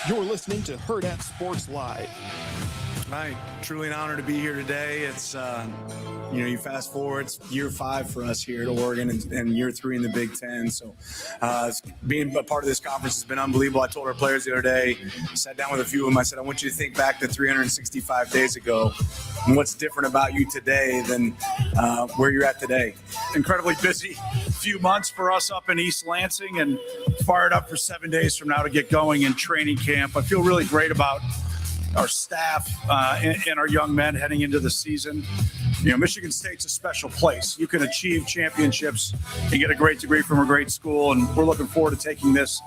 You're listening to Hurrdat Sports Live. Right. Truly an honor to be here today. It's, you fast forward, it's year 5 for us here at Oregon and year 3 in the Big Ten. So being a part of this conference has been unbelievable. I told our players the other day, sat down with a few of them. I said, I want you to think back to 365 days ago and what's different about you today than where you're at today. Incredibly busy few months for us up in East Lansing and fired up for 7 days from now to get going in training camp. I feel really great about our staff and our young men heading into the season. Michigan State's a special place. You can achieve championships and get a great degree from a great school, and we're looking forward to taking this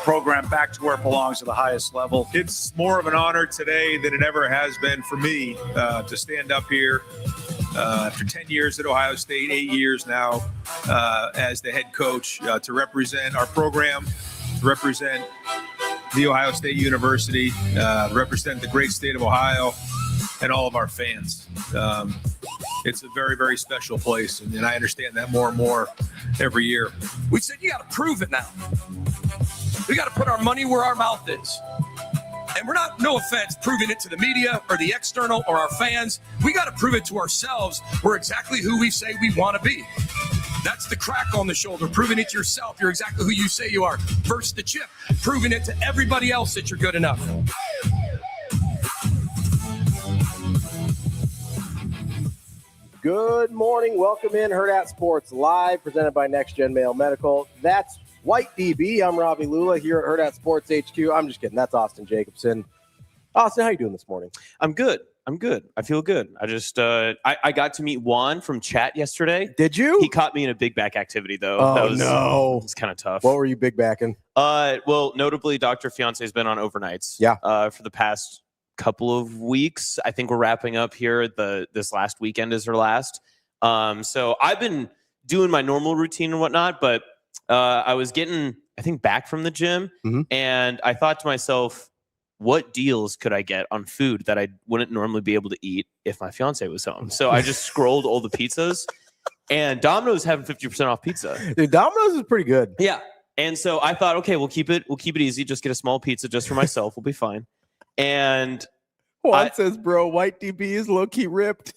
program back to where it belongs at the highest level. It's more of an honor today than it ever has been for me to stand up here after 10 years at Ohio State, 8 years now as the head coach, to represent our program, to represent the Ohio State University, represent the great state of Ohio and all of our fans. It's a very, very special place, and I understand that more and more every year. We said, you got to prove it now. We got to put our money where our mouth is. And we're not, no offense, proving it to the media or the external or our fans. We got to prove it to ourselves. We're exactly who we say we want to be. That's the crack on the shoulder, proving it to yourself. You're exactly who you say you are. Versus the chip, proving it to everybody else that you're good enough. Good morning. Welcome in Hurrdat Sports Live, presented by Next Gen Mail Medical. That's White DB. I'm Ravi Lulla here at Hurrdat Sports HQ. I'm just kidding. That's Austin Jacobsen. Austin, how you doing this morning? I'm good. I feel good. I just I got to meet Juan from chat yesterday. Did you? He caught me in a big back activity though. Oh, no. It's kind of tough. What were you big backing? Well, notably, Dr. Fiance has been on overnights. Yeah. For the past couple of weeks. I think we're wrapping up here. This last weekend is her last. So I've been doing my normal routine and whatnot, but I was getting, I think, back from the gym, and I thought to myself, what deals could I get on food that I wouldn't normally be able to eat if my fiance was home? So I just scrolled all the pizzas, and Domino's having 50% off pizza. Dude, Domino's is pretty good. Yeah. And so I thought, okay, we'll keep it easy. Just get a small pizza just for myself. We'll be fine. And Juan says, bro, White DB is low-key ripped.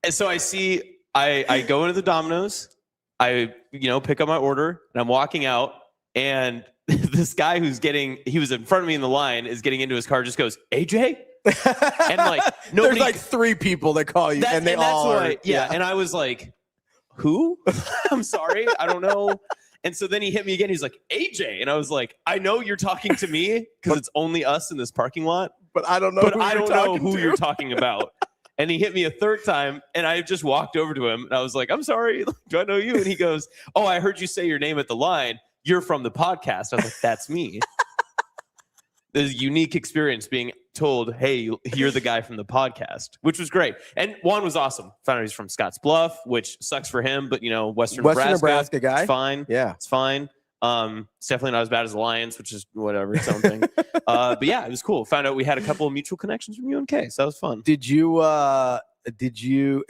And so I go into the Domino's, I pick up my order, and I'm walking out, and this guy he was in front of me in the line, is getting into his car, just goes, AJ? And like nobody, there's like 3 people that call you, and they all are. Yeah. And I was like, who? I'm sorry, I don't know. And so then he hit me again. He's like, AJ. And I was like, I know you're talking to me because it's only us in this parking lot. But I don't know who you're talking about. And he hit me a third time, and I just walked over to him, and I was like, I'm sorry, do I know you? And he goes, oh, I heard you say your name at the line. You're from the podcast. I was like, that's me. There's a unique experience being told, hey, you're the guy from the podcast, which was great. And Juan was awesome. Found out he's from Scotts Bluff, which sucks for him, but, Western Nebraska guy. It's fine. Yeah. It's fine. It's definitely not as bad as Alliance, which is whatever, its own thing. But yeah, it was cool. Found out we had a couple of mutual connections from UNK, so that was fun. Is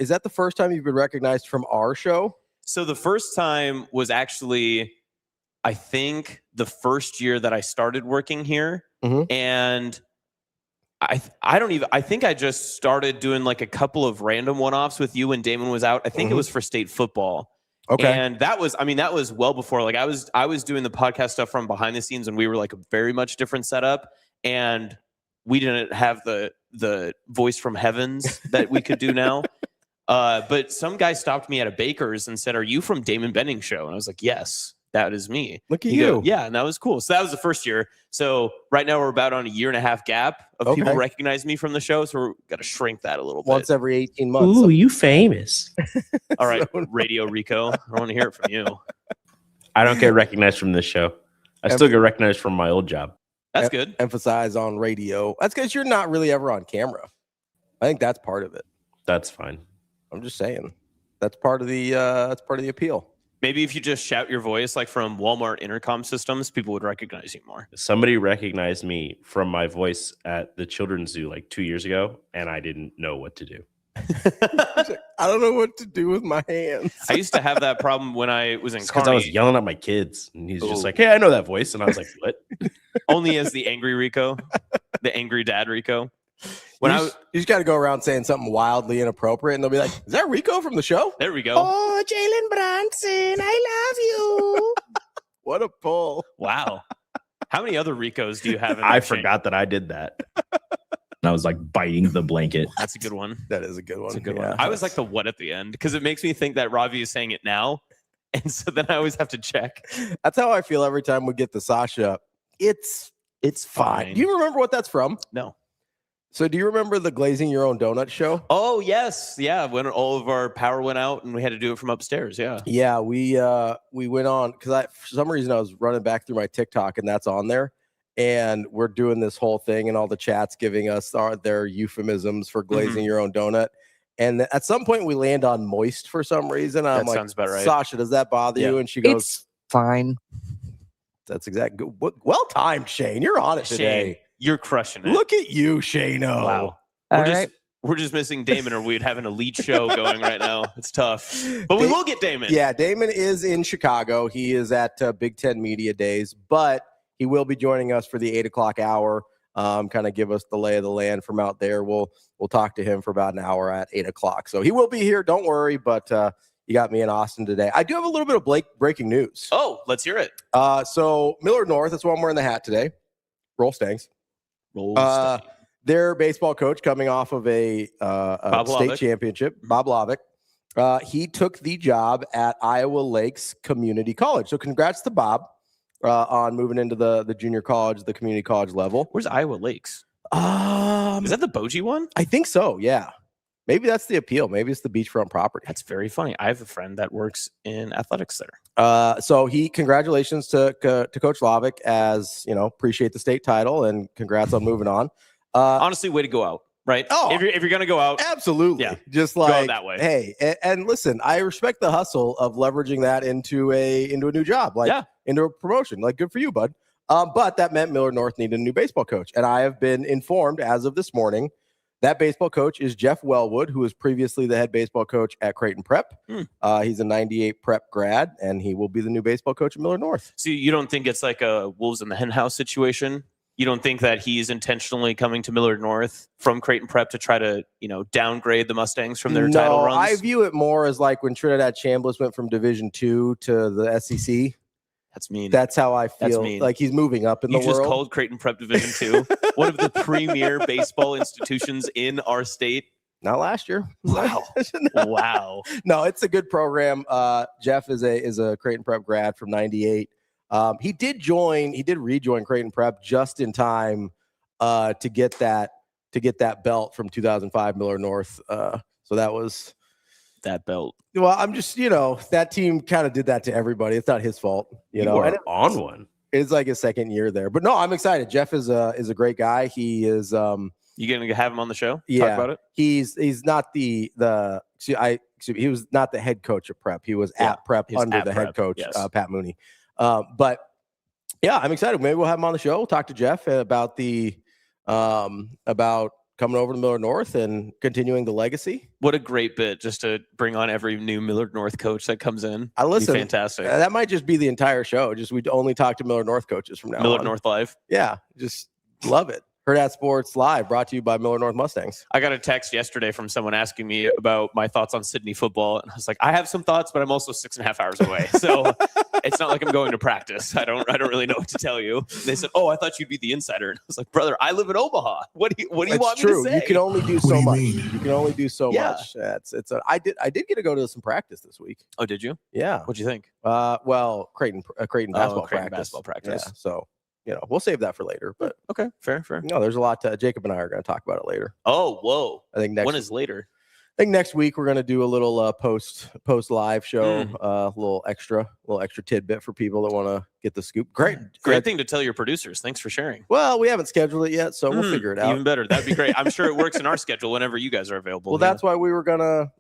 that the first time you've been recognized from our show? So the first time was actually, I think, the first year that I started working here. And I think I just started doing like a couple of random one-offs with you when Damon was out. I think it was for state football. Okay. And that was well before, like I was doing the podcast stuff from behind the scenes, and we were like a very much different setup, and we didn't have the voice from heavens that we could do now. But some guy stopped me at a baker's and said, are you from Damon Benning's show? And I was like, yes, that is me. Look at you. Yeah. And that was cool. So that was the first year. So right now we're about on a 1.5 year gap of people recognize me from the show. So we're got to shrink that a little bit. Once every 18 months. Ooh, you famous. All right, Radio Rico. I want to hear it from you. I don't get recognized from this show. I still get recognized from my old job. That's good. Emphasize on radio. That's because you're not really ever on camera. I think that's part of it. That's fine. I'm just saying. That's part of the appeal. Maybe if you just shout your voice like from Walmart intercom systems, people would recognize you more. Somebody recognized me from my voice at the children's zoo like 2 years ago, and I didn't know what to do. I don't know what to do with my hands. I used to have that problem when I was in because I was yelling at my kids, and he's just like, "Hey, I know that voice," and I was like, "What?" Only as the angry Rico, the angry dad Rico. You just got to go around saying something wildly inappropriate, and they'll be like, "Is that Rico from the show?" There we go. Oh, Jalen Brunson, I love you. What a pull! Wow. How many other Ricos do you have? I forgot that I did that. And I was like biting the blanket. That's a good one. That is a good one. That's a good Yeah. one. I was like the what at the end because it makes me think that Ravi is saying it now, and so then I always have to check. That's how I feel every time we get the Sasha. It's fine. Do you remember what that's from? No. So do you remember the Glazing Your Own Donut show? Oh yes, yeah. When all of our power went out and we had to do it from upstairs. Yeah. Yeah, we went on because for some reason I was running back through my TikTok and that's on there, and we're doing this whole thing and all the chats giving us their euphemisms for glazing your own donut. And at some point we land on moist for some reason. I'm That like, sounds about right. Sasha, does that bother you? And she goes, It's fine. "That's exactly well timed, Shane. You're on it today. Shane, you're crushing it. Look at you, Shane-o. Wow. All We're right. We're just missing Damon, or we'd have an elite show going right now. It's tough, but we will get Damon. Yeah, Damon is in Chicago. He is at Big Ten Media Days, but he will be joining us for the 8:00 hour. Kind of give us the lay of the land from out there. We'll talk to him for about an hour at 8:00. So he will be here. Don't worry. But you got me in Austin today. I do have a little bit of breaking news. Oh, let's hear it. So Millard North. That's why I'm wearing the hat today. Roll Stangs. Their baseball coach coming off of a state championship, Bob Lovick. He took the job at Iowa Lakes Community College. So congrats to Bob on moving into the junior college, the community college level. Where's Iowa Lakes? Is that the Bogey one? I think so, yeah. Maybe that's the appeal. Maybe it's the beachfront property. That's very funny. I have a friend that works in athletics there. So congratulations to Coach Lovick, as you know, appreciate the state title and congrats on moving on. Honestly, way to go out, right? Oh, if you're gonna go out, absolutely. Yeah, just go like that way. Hey, and listen, I respect the hustle of leveraging that into a new job, like into a promotion. Like, good for you, bud. But that meant Millard North needed a new baseball coach, and I have been informed as of this morning that baseball coach is Jeff Wellwood, who was previously the head baseball coach at Creighton Prep. He's a 98 Prep grad, and he will be the new baseball coach at Millard North. So you don't think it's like a wolves in the henhouse situation? You don't think that he's intentionally coming to Millard North from Creighton Prep to try to, downgrade the Mustangs from their title runs? I view it more as like when Trinidad Chambliss went from Division II to the SEC. That's mean. That's how I feel. Like he's moving up in the world. You just called Creighton Prep Division II, one of the premier baseball institutions in our state. Not last year. Wow. Wow. No, it's a good program. Jeff is a Creighton Prep grad from 98. He did rejoin Creighton Prep just in time to get that belt from 2005 Millard North. So that was that belt. Well, I'm just, that team kind of did that to everybody. It's not his fault, You are on one. It's like his second year there. But no, I'm excited. Jeff is a great guy. He is You gonna have him on the show? Yeah. Talk about it? He's not he was not the head coach at Prep. He was at Prep under the head coach, Pat Mooney. But yeah, I'm excited. Maybe we'll have him on the show. We'll talk to Jeff about about coming over to Millard North and continuing the legacy. What a great bit just to bring on every new Millard North coach that comes in. I listen. Fantastic. That might just be the entire show. Just we only talk to Millard North coaches from now on. Millard North Live. Yeah, just love it. Hurrdat Sports Live, brought to you by Millard North Mustangs. I got a text yesterday from someone asking me about my thoughts on Sydney football, and I was like, I have some thoughts, but I'm also 6.5 hours away, so it's not like I'm going to practice. I don't really know what to tell you. They said, "Oh, I thought you'd be the insider," and I was like, "Brother, I live in Omaha. What do you want me to say?" You can only do so much. You can only do so much. I did get to go to some practice this week. Oh, did you? Yeah. What'd you think? Well, Creighton basketball Creighton practice. basketball practice. Yeah, so we'll save that for later. But okay, fair. No, there's a lot. Jacob and I are going to talk about it later. Oh, whoa! I think when is later? I think next week we're going to do a little post live show, a little extra tidbit for people that want to get the scoop. Great thing to tell your producers. Thanks for sharing. Well, we haven't scheduled it yet, so we'll figure it out. Even better. That'd be great. I'm sure it works in our schedule whenever you guys are available. Well, that's why we were gonna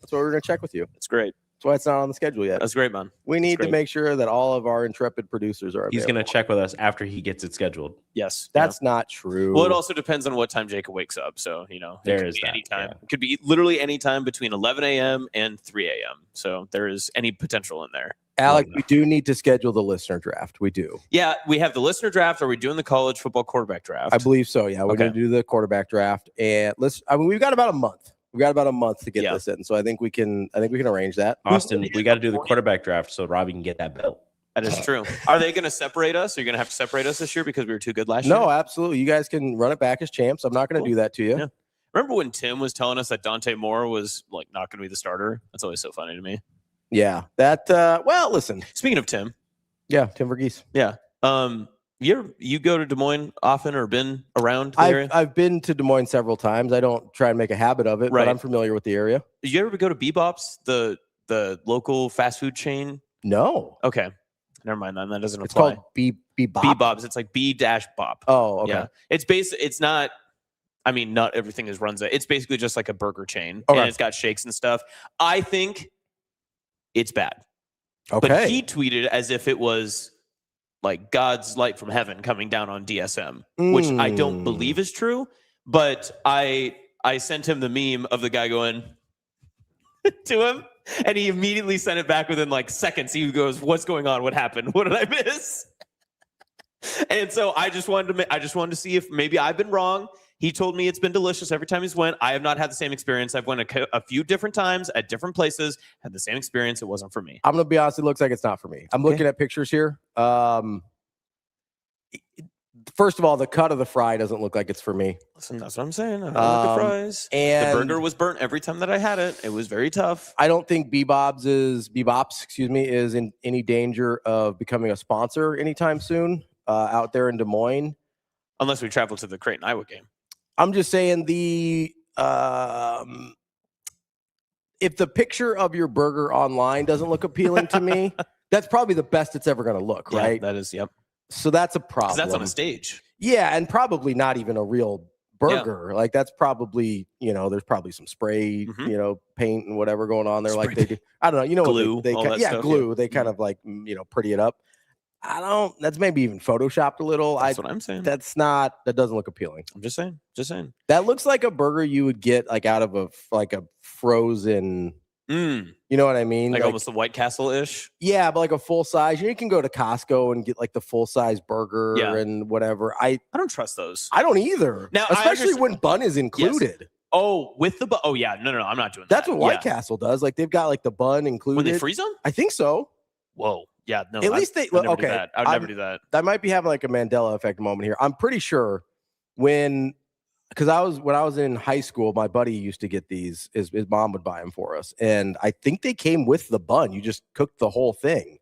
check with you. That's great. That's why it's not on the schedule yet. That's great, man. We need to make sure that all of our intrepid producers are available. He's going to check with us after he gets it scheduled. Yes. That's not true. Well, it also depends on what time Jacob wakes up. So, there is that. Anytime. It could be literally any time between 11 a.m. and 3 a.m. So there is any potential in there. Alec, we do need to schedule the listener draft. We do. Yeah, we have the listener draft. Are we doing the college football quarterback draft? I believe so. Yeah, we're going to do the quarterback draft, and we've got about a month. We've got about a month to get this in, so I think we can arrange that. Austin, we got to do the quarterback draft so Ravi can get that belt. That is true. Are they going to separate us? Are you going to have to separate us this year because we were too good last year? No, absolutely. You guys can run it back as champs. I'm not going to do that to you. Yeah. Remember when Tim was telling us that Dante Moore was like not going to be the starter? That's always so funny to me. Yeah. Well, listen. Speaking of Tim. Yeah, Tim Verghese. Yeah. You go to Des Moines often or been around the area? I've been to Des Moines several times. I don't try and make a habit of it, but I'm familiar with the area. Did you ever go to Bebop's, the local fast food chain? No. Okay. Never mind. Then that doesn't It's apply. called Bebop. Bebop's. It's like B-Bop. Oh, okay. Yeah. It's not. I mean, not everything is Runza. It's basically just like a burger chain, Okay. and it's got shakes and stuff. I think it's bad. Okay. But he tweeted as if it was like God's light from heaven coming down on DSM, which I don't believe is true. But I sent him the meme of the guy going to him, and he immediately sent it back within like seconds. He goes, "What's going on? What happened? What did I miss?" And so I just wanted to see if maybe I've been wrong. He told me it's been delicious every time he's went. I have not had the same experience. I've went a few different times at different places, had the same experience. It wasn't for me. I'm going to be honest. It looks like it's not for me. I'm looking at pictures here. First of all, the cut of the fry doesn't look like it's for me. Listen, that's what I'm saying. I don't like the fries. And the burger was burnt every time that I had it. It was very tough. I don't think Bebop's is in any danger of becoming a sponsor anytime soon out there in Des Moines. Unless we travel to the Creighton, Iowa game. I'm just saying if the picture of your burger online doesn't look appealing to me, that's probably the best it's ever going to look, right? That is, yep. So that's a problem. That's on a stage. Yeah, and probably not even a real burger. Like that's probably, there's probably some spray, paint and whatever going on there. Spray like they do. I don't know. Glue. Glue. They kind of like, pretty it up. That's maybe even photoshopped a little. That's what I'm saying. That doesn't look appealing. I'm just saying. That looks like a burger you would get like out of a frozen, you know what I mean? Like almost the White Castle-ish. Yeah, but like a full size. You can go to Costco and get like the full size burger and whatever. I don't trust those. I don't either. Now, especially when bun is included. Yes. Oh, with the bun. Oh yeah, no, I'm not doing that. That's what White Castle does. Like they've got like the bun included. When they freeze them? I think so. Whoa. Yeah, no. At least they. I would never okay, do that. I would never do that. I might be having like a Mandela effect moment here. I'm pretty sure when I was in high school, my buddy used to get these. His mom would buy them for us, and I think they came with the bun. You just cooked the whole thing.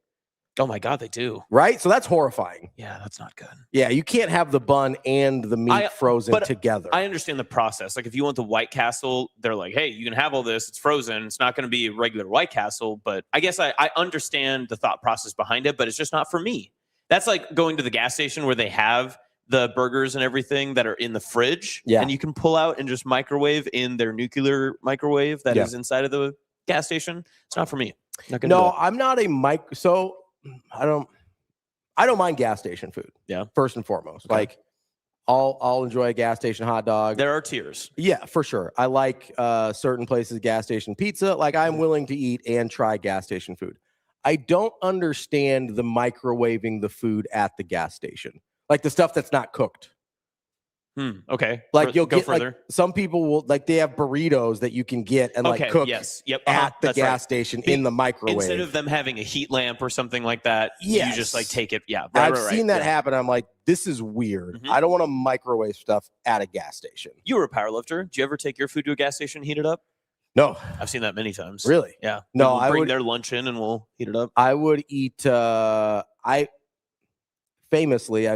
Oh my God, they do. Right? So that's horrifying. Yeah, that's not good. Yeah, you can't have the bun and the meat frozen together. I understand the process. Like if you want the White Castle, they're like, hey, you can have all this. It's frozen. It's not going to be a regular White Castle. But I guess I understand the thought process behind it, but it's just not for me. That's like going to the gas station where they have the burgers and everything that are in the fridge. Yeah. And you can pull out and just microwave in their nuclear microwave that is inside of the gas station. It's not for me. I'm not a So I don't mind gas station food. Yeah. First and foremost. Okay. Like I'll enjoy a gas station hot dog. There are tiers. Yeah, for sure. I like certain places gas station pizza. Like I'm willing to eat and try gas station food. I don't understand the microwaving the food at the gas station. Like the stuff that's not cooked. Okay. Like you'll go get further. Like, some people will like they have burritos that you can get and like cook at the gas station in the microwave. Instead of them having a heat lamp or something like that, you just like take it. Yeah. I've seen that happen. I'm like, this is weird. I don't want to microwave stuff at a gas station. You were a power lifter. Do you ever take your food to a gas station and heat it up? No. I've seen that many times. Really? Yeah. No, I bring their lunch in and we'll heat it up. I would eat I've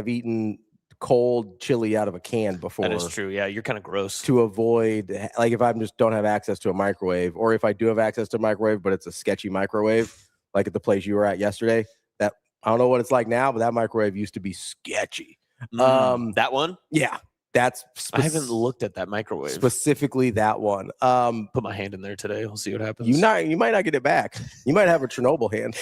eaten cold chili out of a can before. That is true. Yeah, you're kind of gross. To avoid, like if I just don't have access to a microwave, or if I do have access to a microwave, but it's a sketchy microwave, like at the place you were at yesterday, that I don't know what it's like now, but that microwave used to be sketchy. That one? Yeah. That's I haven't looked at that microwave. Specifically that one. Put my hand in there today. We'll see what happens. You might not get it back. You might have a Chernobyl hand.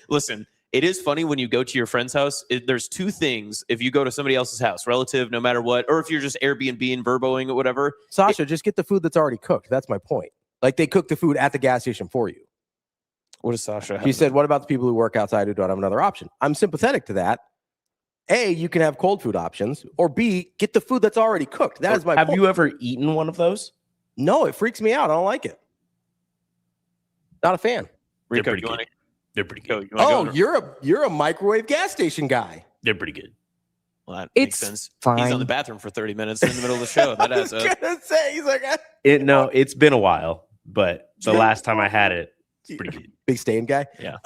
Listen, it is funny when you go to your friend's house. There's two things. If you go to somebody else's house, relative, no matter what, or if you're just Airbnb and Verboing or whatever. Sasha, just get the food that's already cooked. That's my point. Like they cook the food at the gas station for you. What does Sasha have? She said, what about the people who work outside who don't have another option? I'm sympathetic to that. A, you can have cold food options, or B, get the food that's already cooked. That is my Have point. you ever eaten one of those? No, it freaks me out. I don't like it. Not a fan. Rico, They're pretty good. They're pretty good. Oh, you're a microwave gas station guy. They're pretty good. Well, that It's makes sense. fine. He's on the bathroom for 30 minutes in the middle of the show. That I was adds up. gonna say, he's like, No, it's been a while, but the last time I had it, it's pretty good. big stain guy. Yeah.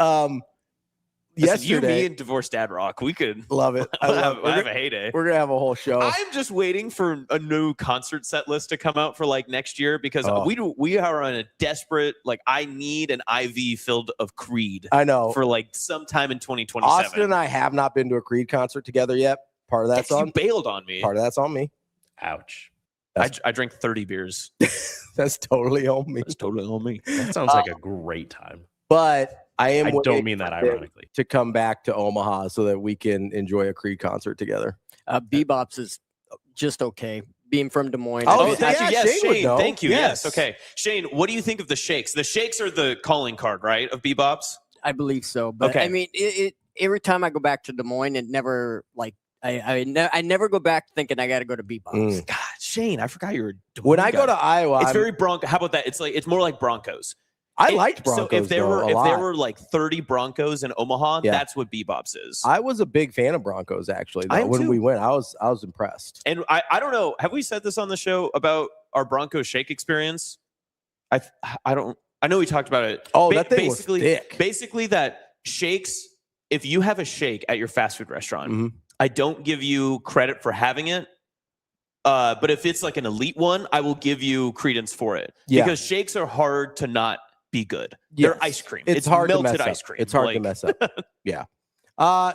Listen, you, Yesterday, me, and Divorced Dad Rock. We could love it. I love it. have a heyday. We're gonna have a whole show. I'm just waiting for a new concert set list to come out for like next year because Oh. we are on a desperate I need an IV filled of Creed I know. for like sometime in 2027. Austin and I have not been to a Creed concert together yet. Part of that's Yes, on. you bailed on me. Part of that's on me. Ouch. I drank 30 beers. That's totally on me. That's totally on me. That sounds like a great time. But I am. I don't waiting mean that for them ironically. to come back to Omaha so that we can enjoy a Creed concert together. Bebop's is just okay. Being from Des Moines. Oh, Oh, thank yeah, you. Yes, Shane would Shane. know. Thank you. Yes. Yes. Okay. Shane, what do you think of the shakes? The shakes are the calling card, right, of Bebop's? I believe so. But Okay. I mean, it every time I go back to Des Moines, it never I never go back thinking I got to go to Bebop's. Mm. God, Shane, I forgot you were. a When I guy. go to Iowa, it's very Bronco. How about that? It's more like Broncos. I liked Broncos. So if there though, a there lot. were like 30 Broncos in Omaha, Yeah. that's what Bebop's is. I was a big fan of Broncos actually. I Though, am when too. we went, I was impressed. And I don't know. Have we said this on the show about our Broncos shake experience? I know we talked about it. Oh, that thing was thick. Basically, that shakes. If you have a shake at your fast food restaurant, Mhm. I don't give you credit for having it. But if it's like an elite one, I will give you credence for it. Yeah. Because shakes are hard to not be good. Yes. They're ice cream. It's hard to melted mess ice up. cream. It's hard to Like, mess up. Yeah.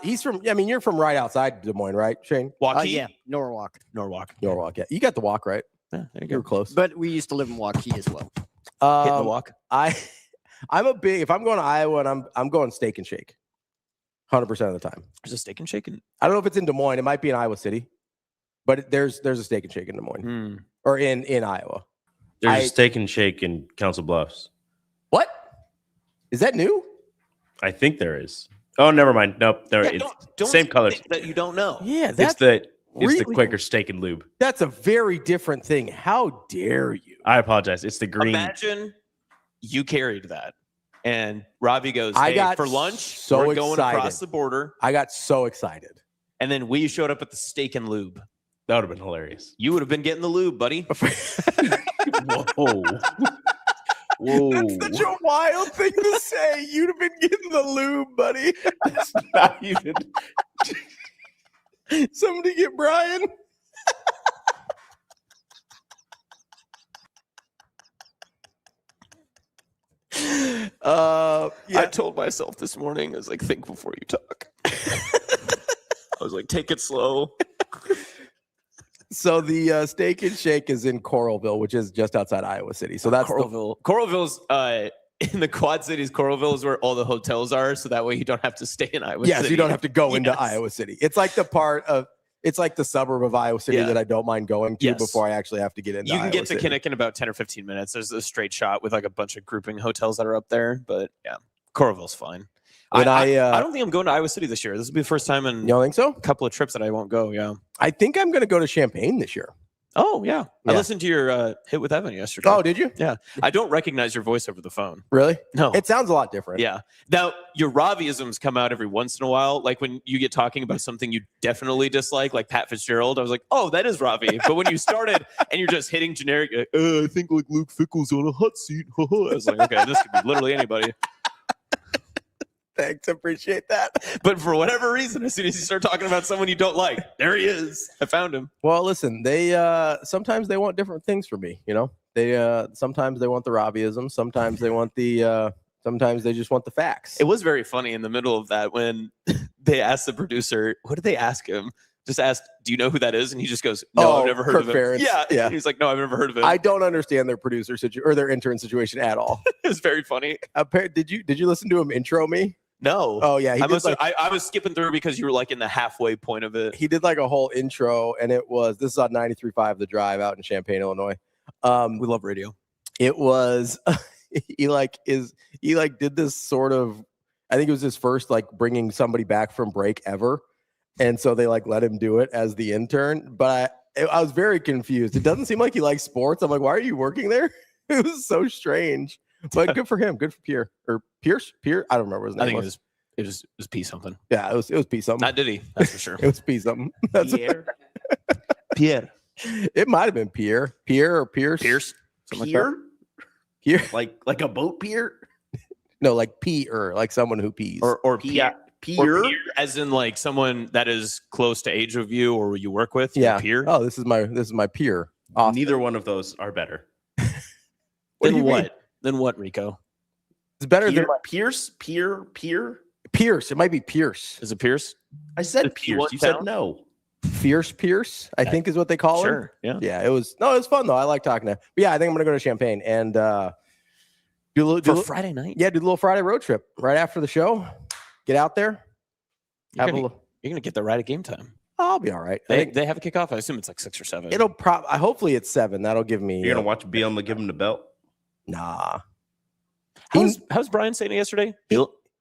He's from. I mean, you're from right outside Des Moines, right, Shane? Waukee? Yeah, Norwalk. Norwalk. Norwalk. Yeah, you got the walk right. Yeah, there you You were go. close. But we used to live in Waukee as well. Hitting the walk. I'm a big. If I'm going to Iowa and I'm going Steak and Shake, 100% of the time. There's a steak and shake. I don't know if it's in Des Moines. It might be in Iowa City, but there's a Steak and Shake in Des Moines or in Iowa. There's a steak and shake in Council Bluffs. What? Is that new? I think there is. Oh, never mind. Nope. There, it's Don't same colors. think that you don't know. Yeah, It's the really- Quaker steak and lube. That's a very different thing. How dare you? I apologize. It's the green. Imagine you carried that, and Ravi goes, I "Hey, got for lunch, so we're going excited. across the border," I got so excited. and then we showed up at the steak and lube. That would have been hilarious. You would have been getting the lube, buddy. Whoa. Whoa. That's such a wild thing to say. You'd have been getting the lube, buddy. That's not even. Somebody get Brian. I told myself this morning, I was like, think before you talk. I was like, take it slow. So the Steak and Shake is in Coralville, which is just outside Iowa City. So that's Coralville's in the Quad Cities. Coralville is where all the hotels are, so that way you don't have to stay in Iowa yes, City. you don't have to go into Yes. Iowa City. It's like the part of it's like the suburb of Iowa City Yeah. that I don't mind going to Yes. before I actually have to get into. You can Iowa get to City. Kinnick in about 10 or 15 minutes. There's a straight shot with like a bunch of grouping hotels that are up there. But yeah, Coralville's fine. When I don't think I'm going to Iowa City this year. This will be the first time in You don't think so? a couple of trips that I won't go. Yeah. I think I'm going to go to Champaign this year. Oh, yeah. I Yeah. listened to your hit with Evan yesterday. Oh, did you? Yeah. I don't recognize your voice over the phone. Really? No. It sounds a lot different. Yeah. Now, your Raviisms come out every once in a while. Like when you get talking about something you definitely dislike, like Pat Fitzgerald, I was like, oh, that is Ravi. But when you started and you're just hitting generic, I think like Luke Fickle's on a hot seat. I was like, okay, this could be literally anybody. Thanks. Appreciate that. But for whatever reason, as soon as you start talking about someone you don't like, there he is. I found him. Well, listen, they sometimes they want different things from me, you know? They sometimes they want the Raviism, sometimes they want the sometimes they just want the facts. It was very funny in the middle of that when they asked the producer, what did they ask him? Just asked, do you know who that is? And he just goes, no, I've never heard Kirk of him. Ferentz. Yeah. Yeah. He's like, no, I've never heard of him. I don't understand their producer or their intern situation at all. It was very funny. Did you listen to him intro me? No. Oh yeah, I was skipping through because you were like in the halfway point of it. he did like a whole intro, and this is on 93.5 The Drive out in Champaign, Illinois. We love radio. It was he did this sort of, I think it was his first like bringing somebody back from break ever. And so they like let him do it as the intern. But I was very confused. It doesn't seem like he likes sports. I'm like, why are you working there? It was so strange. But good for him. Good for Pierre or Pierce. I don't remember his name. I think it was P something. Yeah, it was P something. Not Diddy, that's for sure. It was P something. Pierre. Pierre. It might have been Pierre or Pierce. Pier? Pierre. Like a boat pier? No, like P-er, like someone who pees. Or Pier? Peer, as in like someone that is close to age of you or you work with. Yeah. Peer. Oh, this is my peer. Austin. Neither one of those are better. What do you mean? What? Then what, Rico? It's better than Pierce? Pier? Pierce. It might be Pierce. Is it Pierce? I said The Pierce. P1 You said town? no. Fierce Pierce, I think is what they call him. Sure. Yeah. Yeah, it was fun though. I like talking to him. But yeah, I think I'm gonna go to Champaign and do Friday night. Yeah, do a little Friday road trip right after the show. Get out there. You're gonna get there right at game time. I'll be all right. They have a kickoff. I assume it's like 6 or 7. Hopefully it's 7. That'll give me. You're gonna watch Bielema give him the belt? Nah. How's Brian saying it yesterday?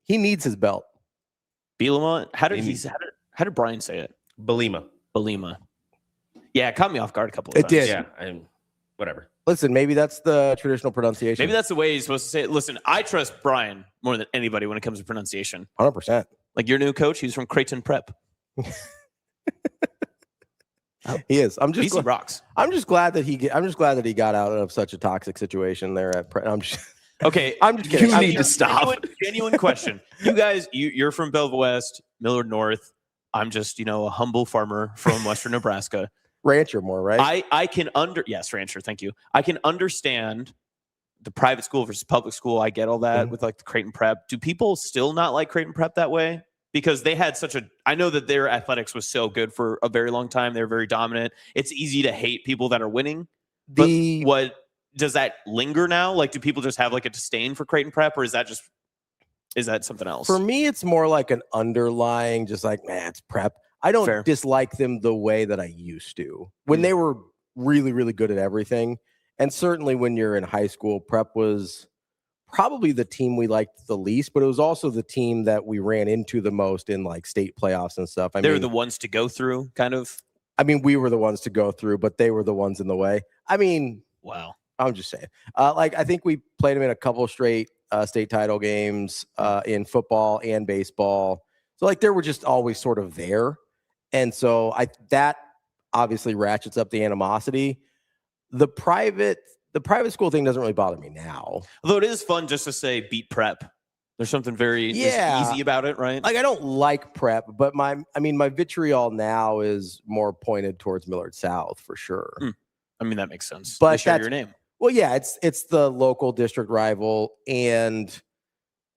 He needs his belt. Bielema. How did Brian say it? Bielema. Yeah, it caught me off guard a couple of times. It did. Yeah, whatever. Listen, maybe that's the traditional pronunciation. Maybe that's the way he's supposed to say it. Listen, I trust Brian more than anybody when it comes to pronunciation. 100%. Like your new coach, he's from Creighton Prep. He is. BC rocks. I'm just glad that he got out of such a toxic situation there at Prep. I'm just okay. I'm just kidding. You need to stop. Genuine question. You guys, you're from Belleville West, Millard North. I'm just, a humble farmer from Western Nebraska. Rancher more, right? I can yes, rancher. Thank you. I can understand the private school versus public school. I get all that with like the Creighton Prep. Do people still not like Creighton Prep that way? Because they had I know that their athletics was so good for a very long time. They're very dominant. It's easy to hate people that are winning. But what does that linger now? Like, do people just have like a disdain for Creighton Prep, or is that something else? For me, it's more like an underlying, just like, man, it's Prep. I don't dislike them the way that I used to when they were really, really good at everything. And certainly when you're in high school, Prep was probably the team we liked the least, but it was also the team that we ran into the most in like state playoffs and stuff. They were the ones to go through, kind of. I mean, we were the ones to go through, but they were the ones in the way. I mean, wow. I'm just saying. I think we played them in a couple of straight state title games in football and baseball. So like they were just always sort of there. And so that obviously ratchets up the animosity. The private school thing doesn't really bother me now. Although it is fun just to say beat Prep. There's something very easy about it, right? Like I don't like Prep, but my vitriol now is more pointed towards Millard South for sure. I mean, that makes sense. But they share your name. Well, yeah, it's the local district rival, and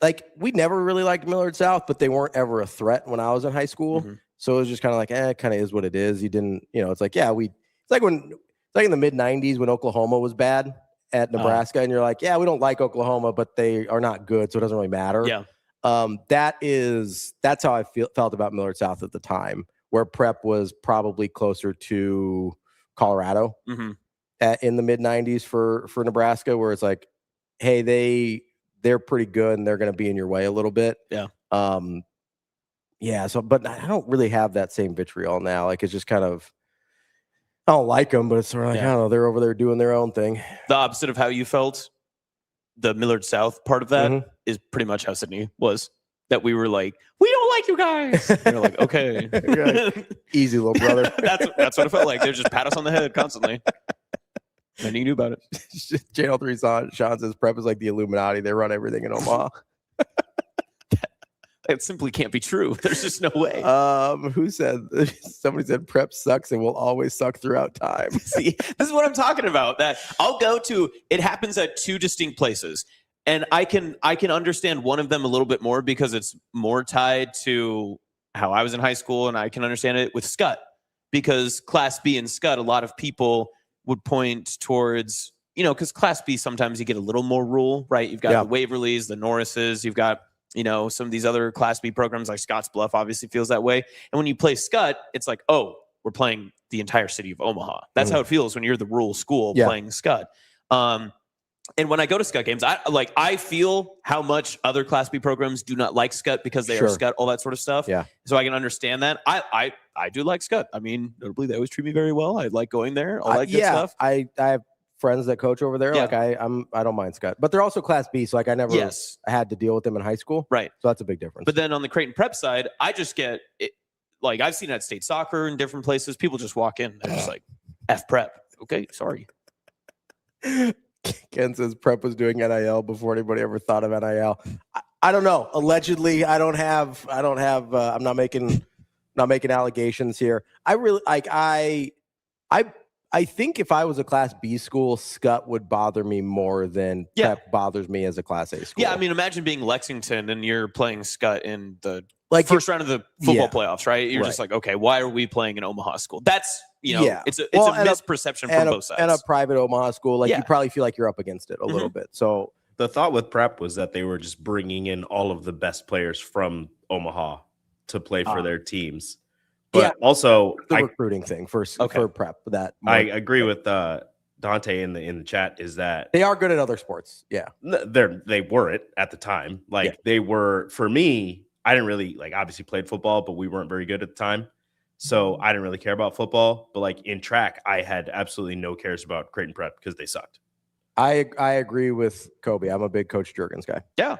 like we never really liked Millard South, but they weren't ever a threat when I was in high school. Mm-hmm. So it was just kind of like, it kind of is what it is. You didn't, it's like, it's like in the mid 90s when Oklahoma was bad at Nebraska, and you're like, yeah, we don't like Oklahoma, but they are not good, so it doesn't really matter. Yeah. That's how I felt about Millard South at the time, where Prep was probably closer to Colorado in the mid 90s for Nebraska, where it's like, hey, they're pretty good and they're going to be in your way a little bit. Yeah. Yeah. So, but I don't really have that same vitriol now. Like, it's just kind of, I don't like them, but it's sort of like, I don't know, they're over there doing their own thing. The opposite of how you felt, the Millard South part of that is pretty much how Sydney was. That we were like, we don't like you guys. And they're like, okay. Like, easy, little brother. That's what it felt like. They just pat us on the head constantly. And you knew about it. Channel 3 Sean says Prep is like the Illuminati. They run everything in Omaha. It simply can't be true. There's just no way. Who said? Somebody said Prep sucks and will always suck throughout time. See, this is what I'm talking about. That I'll go to. It happens at two distinct places, and I can understand one of them a little bit more because it's more tied to how I was in high school, and I can understand it with Scott because Class B and Scott, a lot of people would point towards, because Class B sometimes you get a little more rule, right? You've got the Waverleys, the Norrises, you've got. Some of these other Class B programs like Scotts Bluff obviously feels that way. And when you play Scott, it's like, oh, we're playing the entire city of Omaha. That's how it feels when you're the rural school playing Scott. And when I go to Scut games, I feel how much other Class B programs do not like Scut because they are Scut, all that sort of stuff. Yeah. So I can understand that. I do like Scut. I mean, notably, they always treat me very well. I like going there. All that good stuff. I have friends that coach over there. Yeah. Like I don't mind Scut, but they're also Class B. So like I never had to deal with them in high school. Right. So that's a big difference. But then on the Creighton Prep side, I just get it. Like I've seen at state soccer in different places. People just walk in. They're just like, F prep. Okay, sorry. Ken says prep was doing NIL before anybody ever thought of NIL. I don't know. Allegedly, I'm not making allegations here. I really like I think if I was a Class B school, Scut would bother me more than Prep bothers me as a Class A school. Yeah, I mean, imagine being Lexington and you're playing Scut in the first round of the football playoffs, right? You're just like, okay, why are we playing an Omaha school? That's it's a misperception from both sides. And a private Omaha school, you probably feel like you're up against it a little bit. So the thought with Prep was that they were just bringing in all of the best players from Omaha to play for their teams. But also the recruiting thing for Prep. That I agree with Dante in the chat is that they are good at other sports. Yeah, they weren't at the time. They were for me. I didn't really obviously played football, but we weren't very good at the time. So I didn't really care about football, but in track, I had absolutely no cares about Creighton Prep because they sucked. I agree with Kobe. I'm a big Coach Juergens guy. Yeah,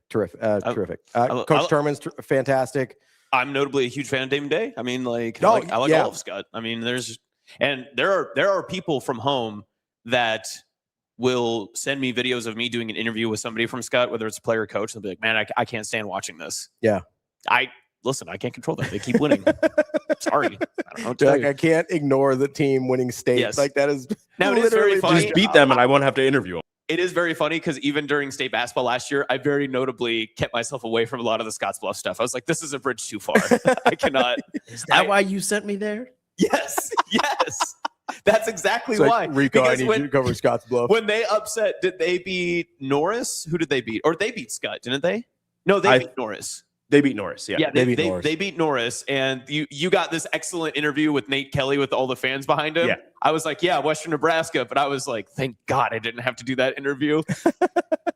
terrific. Coach Turman's fantastic. I'm notably a huge fan of Damon Day. I mean, I like all of Scott. I mean, there are people from home that will send me videos of me doing an interview with somebody from Scott, whether it's a player or coach. They'll be like, man, I can't stand watching this. Yeah. Listen, I can't control that. They keep winning. Sorry. I don't know. I can't ignore the team winning state. Yes. That is now it is very funny. Just beat them and I won't have to interview them. It is very funny because even during state basketball last year, I very notably kept myself away from a lot of the Scottsbluff stuff. I was like, this is a bridge too far. I cannot. Is that why you sent me there? Yes. That's exactly why. Rico, I need you to cover Scottsbluff. When they upset, did they beat Norris? Who did they beat? Or they beat Scott, didn't they? No, they beat Norris. They beat Norris. Yeah, they beat Norris, and you got this excellent interview with Nate Kelly with all the fans behind him. Yeah. I was like, Western Nebraska, but I was like, thank God I didn't have to do that interview.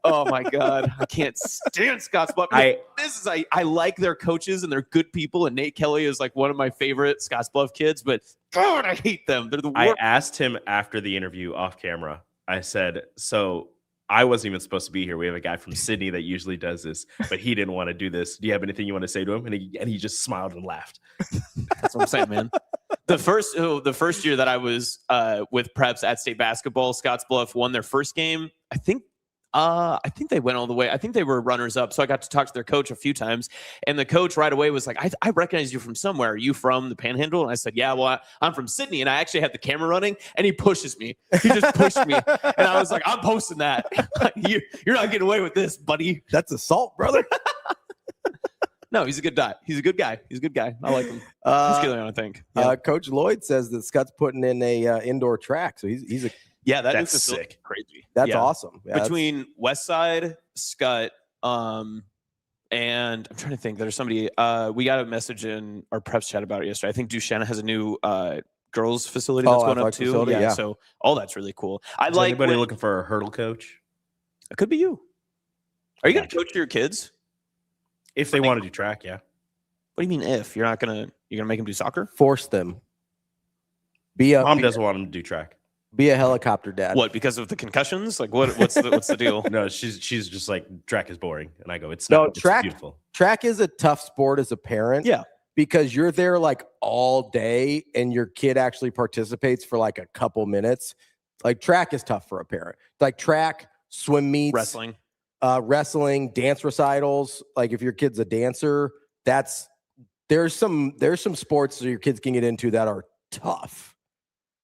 Oh my God, I can't stand Scottsbluff. I like their coaches and they're good people, and Nate Kelly is like one of my favorite Scottsbluff kids, but God, I hate them. They're the worst. I asked him after the interview off camera. I said, so I wasn't even supposed to be here. We have a guy from Sydney that usually does this, but he didn't want to do this. Do you have anything you want to say to him? And he just smiled and laughed. That's what I'm saying, man. The first year that I was with Preps at state basketball, Scottsbluff won their first game. I think they went all the way. I think they were runners up. So I got to talk to their coach a few times. And the coach right away was like, I recognize you from somewhere. Are you from the Panhandle? And I said, yeah, well, I'm from Sydney. And I actually had the camera running. And he pushes me. He just pushed me. And I was like, I'm posting that. You're not getting away with this, buddy. That's assault, brother. No, he's a good guy. He's a good guy. I like him. He's good, I think. Yeah. Coach Lloyd says that Scott's putting in a indoor track. So he's a that's sick. Crazy. That's awesome. Yeah, between Westside, Scott, and I'm trying to think. There's somebody. We got a message in our preps chat about it yesterday. I think Duchenne has a new girls facility that's going up too. Yeah, so all that's really cool. Is anybody looking for a hurdle coach? It could be you. Are you going to coach your kids if they want to do track? Yeah. What do you mean if you're gonna make them do soccer? Force them. Mom doesn't want them to do track. Be a helicopter dad. What, because of the concussions? Like what's the deal? No, she's just like, track is boring. And I go, it's track, it's beautiful. Track is a tough sport as a parent. Yeah. Because you're there like all day and your kid actually participates for like a couple minutes. Like track is tough for a parent. Like track, swim meets, wrestling, dance recitals. Like if your kid's a dancer, there's some sports that your kids can get into that are tough.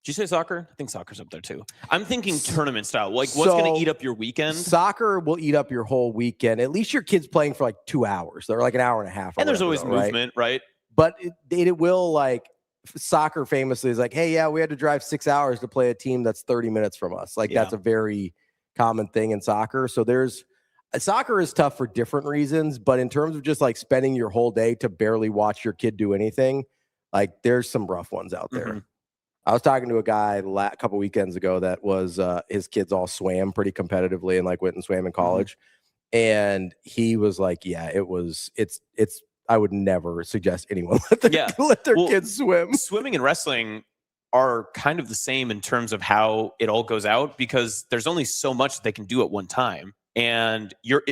Did you say soccer? I think soccer's up there too. I'm thinking tournament style. Like what's going to eat up your weekend? Soccer will eat up your whole weekend. At least your kid's playing for like 2 hours. They're like an hour and a half. And there's always movement, right? But it will, like, soccer famously is like, hey, yeah, we had to drive 6 hours to play a team that's 30 minutes from us. Like that's a very common thing in soccer. So soccer is tough for different reasons, but in terms of just like spending your whole day to barely watch your kid do anything, like there's some rough ones out there. Mm-hmm. I was talking to a guy a couple weekends ago that was his kids all swam pretty competitively and like went and swam in college. And he was like, yeah, it's I would never suggest anyone let their kids swim. Swimming and wrestling are kind of the same in terms of how it all goes out, because there's only so much they can do at one time. And you're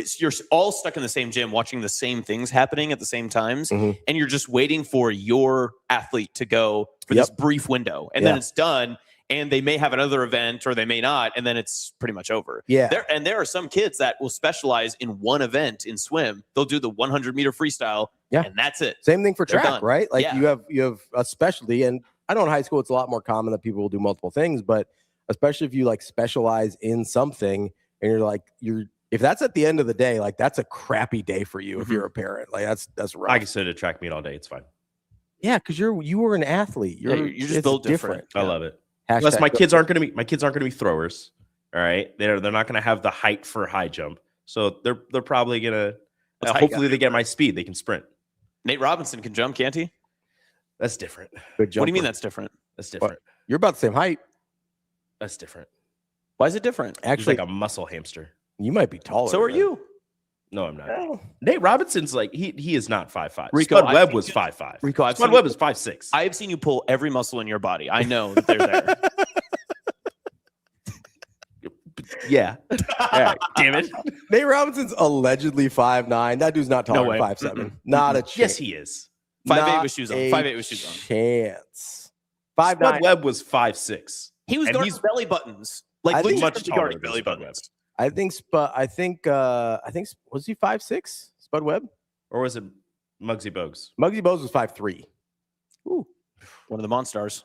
all stuck in the same gym watching the same things happening at the same times. And you're just waiting for your athlete to go for this brief window. And then it's done. And they may have another event or they may not. And then it's pretty much over. Yeah. There are some kids that will specialize in one event in swim. They'll do the 100-meter freestyle. Yeah. And that's it. Same thing for They're track, done. right? Like Yeah. you have a specialty. And I know in high school, it's a lot more common that people will do multiple things, but especially if you like specialize in something and you're like, if that's at the end of the day, like that's a crappy day for you if you're a parent. Like that's rough. I can sit at a track meet all day. It's fine. Yeah, because you were an athlete. You're just built different. I love it. Hashtag Unless my kids aren't gonna be throwers. All right. They're not gonna have the height for high jump. So they're probably gonna hopefully they get my speed. They can sprint. Nate Robinson can jump, can't he? That's different. Good jumper. What do you mean that's different? That's different. You're about the same height. That's different. Why is it different? Actually, He's like a muscle hamster. you might be taller. So are you. No, I'm not. Nate Robinson's like he is not 5'5". Rico, Spud Webb was 5'5". Rico, Spud Webb is 5'6". I have seen you pull every muscle in your body. I know that they're there. Yeah. All right. Damn it. Nate Robinson's allegedly 5'9". That dude's not taller than 5'7". Not a chance. Yes, he is. 5'8" with shoes on. 5'8" with shoes on. Chance. Spud 5'9". Webb was 5'6". He was And guarding he's belly buttons. I Like think much taller than belly Spud Webb. buttons. I think was he 5'6"? Spud Webb? Or was it Muggsy Bogues? Muggsy Bogues was 5'3". Ooh, one of the Monstars.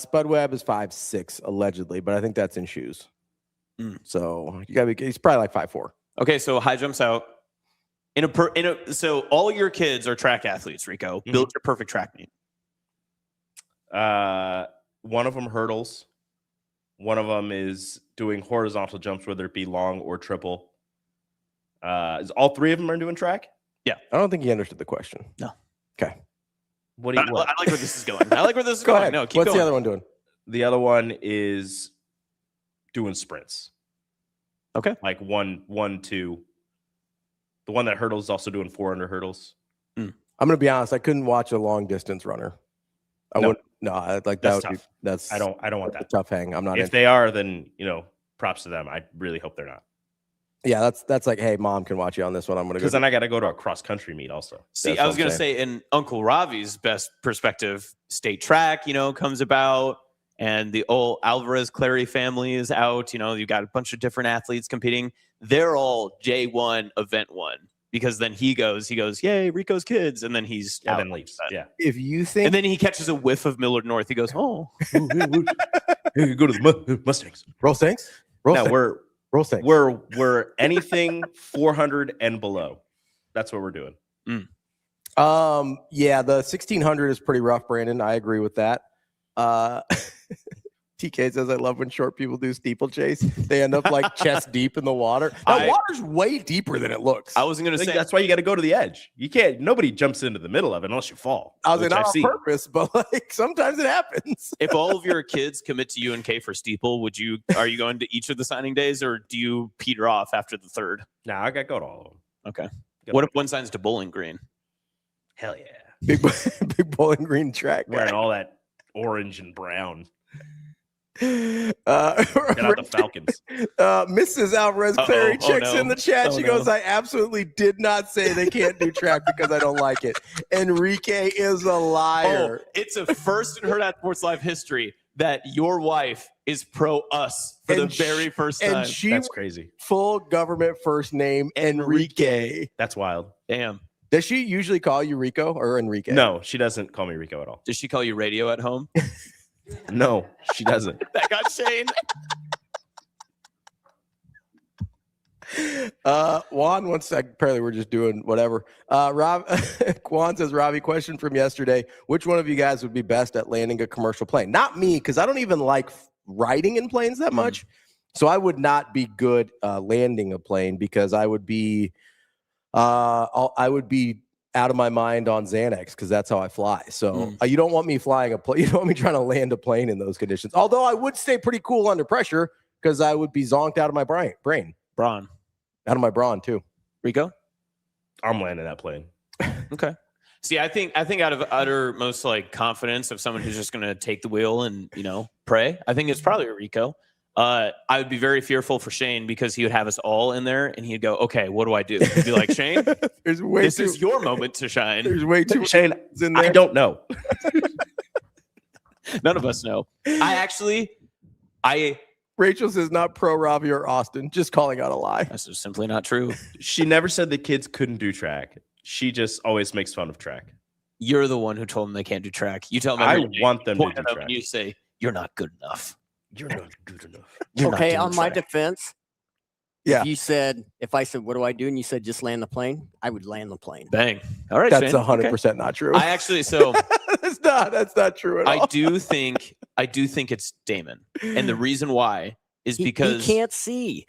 Spud Webb is 5'6" allegedly, but I think that's in shoes. So you gotta be. He's probably like 5'4". Okay, so high jumps out. So all your kids are track athletes, Rico. Build your perfect track meet. One of them hurdles. One of them is doing horizontal jumps, whether it be long or triple. Is all three of them are doing track? I don't think he understood the question. No. Okay. What do you? I like where this is going. I like where this is Go going. ahead. No, keep What's going. the other one doing? The other one is doing sprints. Okay. Like 1, 2. The one that hurdles is also doing 400 hurdles. I'm gonna be honest. I couldn't watch a long distance runner. I wouldn't. No, like That's that would be. tough. That's I don't want that's that. a tough hang. I'm not. If they are, then props to them. I really hope they're not. Yeah, that's like, hey, mom can watch you on this one. I'm gonna go. Because then I got to go to a cross country meet also. See, That's I what was I'm going to say, in Uncle Ravi's best perspective, state track, comes about, and the old Alvarez Clary family is out. You've got a bunch of different athletes competing. They're all J1 event 1, because then he goes, yay, Rico's kids, and then he's And out then leaves. Yeah. If you think, And then he catches a whiff of Millard North. He goes, oh, Hey, go to the Mustangs. roll Saints, No, roll Saints. we're anything 400 and below. That's what we're doing. Yeah, the 1600 is pretty rough, Brandon. I agree with that. TK says, I love when short people do steeplechase. They end up like chest deep in the water. That water's way deeper than it looks. I wasn't going to say. That's why you got to go to the edge. You can't. Nobody jumps into the middle of it unless you fall. I was which not I've on seen. purpose, but like sometimes it happens. If all of your kids commit to UNK for steeple, are you going to each of the signing days, or do you peter off after the third? Nah, I got to go to all of them. Okay. What if one signs to Bowling Green? Hell yeah. Big Bowling Green track. Wearing all that orange and brown. Get out the Falcons. Mrs. Alvarez Clary checks in the chat. She goes, I absolutely did not say they can't do track because I don't like it. Enrique is a liar. It's a first in Hurrdat Sports Live history that your wife is pro us for the very first time. And she That's crazy. Full government first name, Enrique. That's wild. Damn. Does she usually call you Rico or Enrique? No, she doesn't call me Rico at all. Does she call you radio at home? No, she doesn't. That got Shane. Juan, one sec. Apparently, we're just doing whatever. Juan says, Ravi, question from yesterday. Which one of you guys would be best at landing a commercial plane? Not me, because I don't even like riding in planes that much. So I would not be good landing a plane because I would be out of my mind on Xanax because that's how I fly. So you don't want me flying a plane. You don't want me trying to land a plane in those conditions. Although I would stay pretty cool under pressure because I would be zonked out of my brain. Braun. Out of my brawn too. Rico? I'm landing that plane. Okay. See, I think out of uttermost like confidence of someone who's just going to take the wheel and, pray, I think it's probably Rico. I would be very fearful for Shane because he would have us all in there and he'd go, okay, what do I do? He'd be like, Shane, this is your moment to shine. There's way too Shane, in there. I don't know. None of us know. Rachel says not pro Ravi or Austin, just calling out a lie. That's just simply not true. She never said the kids couldn't do track. She just always makes fun of track. You're the one who told them they can't do track. You tell them I want them to do track. And you say, you're not good enough. You're not good enough. Okay, on my defense, yeah. If I said, what do I do? And you said, just land the plane, I would land the plane. Bang. All right, that's Shane. 100% not true. I actually, so that's not true at all. I do think it's Damon. And the reason why is because he can't see.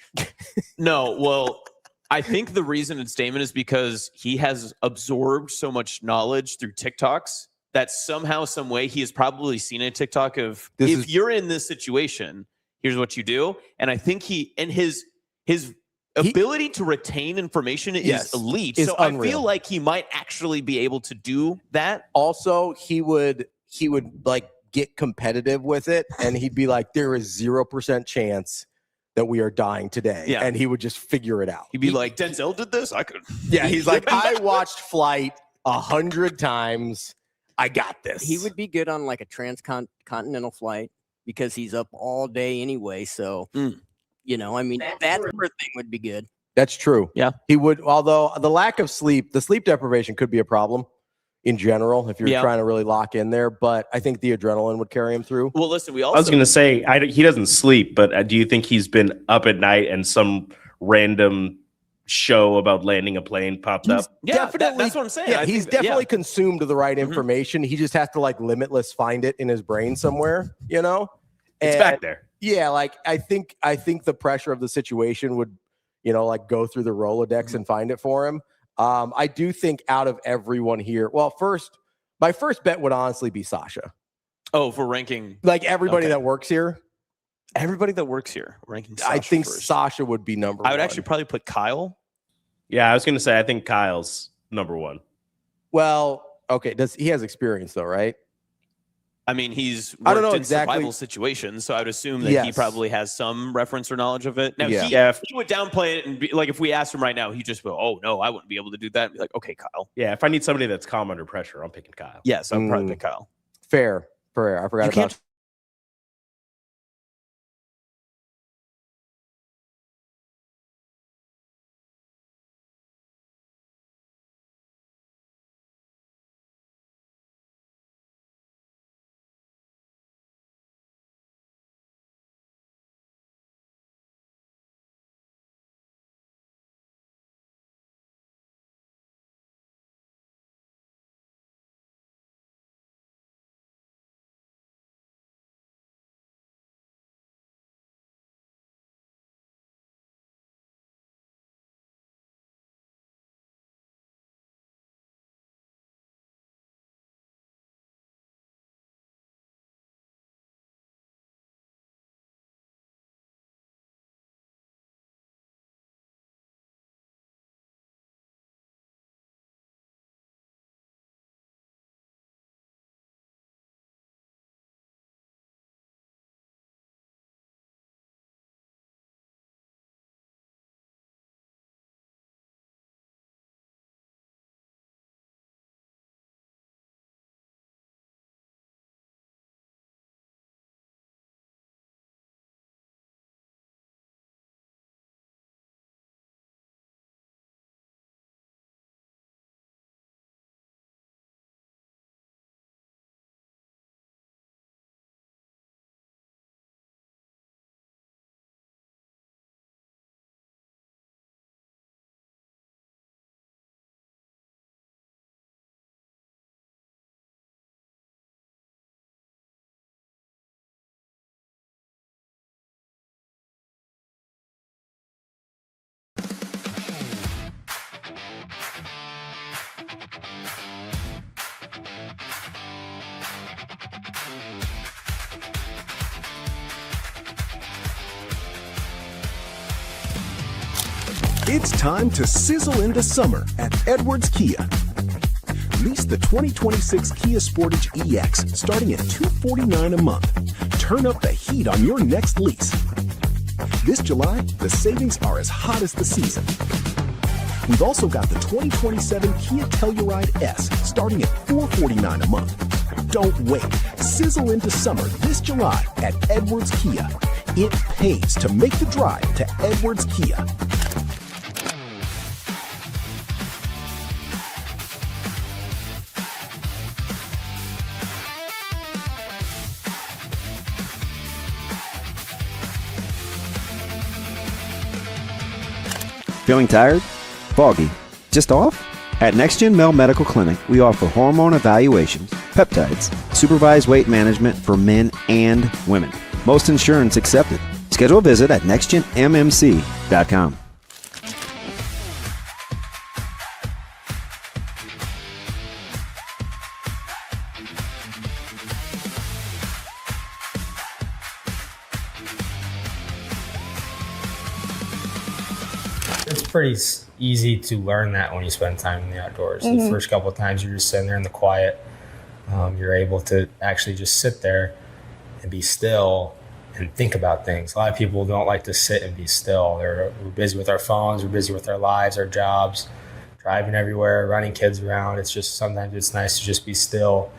No, well, I think the reason it's Damon is because he has absorbed so much knowledge through TikToks that somehow, some way, he has probably seen a TikTok of if you're in this situation, here's what you do. And I think his ability to retain information is elite. So unreal. I feel like he might actually be able to do that. Also, he would like get competitive with it, and he'd be like, "There is 0% chance that we are dying today," and he would just figure it out. He'd be like, "Denzel did this. I could." Yeah, he's like, "I watched Flight 100 times. I got this." He would be good on like a transcontinental flight because he's up all day anyway. So, that sort of thing would be good. That's true. Yeah. He would, although the lack of sleep, the sleep deprivation could be a problem in general if you're trying to really lock in there. But I think the adrenaline would carry him through. Well, listen, I was going to say, he doesn't sleep, but do you think he's been up at night and some random show about landing a plane popped up? Yeah, definitely. That's what I'm saying. Yeah, he's definitely consumed the right information. He just has to like limitless find it in his brain somewhere, It's back there. Yeah, like I think the pressure of the situation would, like go through the Rolodex and find it for him. I do think out of everyone here, well, my first bet would honestly be Sasha. Oh, for ranking, like everybody that works here. Everybody that works here, ranking Sasha I think first. Sasha would be number one. I would actually probably put Kyle. Yeah, I was going to say, I think Kyle's number one. Well, okay. He has experience though, right? I mean, he's I don't know worked in exactly survival situations, so I would assume that he probably has some reference or knowledge of it. Now, he would downplay it and be like, if we asked him right now, he'd just go, "Oh no, I wouldn't be able to do that." And be like, "Okay, Kyle." Yeah, if I need somebody that's calm under pressure, I'm picking Kyle. Yes, I'd probably pick Kyle. Fair. I forgot about It's time to sizzle into summer at Edwards Kia. Lease the 2026 Kia Sportage EX starting at $249 a month. Turn up the heat on your next lease. This July, the savings are as hot as the season. We've also got the 2027 Kia Telluride S starting at $449 a month. Don't wait. Sizzle into summer this July at Edwards Kia. It pays to make the drive to Edwards Kia. Feeling tired? Foggy? Just off? At NextGen Male Medical Clinic, we offer hormone evaluations, peptides, supervised weight management for men and women. Most insurance accepted. Schedule a visit at nextgenmmc.com. It's pretty easy to learn that when you spend time in the outdoors. The first couple of times you're just sitting there in the quiet, you're able to actually just sit there and be still and think about things. A lot of people don't like to sit and be still. We're busy with our phones, we're busy with our lives, our jobs, driving everywhere, running kids around. It's just sometimes it's nice to just be still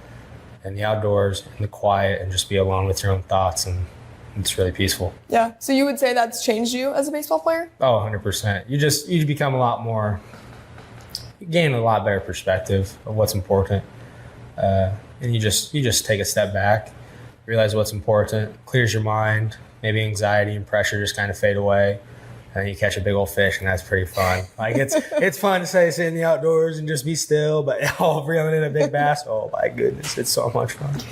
in the outdoors, in the quiet, and just be alone with your own thoughts, and it's really peaceful. Yeah. So you would say that's changed you as a baseball player? Oh, 100%. You become a lot more, you gain a lot better perspective of what's important. And you just take a step back, realize what's important, clears your mind, maybe anxiety and pressure just kind of fade away. And you catch a big old fish, and that's pretty fun. Like it's fun to sit in the outdoors and just be still, but reeling in a big bass, oh my goodness, it's so much fun.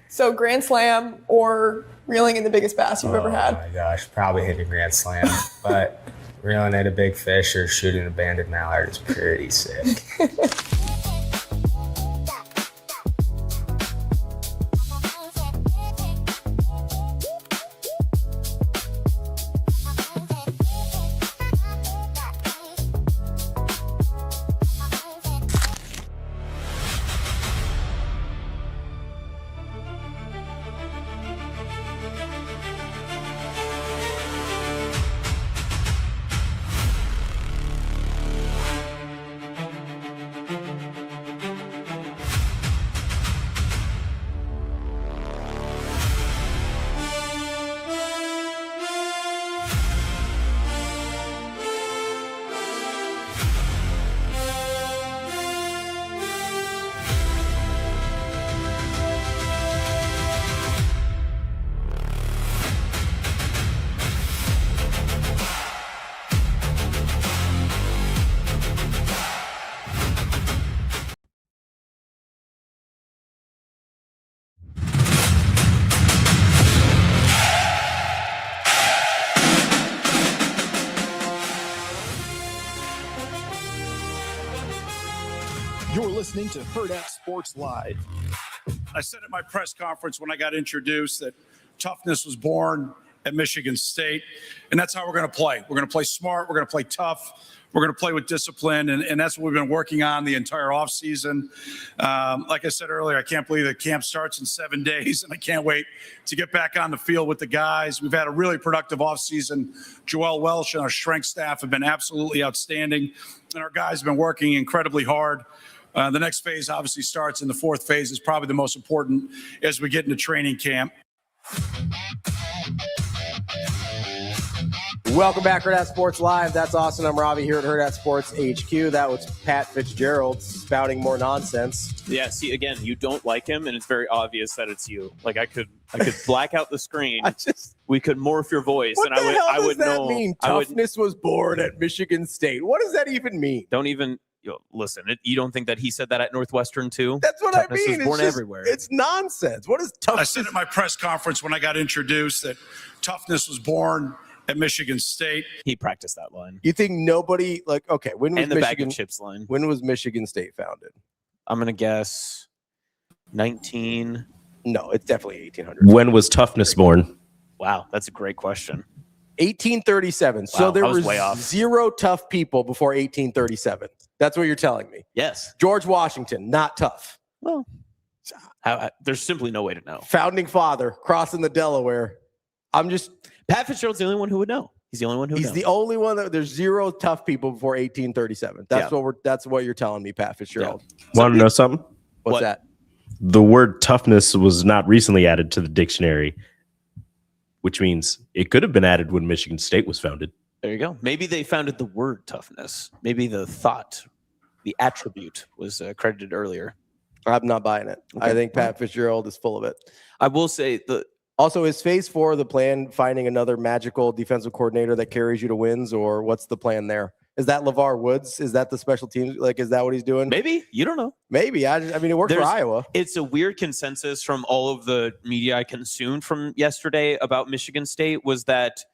So Grand Slam or reeling in the biggest bass you've ever had? Oh my gosh, probably hitting a Grand Slam, but reeling in a big fish or shooting a banded mallard is pretty sick. You're listening to Hurrdat Sports Live. I said at my press conference when I got introduced that toughness was born at Michigan State, and that's how we're going to play. We're going to play smart. We're going to play tough. We're going to play with discipline, and that's what we've been working on the entire offseason. Like I said earlier, I can't believe that camp starts in 7 days, and I can't wait to get back on the field with the guys. We've had a really productive offseason. Joel Welsh and our strength staff have been absolutely outstanding, and our guys have been working incredibly hard. The next phase obviously starts, and the fourth phase is probably the most important as we get into training camp. Welcome back, Hurrdat Sports Live. That's Austin. I'm Ravi here at Hurrdat Sports HQ. That was Pat Fitzgerald spouting more nonsense. Yeah, see, again, you don't like him, and it's very obvious that it's you. Like, I could black out the screen. We could morph your voice, What and the I would hell I does would that know. mean? Toughness was born at Michigan State. What does that even mean? Don't even listen. You don't think that he said that at Northwestern too? That's what Toughness I mean. Was born everywhere. It's nonsense. What is toughness? I said at my press conference when I got introduced that toughness was born at Michigan State. He practiced that line. You think nobody okay? When was and the Michigan, bag of chips line? When was Michigan State founded? I'm gonna guess 19. No, it's definitely 1800. When was toughness born? Wow, that's a great question. 1837. So Wow, there I was were way off. 0 tough people before 1837. That's what you're telling me. Yes. George Washington, not tough. Well, there's simply no way to know. Founding father, crossing the Delaware. Pat Fitzgerald's the only one who would know. He's the only one who would He's know. the only one that there's 0 tough people before 1837. That's what you're telling me, Pat Fitzgerald. Want to know something? What's that? The word toughness was not recently added to the dictionary, which means it could have been added when Michigan State was founded. There you go. Maybe they founded the word toughness. Maybe the thought, the attribute was credited earlier. I'm not buying it. Okay. I think Pat Fitzgerald is full of it. I will say Also, is phase 4 the plan finding another magical defensive coordinator that carries you to wins, or what's the plan there? Is that LeVar Woods? Is that the special teams? Like, is that what he's doing? Maybe. You don't know. Maybe. I mean, it worked for Iowa. It's a weird consensus from all of the media I consumed from yesterday about Michigan State was that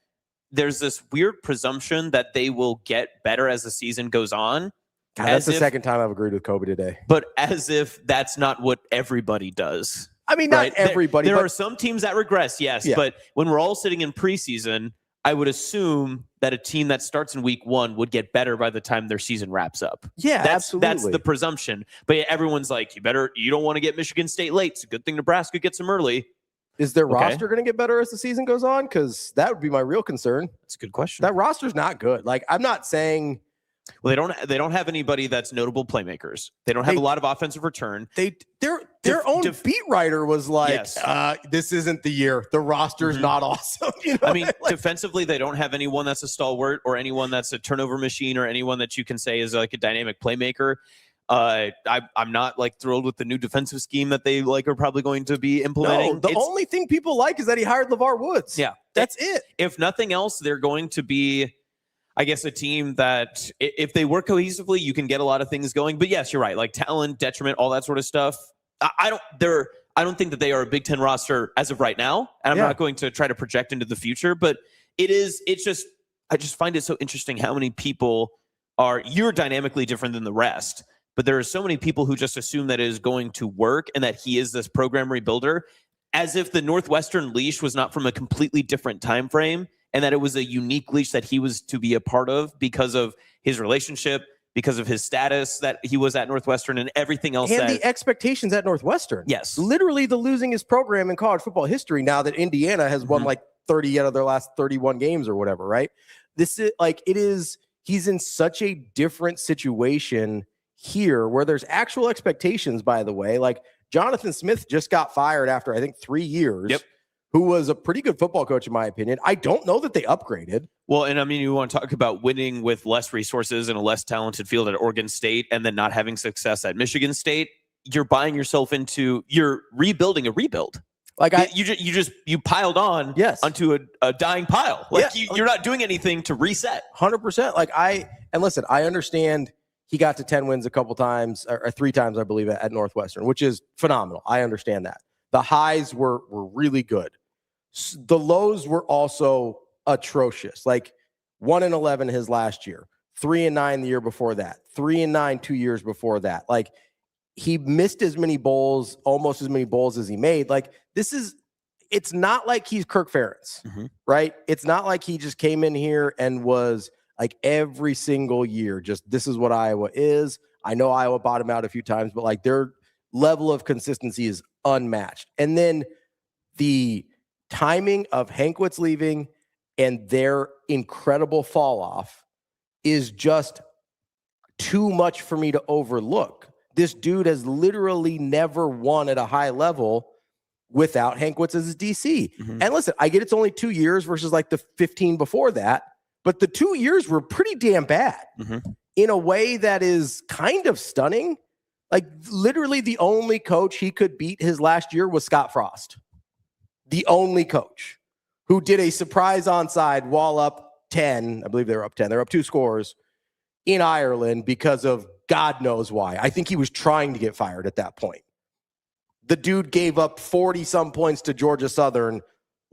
there's this weird presumption that they will get better as the season goes on. God, that's the second time I've agreed with Kobe today. But as if that's not what everybody does. I mean, not everybody. There are some teams that regress, yes. Yeah. But when we're all sitting in preseason, I would assume that a team that starts in week 1 would get better by the time their season wraps up. Yeah, absolutely. That's the presumption. But yeah, everyone's like, you don't want to get Michigan State late. It's a good thing Nebraska gets them early. Is their roster going to get better as the season goes on? Because that would be my real concern. That's a good question. That roster's not good. Like, I'm not saying. Well, they don't have anybody that's notable playmakers. They don't have a lot of offensive return. Their own beat writer was like, Yes. this isn't the year. The roster's not awesome. You know? I mean, defensively, they don't have anyone that's a stalwart or anyone that's a turnover machine or anyone that you can say is like a dynamic playmaker. I'm not like thrilled with the new defensive scheme that they are probably going to be implementing. No, the only thing people like is that he hired LeVar Woods. Yeah, that's it. If nothing else, they're going to be, I guess, a team that if they work cohesively, you can get a lot of things going. But yes, you're right. Like talent, detriment, all that sort of stuff. I don't think that they are a Big Ten roster as of right now, and I'm not going to try to project into the future. But I just find it so interesting how many people you're dynamically different than the rest. But there are so many people who just assume that it is going to work and that he is this program rebuilder, as if the Northwestern leash was not from a completely different time frame and that it was a unique leash that he was to be a part of because of his relationship, because of his status that he was at Northwestern and everything else. And the expectations at Northwestern. Yes. Literally the losingest program in college football history now that Indiana has won like 30 out of their last 31 games or whatever, right? He's in such a different situation here where there's actual expectations, by the way. Like Jonathan Smith just got fired after, I think, 3 years. Yep. Who was a pretty good football coach, in my opinion. I don't know that they upgraded. Well, and I mean, you want to talk about winning with less resources and a less talented field at Oregon State and then not having success at Michigan State. You're buying yourself you're rebuilding a rebuild. Like you piled on onto a dying pile. Like you're not doing anything to reset. 100%. And listen, I understand he got to 10 wins a couple times or 3 times, I believe, at Northwestern, which is phenomenal. I understand that. The highs were really good. The lows were also atrocious. Like 1-11 his last year, 3-9 the year before that, 3-9 2 years before that. Like he missed as many bowls, almost as many bowls as he made. Like it's not like he's Kirk Ferentz, right? It's not like he just came in here and was like every single year, just this is what Iowa is. I know Iowa bottomed out a few times, but like their level of consistency is unmatched. And then the timing of Hankwitz leaving and their incredible fall off is just too much for me to overlook. This dude has literally never won at a high level without Hankwitz as his DC. And listen, I get it's only 2 years versus like the 15 before that, but the 2 years were pretty damn bad in a way that is kind of stunning. Like literally the only coach he could beat his last year was Scott Frost. The only coach who did a surprise onside while up 10. I believe they were up 10. They're up 2 scores in Ireland because of God knows why. I think he was trying to get fired at that point. The dude gave up 40 some points to Georgia Southern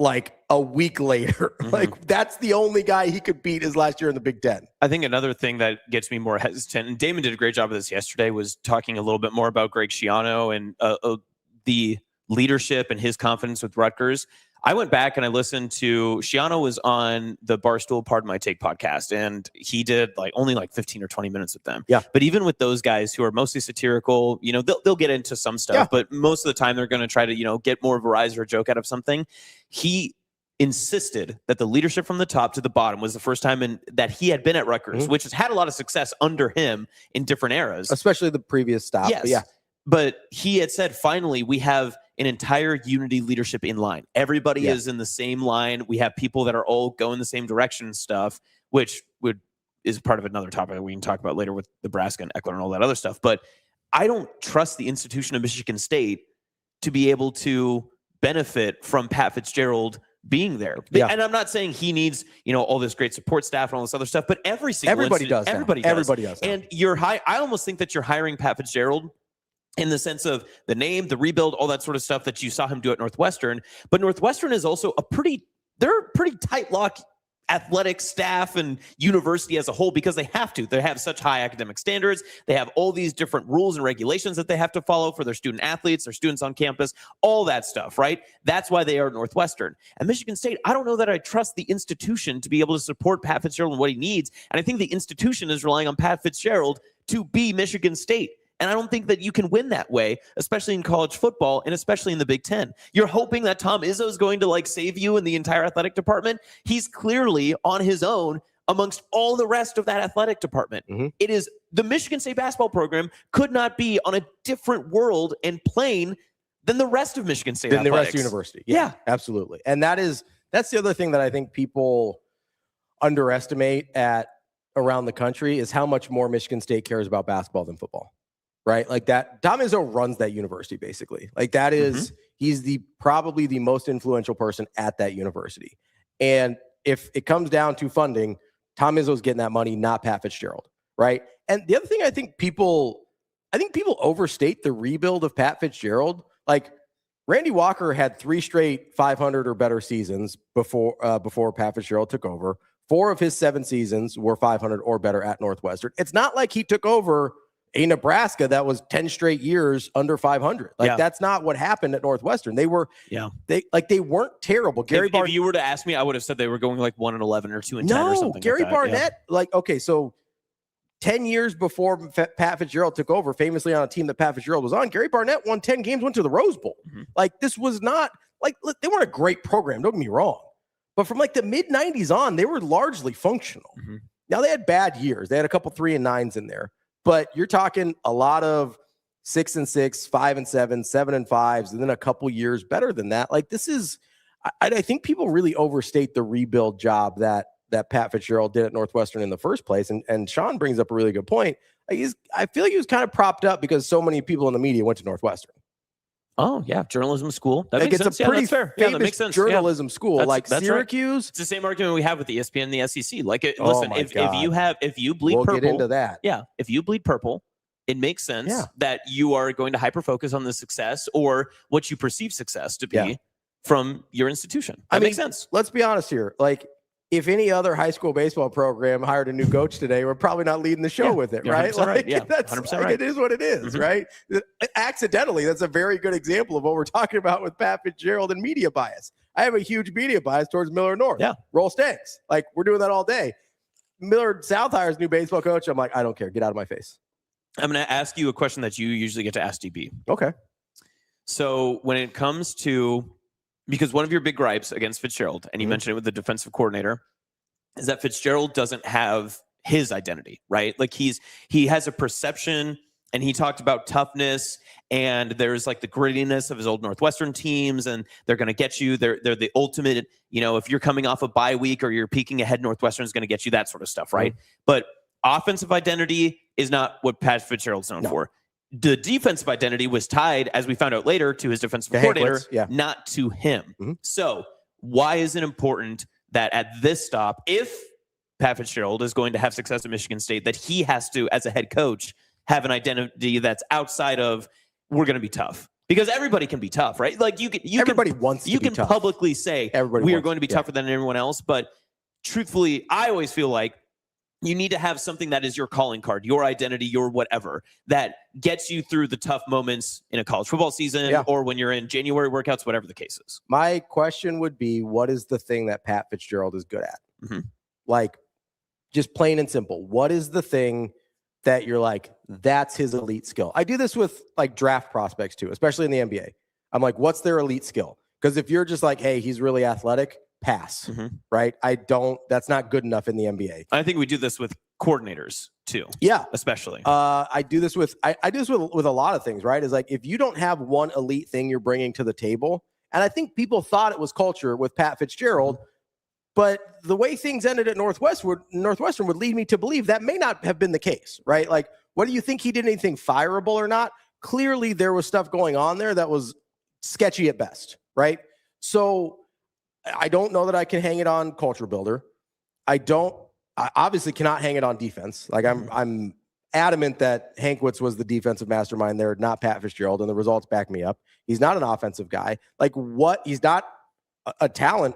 like a week later. Like that's the only guy he could beat his last year in the Big Ten. I think another thing that gets me more hesitant, and Damon did a great job of this yesterday, was talking a little bit more about Greg Schiano and the leadership and his confidence with Rutgers. I went back and I listened to Shiano was on the Barstool Pardon My Take podcast, and he did only 15 or 20 minutes with them. Yeah. But even with those guys who are mostly satirical, they'll get into some stuff, but most of the time they're going to try to, get more of a rise or a joke out of something. He insisted that the leadership from the top to the bottom was the first time that he had been at Rutgers, which has had a lot of success under him in different eras. Especially the previous stop. Yes. But he had said, finally, we have an entire unity leadership in line. Everybody is in the same line. We have people that are all going the same direction and stuff, which is part of another topic that we can talk about later with Nebraska and Ekeler and all that other stuff. But I don't trust the institution of Michigan State to be able to benefit from Pat Fitzgerald being there. And I'm not saying he needs, all this great support staff and all this other stuff, but everybody does. Everybody does. And I almost think that you're hiring Pat Fitzgerald in the sense of the name, the rebuild, all that sort of stuff that you saw him do at Northwestern. But Northwestern is also they're a pretty tight lock athletic staff and university as a whole, because they have to. They have such high academic standards. They have all these different rules and regulations that they have to follow for their student athletes, their students on campus, all that stuff, right? That's why they are Northwestern. And Michigan State, I don't know that I trust the institution to be able to support Pat Fitzgerald and what he needs. And I think the institution is relying on Pat Fitzgerald to be Michigan State. And I don't think that you can win that way, especially in college football and especially in the Big Ten. You're hoping that Tom Izzo is going to save you in the entire athletic department. He's clearly on his own amongst all the rest of that athletic department. It is the Michigan State basketball program could not be on a different world and plane than the rest of Michigan State athletics. The rest of university. Yeah, absolutely. And that's the other thing that I think people underestimate around the country is how much more Michigan State cares about basketball than football. Right? That Tom Izzo runs that university basically. That is, he's probably the most influential person at that university. And if it comes down to funding, Tom Izzo's getting that money, not Pat Fitzgerald. Right? And the other thing I think people overstate the rebuild of Pat Fitzgerald. Randy Walker had 3 straight 500 or better seasons before Pat Fitzgerald took over. 4 of his 7 seasons were 500 or better at Northwestern. It's not like he took over a Nebraska that was 10 straight years under 500. That's not what happened at Northwestern. They weren't terrible. If you were to ask me, I would have said they were going 1-11 or 2-10 or something. Gary like that. Barnett, so 10 years before Pat Fitzgerald took over, famously on a team that Pat Fitzgerald was on, Gary Barnett won 10 games, went to the Rose Bowl. This was not they weren't a great program. Don't get me wrong. But from the mid 90s on, they were largely functional. Now they had bad years. They had a couple 3-9s in there. But you're talking a lot of 6-6, 5-7, 7-5s, and then a couple years better than that. This is, I think people really overstate the rebuild job that Pat Fitzgerald did at Northwestern in the first place. And Sean brings up a really good point. I feel like he was kind of propped up because so many people in the media went to Northwestern. Oh, yeah. Journalism school. That makes sense. It's a pretty fair. famous that makes sense. journalism school. That's Syracuse. Right. It's the same argument we have with the ESPN and the SEC. Listen, if you bleed purple. We'll get into that. Yeah. If you bleed purple, it makes sense that you are going to hyper-focus on the success or what you perceive success to be from your institution. That makes sense. Let's be honest here. If any other high school baseball program hired a new coach today, we're probably not leading the show with it, right? 100% right. Yeah, that's 100% right. It is what it is, right? Accidentally, that's a very good example of what we're talking about with Pat Fitzgerald and media bias. I have a huge media bias towards Millard North. Yeah. Roll Stanks. We're doing that all day. Millard South hires new baseball coach. I'm I don't care. Get out of my face. I'm going to ask you a question that you usually get to ask DB. Okay. So when it comes to, because one of your big gripes against Fitzgerald, and you mentioned it with the defensive coordinator, is that Fitzgerald doesn't have his identity, right? He has a perception, and he talked about toughness, and there's the grittiness of his old Northwestern teams, and they're going to get you. They're the ultimate, if you're coming off a bye week or you're peaking ahead, Northwestern is going to get you, that sort of stuff, right? But offensive identity is not what Pat Fitzgerald's known for. The defensive identity was tied, as we found out later, to his defensive coordinator, not to him. So why is it important that at this stop, if Pat Fitzgerald is going to have success at Michigan State, that he has to, as a head coach, have an identity that's outside of, we're going to be tough? Because everybody can be tough, right? Everybody wants to be tough. You can publicly say, we are going to be tougher than everyone else. But truthfully, I always feel like You need to have something that is your calling card, your identity, your whatever, that gets you through the tough moments in a college football season or when you're in January workouts, whatever the case is. My question would be, what is the thing that Pat Fitzgerald is good at? Like, just plain and simple. What is the thing that you're like, that's his elite skill? I do this with like draft prospects too, especially in the NBA. I'm like, what's their elite skill? Because if you're just like, hey, he's really athletic, pass, right? That's not good enough in the NBA. I think we do this with coordinators too. Yeah. Especially. I do this with a lot of things, right? Is like, if you don't have one elite thing you're bringing to the table, and I think people thought it was culture with Pat Fitzgerald, but the way things ended at Northwestern would lead me to believe that may not have been the case, right? Like, whether you think he did anything fireable or not, clearly there was stuff going on there that was sketchy at best, right? So I don't know that I can hang it on culture builder. I obviously cannot hang it on defense. Like, I'm adamant that Hankwitz was the defensive mastermind there, not Pat Fitzgerald, and the results back me up. He's not an offensive guy. Like, he's not a talent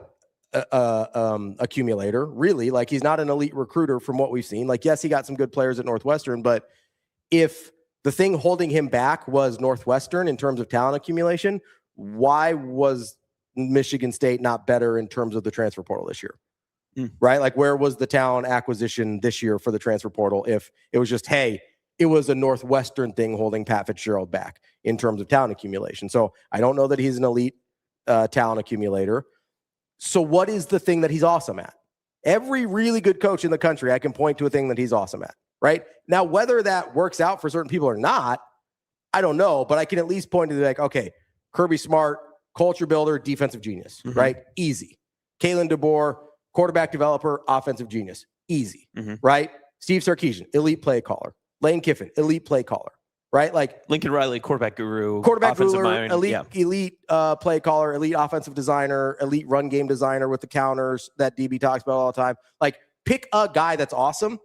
accumulator, really. Like, he's not an elite recruiter from what we've seen. Like, yes, he got some good players at Northwestern, but if the thing holding him back was Northwestern in terms of talent accumulation, why was Michigan State not better in terms of the transfer portal this year? Right? Like, where was the talent acquisition this year for the transfer portal if it was just, hey, it was a Northwestern thing holding Pat Fitzgerald back in terms of talent accumulation? So I don't know that he's an elite talent accumulator. So what is the thing that he's awesome at? Every really good coach in the country, I can point to a thing that he's awesome at, right? Now, whether that works out for certain people or not, I don't know, but I can at least point to like, okay, Kirby Smart, culture builder, defensive genius, right? Easy. Kalen DeBoer, quarterback developer, offensive genius. Easy, right? Steve Sarkisian, elite play caller. Lane Kiffin, elite play caller, right? Like Lincoln Riley, quarterback guru, elite play caller, elite offensive designer, elite run game designer with the counters that DB talks about all the time. Like, pick a guy that's awesome.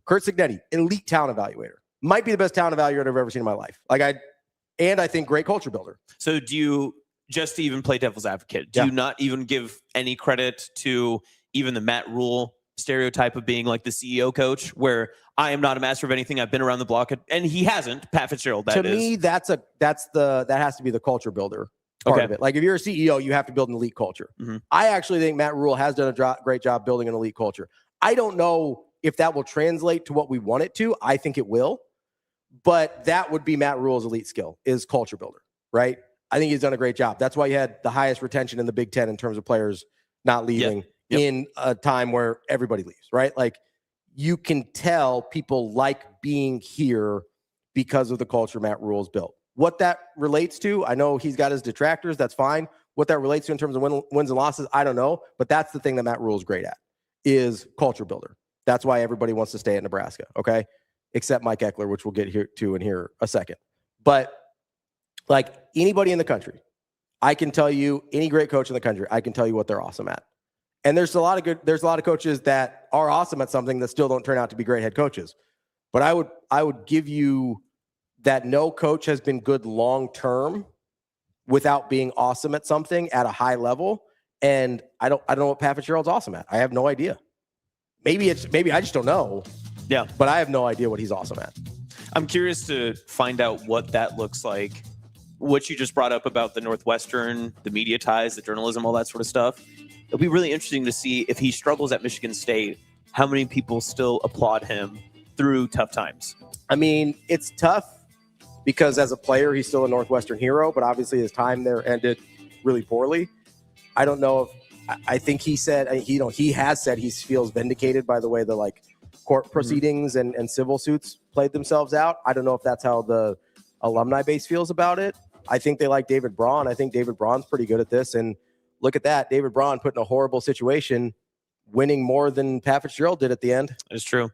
Kurt Signetti, elite talent evaluator. Might be the best talent evaluator I've ever seen in my life. I think great culture builder. So do you, just to even play devil's advocate, do you not even give any credit to even the Matt Rhule stereotype of being like the CEO coach, where I am not a master of anything, I've been around the block, and he hasn't, Pat Fitzgerald, to me, that has to be the culture builder part of it. Like, if you're a CEO, you have to build an elite culture. I actually think Matt Rhule has done a great job building an elite culture. I don't know if that will translate to what we want it to. I think it will, but that would be Matt Rhule's elite skill, is culture builder, right? I think he's done a great job. That's why he had the highest retention in the Big Ten in terms of players not leaving in a time where everybody leaves, right? Like, you can tell people like being here because of the culture Matt Rhule's built. What that relates to, I know he's got his detractors, that's fine. What that relates to in terms of wins and losses, I don't know, but that's the thing that Matt Rhule's great at, is culture builder. That's why everybody wants to stay at Nebraska, okay? Except Mike Ekeler, which we'll get to in here a second. But like, anybody in the country, I can tell you, any great coach in the country, I can tell you what they're awesome at. And there's a lot of coaches that are awesome at something that still don't turn out to be great head coaches. But I would give you that no coach has been good long term without being awesome at something at a high level. And I don't know what Pat Fitzgerald's awesome at. I have no idea. Maybe I just don't know. Yeah. But I have no idea what he's awesome at. I'm curious to find out what that looks like. What you just brought up about the Northwestern, the media ties, the journalism, all that sort of stuff. It'll be really interesting to see if he struggles at Michigan State, how many people still applaud him through tough times. I mean, it's tough because as a player, he's still a Northwestern hero, but obviously his time there ended really poorly. I don't know if, I think he said, he has said he feels vindicated by the way the court proceedings and civil suits played themselves out. I don't know if that's how the alumni base feels about it. I think they like David Braun. I think David Braun's pretty good at this. And look at that. David Braun put in a horrible situation, winning more than Pat Fitzgerald did at the end. It's true.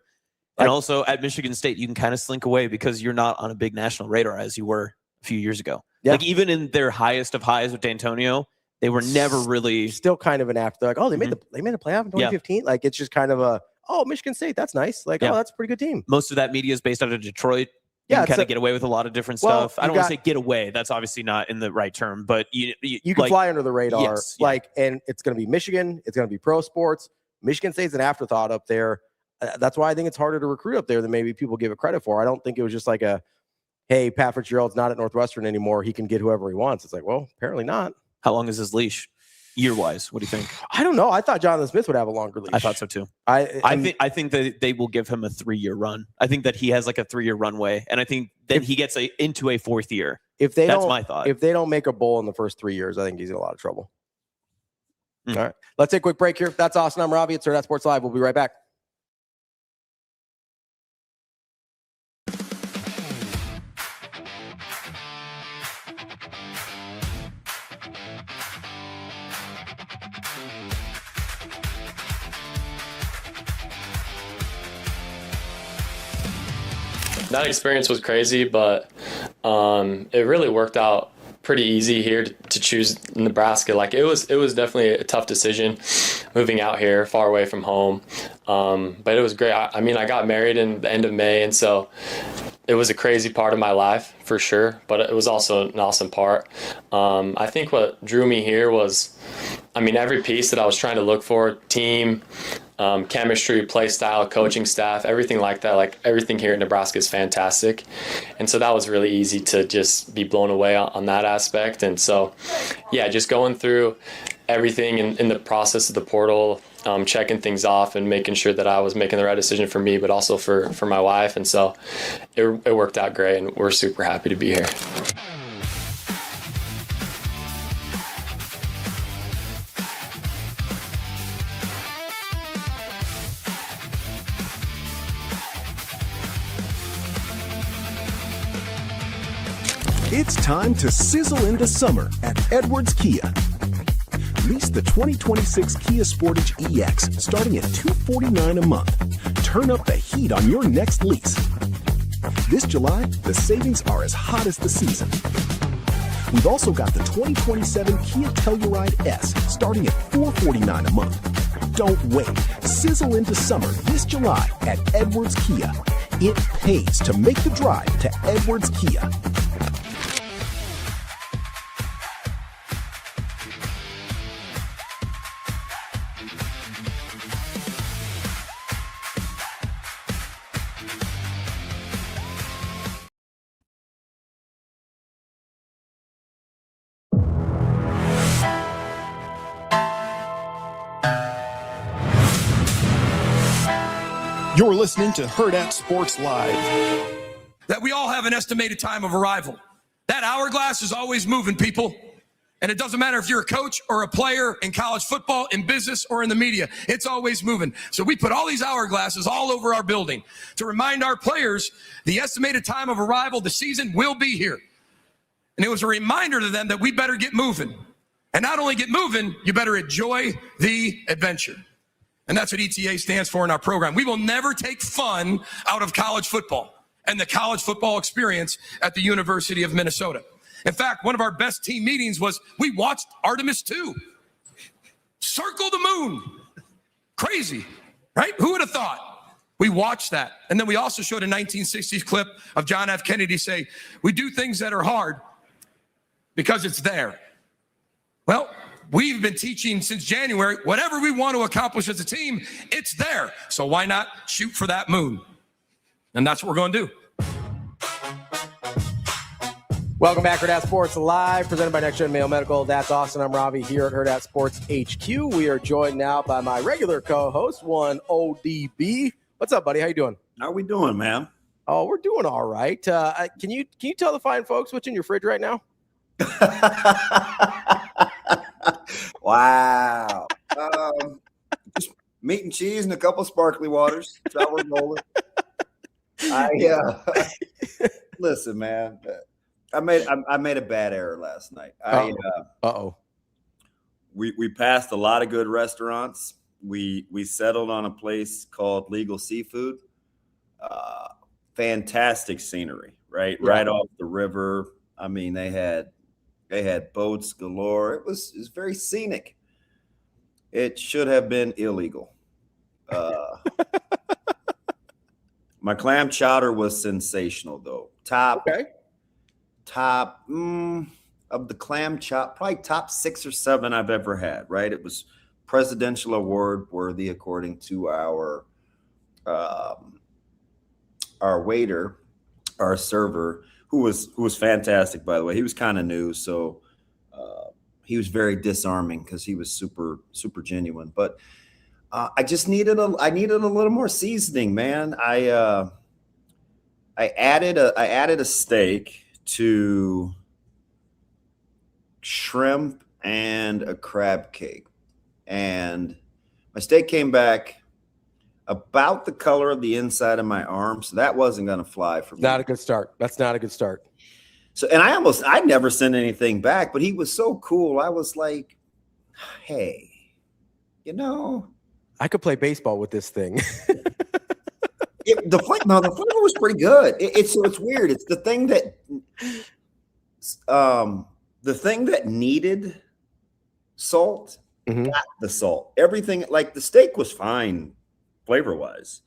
And also at Michigan State, you can kind of slink away because you're not on a big national radar as you were a few years ago. Yeah. Like, even in their highest of highs with D'Antonio, they were never really still kind of an after. Like, oh, they made a playoff in 2015. Yeah. Like, it's just kind of a, oh, Michigan State, that's nice. Like, oh, that's a pretty good team. Most of that media is based out of Detroit. You can kind of get away with a lot of different stuff. I don't want to say get away. That's obviously not in the right term, but you can fly under the radar. Yes, and it's going to be Michigan. It's going to be pro sports. Michigan State's an afterthought up there. that's why I think it's harder to recruit up there than maybe people give it credit for. I don't think it was just like hey, Pat Fitzgerald's not at Northwestern anymore. He can get whoever he wants. It's like, well, apparently not. How long is his leash? Year-wise, what do you think? I don't know. I thought Jonathan Smith would have a longer leash. I thought so too. I think that they will give him a 3-year run. I think that he has like a 3-year runway, and I think that he gets into a 4th year. That's my thought. If they don't make a bowl in the first 3 years, I think he's in a lot of trouble. All right, let's take a quick break here. That's Austin. I'm Ravi. It's Hurrdat Sports Live. We'll be right back. That experience was crazy, but it really worked out pretty easy here to choose Nebraska. Like it was definitely a tough decision moving out here far away from home. But it was great. I mean, I got married in the end of May, and so it was a crazy part of my life for sure, but it was also an awesome part. I think what drew me here was, every piece that I was trying to look for, team, chemistry, play style, coaching staff, everything like that. Like everything here in Nebraska is fantastic. And so that was really easy to just be blown away on that aspect. And so, yeah, just going through everything in the process of the portal, checking things off and making sure that I was making the right decision for me, but also for my wife. And so it worked out great, and we're super happy to be here. It's time to sizzle into summer at Edwards Kia. Lease the 2026 Kia Sportage EX starting at $249 a month. Turn up the heat on your next lease. This July, the savings are as hot as the season. We've also got the 2027 Kia Telluride S starting at $449 a month. Don't wait. Sizzle into summer this July at Edwards Kia. It pays to make the drive to Edwards Kia. You're listening to Hurrdat Sports Live. That we all have an estimated time of arrival. That hourglass is always moving, people. And it doesn't matter if you're a coach or a player in college football, in business, or in the media. It's always moving. So we put all these hourglasses all over our building to remind our players the estimated time of arrival, the season will be here. And it was a reminder to them that we better get moving. And not only get moving, you better enjoy the adventure. And that's what ETA stands for in our program. We will never take fun out of college football and the college football experience at the University of Minnesota. In fact, one of our best team meetings was we watched Artemis 2. Circle the moon. Crazy, right? Who would have thought? We watched that. And then we also showed a 1960s clip of John F. Kennedy say, we do things that are hard because it's there. Well, we've been teaching since January, whatever we want to accomplish as a team, it's there. So why not shoot for that moon? And that's what we're going to do. Welcome back, Hurrdat Sports Live, presented by Next Gen Male Medical. That's Austin. I'm Ravi here at Hurrdat Sports HQ. We are joined now by my regular co-host, one ODB. What's up, buddy? How you doing? How we doing, man? Oh, we're doing all right. Can you tell the fine folks what's in your fridge right now? Wow. Just meat and cheese and a couple sparkly waters. That's how we're rolling. Listen, man. I made a bad error last night. We passed a lot of good restaurants. We settled on a place called Legal Seafood. Fantastic scenery, right? Yeah. Right off the river. I mean, they had boats galore. It was very scenic. It should have been illegal. My clam chowder was sensational, though. Top of the clam chowder, probably top 6 or 7 I've ever had, right? It was presidential award worthy according to our waiter, our server, who was fantastic, by the way. He was kind of new, so he was very disarming because he was super, super genuine. But I needed a little more seasoning, man. I added a steak to shrimp and a crab cake, and my steak came back about the color of the inside of my arm, so that wasn't going to fly for me. Not a good start. That's not a good start. So, and I never sent anything back, but he was so cool. I was like, hey, I could play baseball with this thing. The flavor was pretty good. It's weird. It's the thing that needed salt got the salt. Everything, like the steak was fine flavor wise.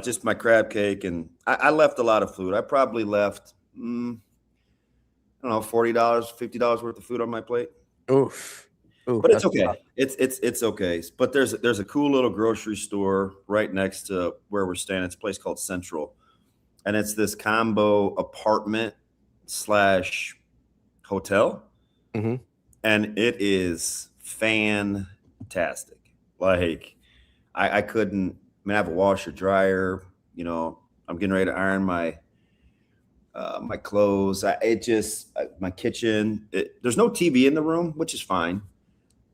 Just my crab cake, and I left a lot of food. I probably left I don't know, $40, $50 worth of food on my plate. Oof. But it's okay. It's okay. But there's a cool little grocery store right next to where we're staying. It's a place called Central, and it's this combo apartment / hotel, and it is fantastic. Like I couldn't. I have a washer dryer. I'm getting ready to iron my clothes. My kitchen. There's no TV in the room, which is fine.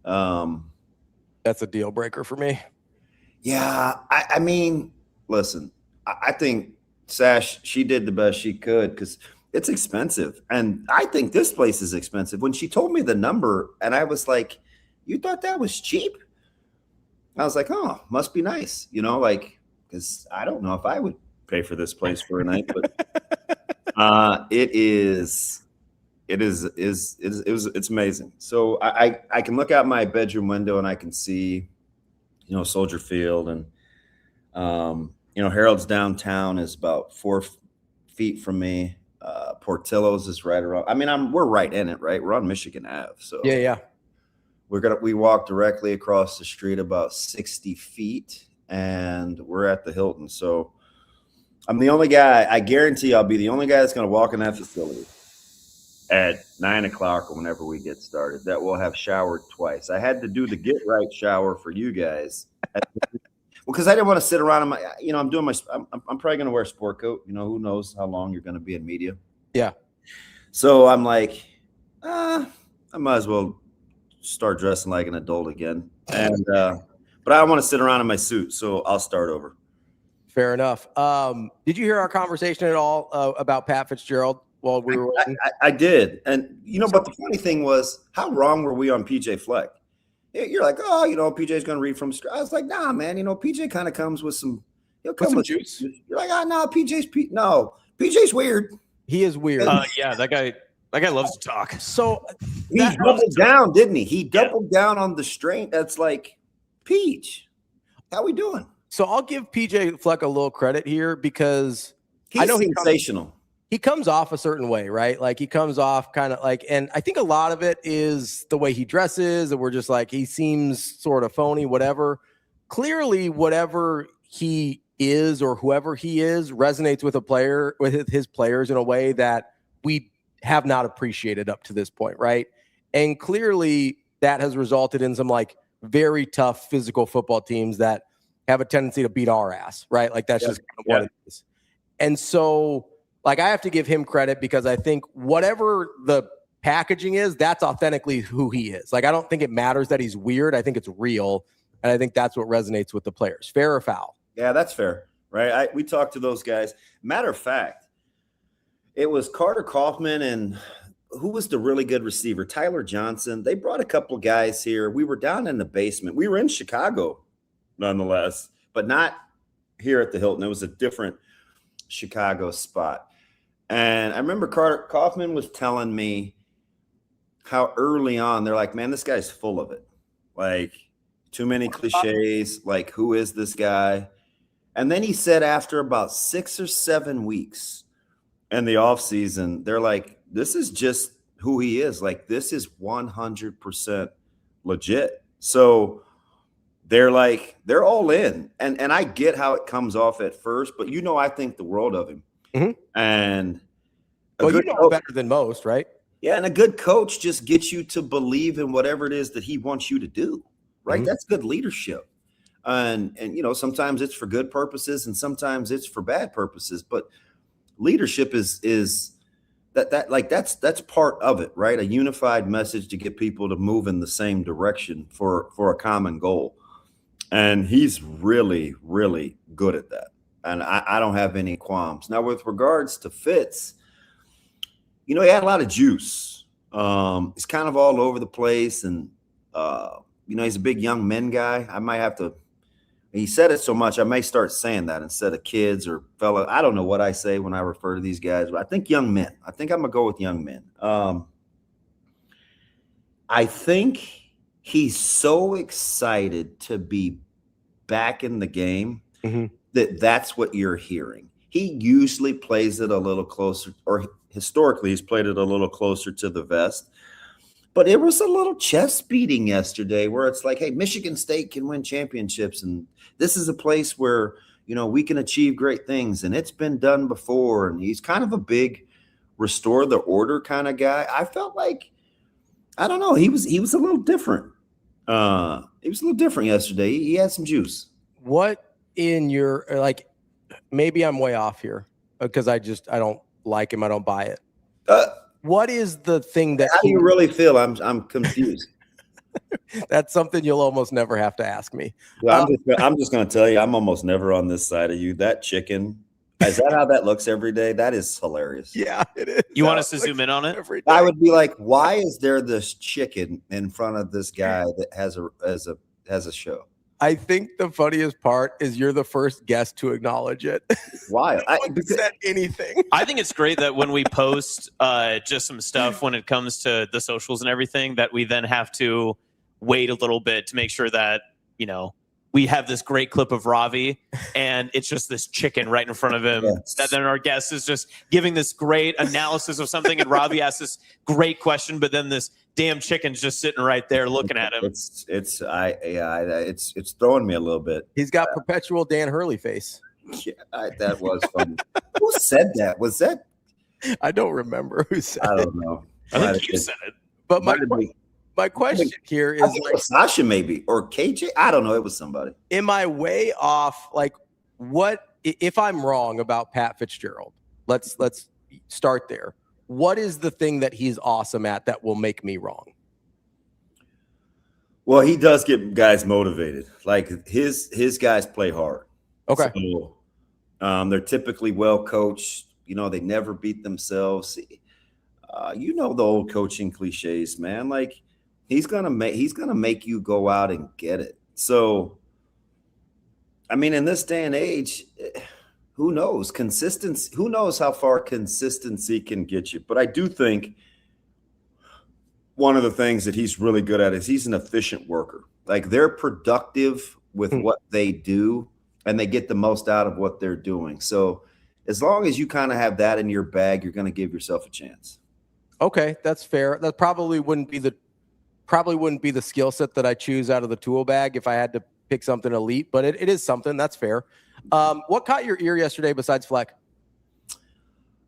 That's a deal breaker for me. Yeah, I mean, listen, I think Sash, she did the best she could because it's expensive, and I think this place is expensive. When she told me the number, and I was like, "You thought that was cheap?" I was like, "Oh, must be nice," because I don't know if I would pay for this place for a night, but it's amazing. So I can look out my bedroom window and I can see, Soldier Field, and Harold's downtown is about 4 feet from me. Portillo's is right around. I mean, we're right in it, right? We're on Michigan Ave, so yeah. We walk directly across the street about 60 feet, and we're at the Hilton. So I'm the only guy. I guarantee I'll be the only guy that's going to walk in that facility at 9:00 or whenever we get started that will have showered twice. I had to do the get right shower for you guys, because I didn't want to sit around. I'm probably going to wear a sport coat. Who knows how long you're going to be in media. Yeah. So I'm like, I might as well start dressing like an adult again. And but I don't want to sit around in my suit, so I'll start over. Fair enough. Did you hear our conversation at all about Pat Fitzgerald while we were waiting? I did. And, but the funny thing was, how wrong were we on PJ Fleck? You're like, PJ's going to read from – I was like, nah, man, PJ kind of comes with some – he'll come with juice. You're like, no, PJ's weird. He is weird. Yeah, that guy loves to talk. So he doubled down, didn't he? He doubled down on the strain. That's like, Peach, how we doing? So I'll give PJ Fleck a little credit here because I know he's sensational. He comes off a certain way, right? Like he comes off kind of like, and I think a lot of it is the way he dresses, and we're just like, he seems sort of phony, whatever. Clearly, whatever he is or whoever he is resonates with his players in a way that we have not appreciated up to this point, right? And clearly that has resulted in some like very tough physical football teams that have a tendency to beat our ass, right? Like that's just kind of what it is. And so like I have to give him credit because I think whatever the packaging is, that's authentically who he is. Like I don't think it matters that he's weird. I think it's real. And I think that's what resonates with the players. Fair or foul? Yeah, that's fair, right? We talked to those guys. Matter of fact, it was Carter Kaufman and who was the really good receiver? Tyler Johnson. They brought a couple of guys here. We were down in the basement. We were in Chicago, nonetheless, but not here at the Hilton. It was a different Chicago spot. And I remember Carter Kaufman was telling me how early on they're like, man, this guy's full of it. Like too many cliches. Like, who is this guy? And then he said after about 6 or 7 weeks in the offseason, they're like, this is just who he is. Like, this is 100% legit. So they're all in. And I get how it comes off at first, but I think the world of him. Mm-hmm. And better than most, right? Yeah, and a good coach just gets you to believe in whatever it is that he wants you to do, right? Mm-hmm. That's good leadership. And sometimes it's for good purposes and sometimes it's for bad purposes, but leadership is that's part of it, right? A unified message to get people to move in the same direction for a common goal. And he's really, really good at that. And I don't have any qualms. Now, with regards to Fitz, he had a lot of juice. He's kind of all over the place. And, he's a big young men guy. I might have to, he said it so much, I may start saying that instead of kids or fella. I don't know what I say when I refer to these guys, but I think young men. I think I'm going to go with young men. I think he's so excited to be back in the game that's what you're hearing. He usually plays it a little closer, or historically he's played it a little closer to the vest. But it was a little chest beating yesterday where it's like, hey, Michigan State can win championships, and this is a place where, we can achieve great things, and it's been done before. And he's kind of a big restore the order kind of guy. I felt like, I don't know, he was a little different. He was a little different yesterday. He had some juice. What in your, maybe I'm way off here because I don't like him. I don't buy it. What is the thing that? How do you really feel? I'm confused. That's something you'll almost never have to ask me. Well, I'm just going to tell you, I'm almost never on this side of you. That chicken, is that how that looks every day? That is hilarious. Yeah, it is. You want us to zoom in on it? I would be like, why is there this chicken in front of this guy that has a show? I think the funniest part is you're the first guest to acknowledge it. Why? No one said anything. I think it's great that when we post just some stuff when it comes to the socials and everything, that we then have to wait a little bit to make sure that, we have this great clip of Ravi and it's just this chicken right in front of him. Yes. That then our guest is just giving this great analysis of something and Ravi asks this great question, but then this damn chicken's just sitting right there looking at him. It's throwing me a little bit. He's got perpetual Dan Hurley face. Yeah, that was funny. Who said that? Was that? I don't remember who said it. I don't know. I think you said it. But my question here is Sasha maybe or KJ. I don't know. It was somebody. Am I way off? What if I'm wrong about Pat Fitzgerald? Let's start there. What is the thing that he's awesome at that will make me wrong? Well, he does get guys motivated. Like his guys play hard. Okay. So, they're typically well coached. They never beat themselves. The old coaching cliches, man. Like he's gonna make you go out and get it. So, I mean, in this day and age, who knows? Consistency. Who knows how far consistency can get you? But I do think one of the things that he's really good at is he's an efficient worker. Like they're productive with what they do, and they get the most out of what they're doing. So, as long as you kind of have that in your bag, you're going to give yourself a chance. Okay, that's fair. That probably wouldn't be the skill set that I choose out of the tool bag if I had to pick something elite, but it is something. That's fair. What caught your ear yesterday besides Fleck?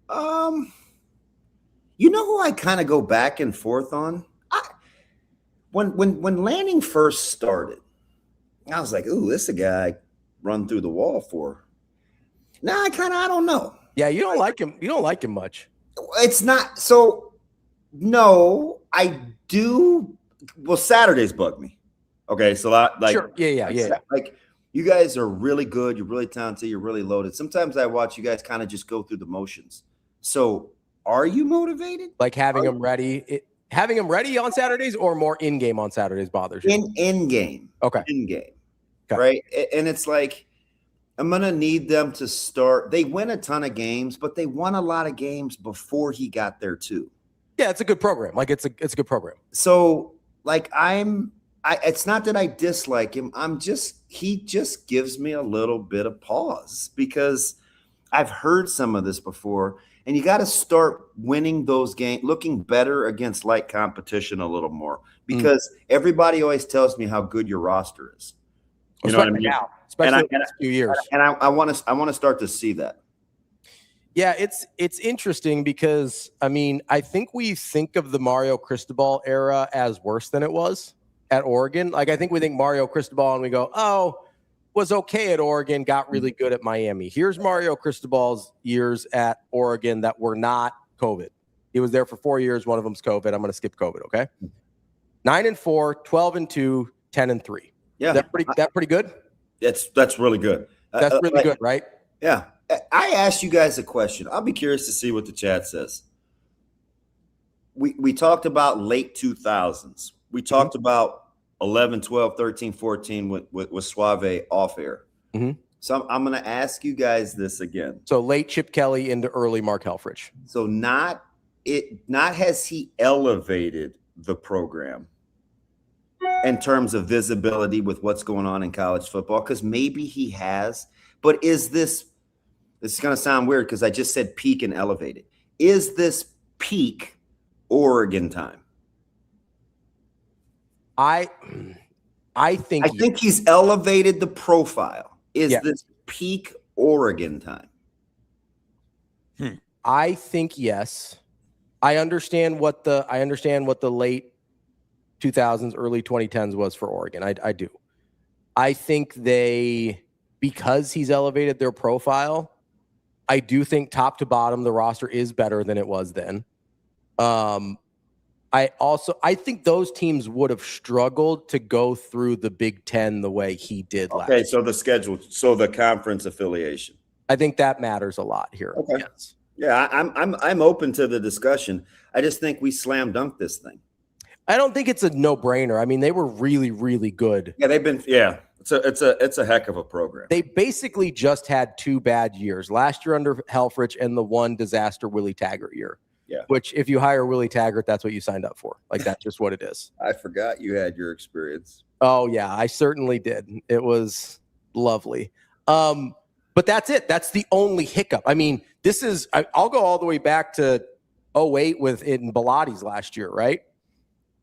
Who I kind of go back and forth on? When Lanning first started, I was like, ooh, this is a guy run through the wall for. Now I don't know. Yeah, you don't like him. You don't like him much. It's not so. No, I do. Well, Saturdays bug me. Okay, so sure. Yeah. Like you guys are really good. You're really talented. You're really loaded. Sometimes I watch you guys kind of just go through the motions. So, are you motivated? Like having them ready, on Saturdays, or more in game on Saturdays bothers you? In game. Okay. In game. Okay. Right, and it's like I'm gonna need them to start. They win a ton of games, but they won a lot of games before he got there too. Yeah, it's a good program. Like it's a good program. So like it's not that I dislike him. He just gives me a little bit of pause because I've heard some of this before, and you got to start winning those games, looking better against light competition a little more because everybody always tells me how good your roster is. You know what I mean? Now, especially in the last few years. And I want to start to see that. Yeah, it's interesting because, I mean, I think we think of the Mario Cristobal era as worse than it was at Oregon. Like, I think we think Mario Cristobal and we go, oh, was okay at Oregon, got really good at Miami. Here's Mario Cristobal's years at Oregon that were not COVID. He was there for 4 years. One of them's COVID. I'm going to skip COVID, okay? 9-4, 12-2, 10-3. Yeah. That pretty good? That's really good. That's really good, right? Yeah. I asked you guys a question. I'll be curious to see what the chat says. We talked about late 2000s. We talked about 11, 12, 13, 14 with Suave off air. Mm-hmm. So I'm going to ask you guys this again. So late Chip Kelly into early Mark Helfrich. So not has he elevated the program in terms of visibility with what's going on in college football? Because maybe he has, but is this is going to sound weird because I just said peak and elevated. Is this peak Oregon time? I think he's elevated the profile. Is this peak Oregon time? I think yes. I understand what the late 2000s, early 2010s was for Oregon. I do. I think because he's elevated their profile, I do think top to bottom the roster is better than it was then. I think those teams would have struggled to go through the Big Ten the way he did last year. So the schedule, so the conference affiliation. I think that matters a lot here. Okay. Yes. Yeah, I'm open to the discussion. I just think we slam dunk this thing. I don't think it's a no-brainer. I mean, they were really, really good. Yeah, they've been. Yeah, it's a heck of a program. They basically just had 2 bad years. Last year under Helfrich and the one disaster Willie Taggart year. Yeah. Which, if you hire Willie Taggart, that's what you signed up for. Like, that's just what it is. I forgot you had your experience. Oh, yeah, I certainly did. It was lovely. But that's it. That's the only hiccup. I mean, I'll go all the way back to 2008 in Bellatti's last year, right?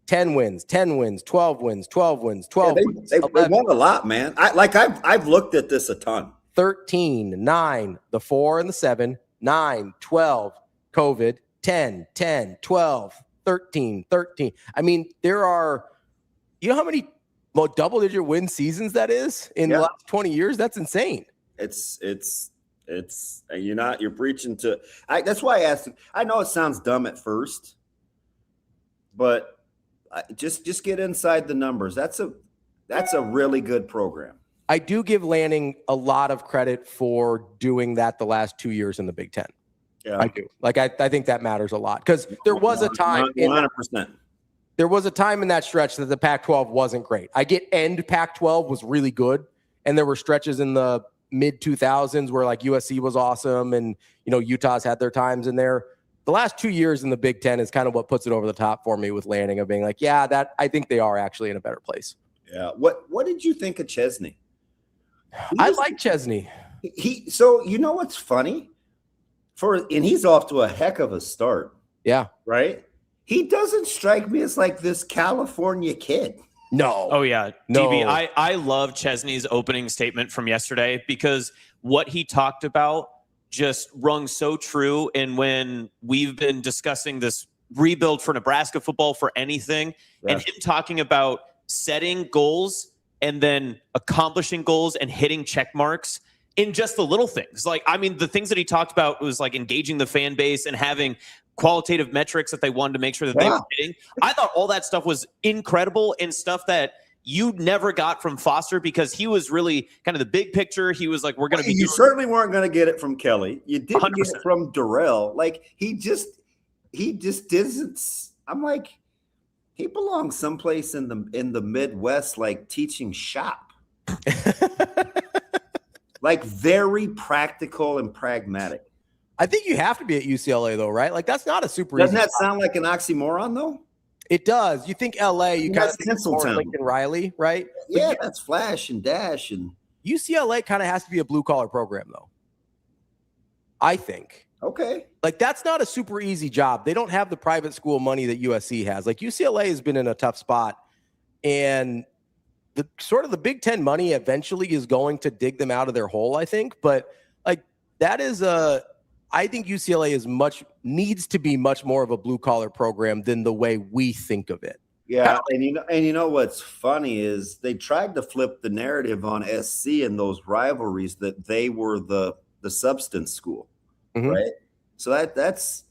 10 wins, 10 wins, 12 wins, 12 wins, 12 wins. They won a lot, man. I've looked at this a ton. 13, 9, the 4 and the 7, 9, 12, COVID, 10, 10, 12, 13, 13. I mean, you know how many double-digit win seasons that is in the last 20 years? That's insane. You're preaching to. That's why I asked. I know it sounds dumb at first, but just get inside the numbers. That's a really good program. I do give Lanning a lot of credit for doing that the last 2 years in the Big Ten. Yeah, I do. Like, I think that matters a lot because there was a time. 100%. There was a time in that stretch that the Pac-12 wasn't great. I get end Pac-12 was really good, and there were stretches in the mid 2000s where like USC was awesome, and Utah's had their times in there. The last 2 years in the Big Ten is kind of what puts it over the top for me with Lanning of being like, that I think they are actually in a better place. Yeah. What did you think of Chesney? I like Chesney. So you know what's funny? And he's off to a heck of a start. Yeah. Right? He doesn't strike me as like this California kid. No. Oh, yeah. No. DB, I love Chesney's opening statement from yesterday because what he talked about just rung so true. And when we've been discussing this rebuild for Nebraska football for anything, and him talking about setting goals and then accomplishing goals and hitting check marks in just the little things. Like, I mean, the things that he talked about was like engaging the fan base and having qualitative metrics that they wanted to make sure that they were hitting. I thought all that stuff was incredible and stuff that you never got from Foster because he was really kind of the big picture. He was like, we're going to be. You certainly weren't going to get it from Kelly. You didn't 100%. get it from Darrell. Like, he just isn't. I'm like, he belongs someplace in the Midwest, like teaching shop. Like, very practical and pragmatic. I think you have to be at UCLA though, right? Like, that's not a super. Doesn't that sound like an oxymoron though? It does. You think LA, you kind of think more Tinseltown. Lincoln Riley, right? Yeah, that's flash and dash and UCLA kind of has to be a blue collar program though. I think. Okay. Like, that's not a super easy job. They don't have the private school money that USC has. Like, UCLA has been in a tough spot, and the sort of the Big Ten money eventually is going to dig them out of their hole, I think. But like that is I think UCLA needs to be much more of a blue collar program than the way we think of it. Yeah, and you know what's funny is they tried to flip the narrative on SC in those rivalries that they were the substance school, right? So that's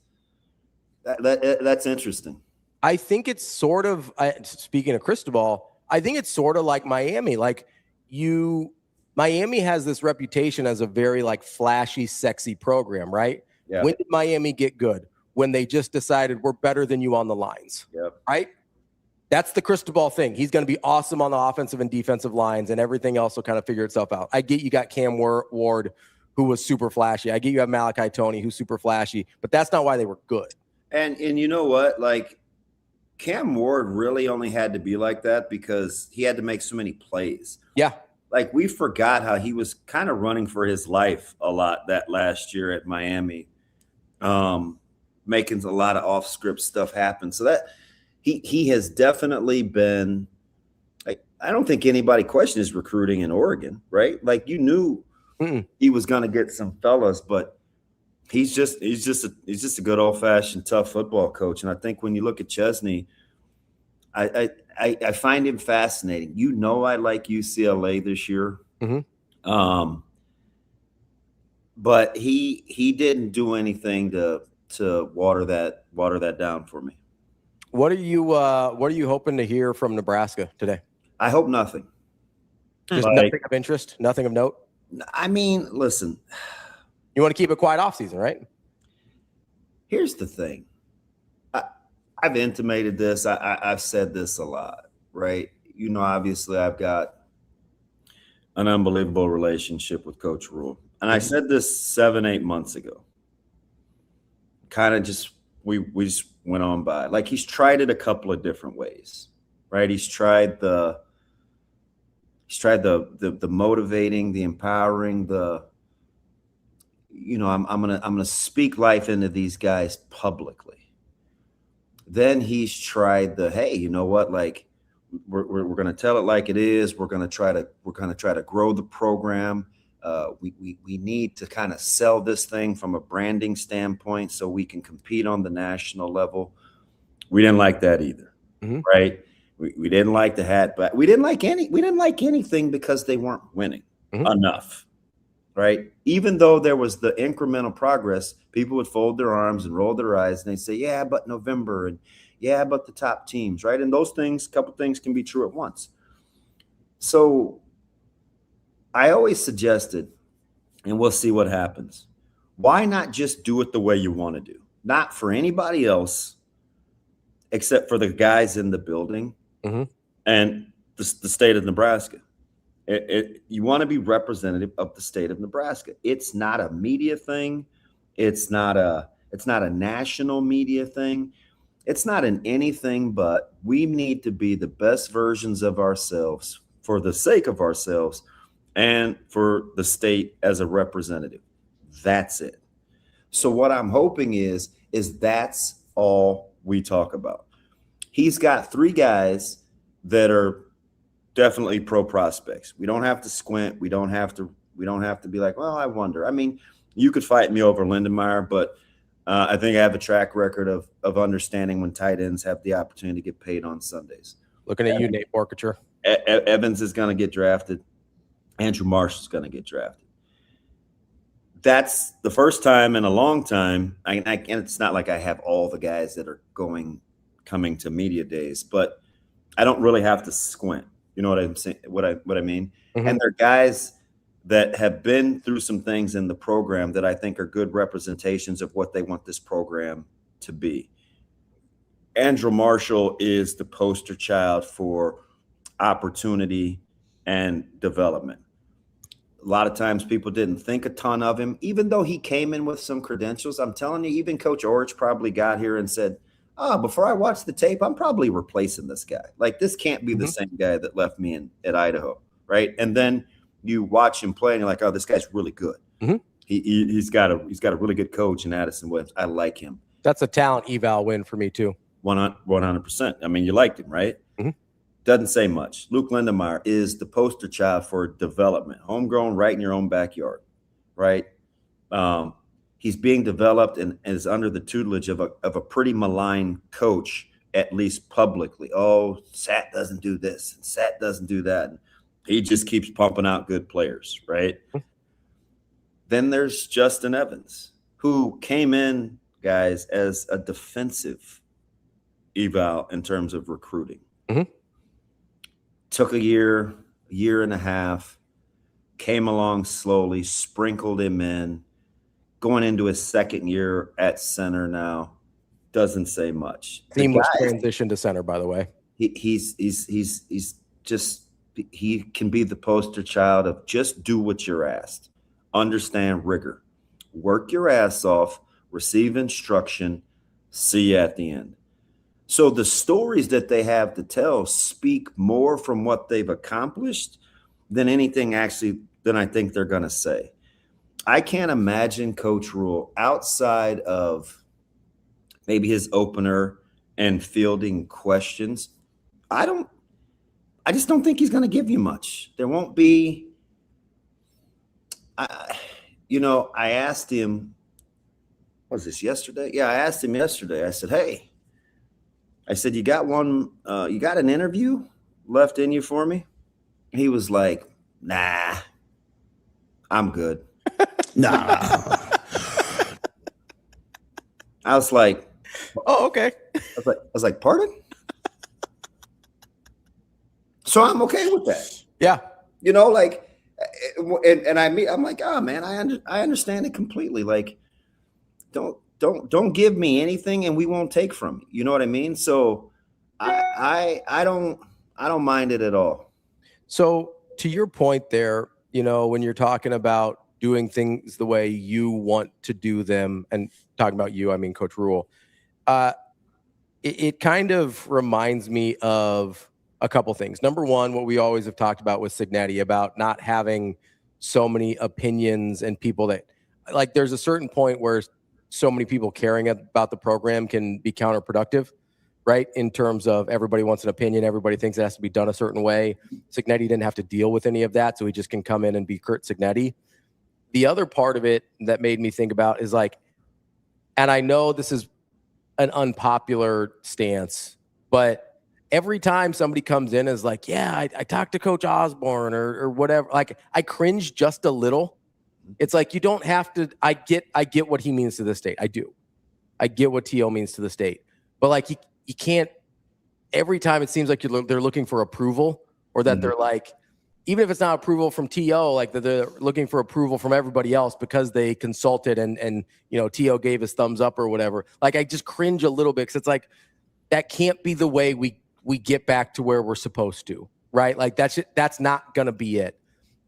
interesting. I think it's sort of speaking of Cristobal, I think it's sort of like Miami. Like Miami has this reputation as a very like flashy, sexy program, right? Yeah. When did Miami get good? When they just decided we're better than you on the lines, right? That's the Cristobal thing. He's going to be awesome on the offensive and defensive lines, and everything else will kind of figure itself out. I get you got Cam Ward, who was super flashy. I get you have Malachi Toney, who's super flashy, but that's not why they were good. And you know what? Like Cam Ward really only had to be like that because he had to make so many plays. Yeah. Like we forgot how he was kind of running for his life a lot that last year at Miami, making a lot of off-script stuff happen. So that he has definitely been like, I don't think anybody questioned his recruiting in Oregon, right? Like you knew he was going to get some fellas, but he's just a good old-fashioned tough football coach. And I think when you look at Chesney, I find him fascinating. You know, I like UCLA this year, but he didn't do anything to water that down for me. What are you hoping to hear from Nebraska today? I hope nothing. Just nothing of interest, nothing of note. I mean, listen. You want to keep a quiet offseason, right? Here's the thing. I've intimated this. I've said this a lot, right? You know, obviously I've got an unbelievable relationship with Coach Rhule. And I said this 7-8 months ago. Kind of just, we just went on by. Like he's tried it a couple of different ways, right? He's tried the motivating, the empowering, I'm gonna speak life into these guys publicly. Then he's tried hey, you know what? Like we're gonna tell it like it is. We're gonna try to grow the program. We need to kind of sell this thing from a branding standpoint so we can compete on the national level. We didn't like that either, right? We didn't like the hat, but we didn't like anything because they weren't winning enough. Right. Even though there was the incremental progress, people would fold their arms and roll their eyes and they'd say, yeah, but November and yeah, but the top teams. Right. And those things, a couple things can be true at once. So I always suggested, and we'll see what happens. Why not just do it the way you want to do? Not for anybody else, except for the guys in the building and the state of Nebraska. You want to be representative of the state of Nebraska. It's not a media thing. It's not a national media thing. It's not an anything, but we need to be the best versions of ourselves for the sake of ourselves and for the state as a representative. That's it. So what I'm hoping is that's all we talk about. He's got 3 guys that are definitely pro prospects. We don't have to squint. We don't have to be like, well, I wonder. I mean, you could fight me over Lindenmeyer, but I think I have a track record of understanding when tight ends have the opportunity to get paid on Sundays. Looking at you, Nate Borkature. Evans is going to get drafted. Andrew Marshall's going to get drafted. That's the first time in a long time. And it's not like I have all the guys that are coming to media days, but I don't really have to squint. You know what I'm saying? What I mean? And they're guys that have been through some things in the program that I think are good representations of what they want this program to be. Andrew Marshall is the poster child for opportunity and development. A lot of times people didn't think a ton of him, even though he came in with some credentials. I'm telling you, even Coach Orich probably got here and said, before I watch the tape, I'm probably replacing this guy. Like, this can't be the same guy that left me at Idaho, right? And then you watch him play, and you're like, oh, this guy's really good. He's got a really good coach in Addison Williams. I like him. That's a talent eval win for me too. 100%. I mean, you liked him, right? Doesn't say much. Luke Lindemeyer is the poster child for development, homegrown, right in your own backyard, right? He's being developed and is under the tutelage of a pretty malign coach, at least publicly. Oh, Sat doesn't do this, and Sat doesn't do that. And he just keeps pumping out good players, right? Then there's Justin Evans, who came in, guys, as a defensive eval in terms of recruiting. Took a year and a half, came along slowly, sprinkled him in, going into his second year at center now. Doesn't say much. Seamless transition to center, by the way. He's just, he can be the poster child of just do what you're asked. Understand rigor. Work your ass off, receive instruction, see you at the end. So the stories that they have to tell speak more from what they've accomplished than anything actually than I think they're going to say. I can't imagine Coach Rhule outside of maybe his opener and fielding questions. I just don't think he's going to give you much. There won't be. I asked him. Was this yesterday? Yeah, I asked him yesterday. I said, "Hey." I said, you got an interview left in you for me? He was like, nah, I'm good. Nah. I was like, oh, okay. I was like, pardon? So I'm okay with that. Yeah. I'm like, oh man, I understand it completely. Like, don't give me anything and we won't take from you. You know what I mean? So I don't mind it at all. So to your point there, when you're talking about doing things the way you want to do them, and talking about you, I mean Coach Rhule, it kind of reminds me of a couple things. Number one, what we always have talked about with Cignetti about not having so many opinions and people that, like, there's a certain point where so many people caring about the program can be counterproductive, right? In terms of everybody wants an opinion. Everybody thinks it has to be done a certain way. Cignetti didn't have to deal with any of that, so he just can come in and be Kurt Cignetti. The other part of it that made me think about is like, and I know this is an unpopular stance, but every time somebody comes in as like, yeah, I talked to Coach Osborne or whatever, like I cringe just a little. It's like, you don't have to. I get what he means to the state. I do. I get what T.O. means to the state. But like, you can't. Every time it seems like they're looking for approval, or that they're like, even if it's not approval from T.O., like that they're looking for approval from everybody else because they consulted and T.O. gave his thumbs up or whatever. Like, I just cringe a little bit because it's like, that can't be the way we get back to where we're supposed to, right? Like that's not gonna be it.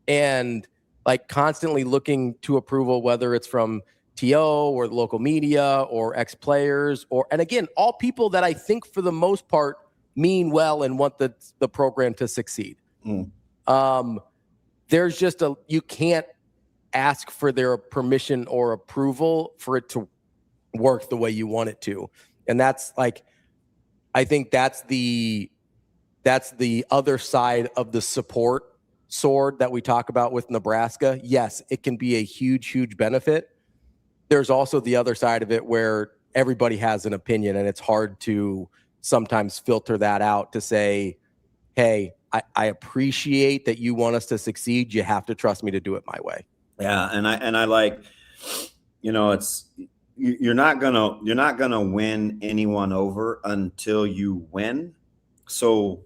And like constantly looking to approval, whether it's from TO or the local media or ex-players, and again, all people that I think for the most part mean well and want the program to succeed. There's just you can't ask for their permission or approval for it to work the way you want it to. And that's like, I think that's the other side of the support sword that we talk about with Nebraska. Yes, it can be a huge, huge benefit. There's also the other side of it where everybody has an opinion, and it's hard to sometimes filter that out to say, hey, I appreciate that you want us to succeed. You have to trust me to do it my way. Yeah. And I like, it's, you're not gonna win anyone over until you win. So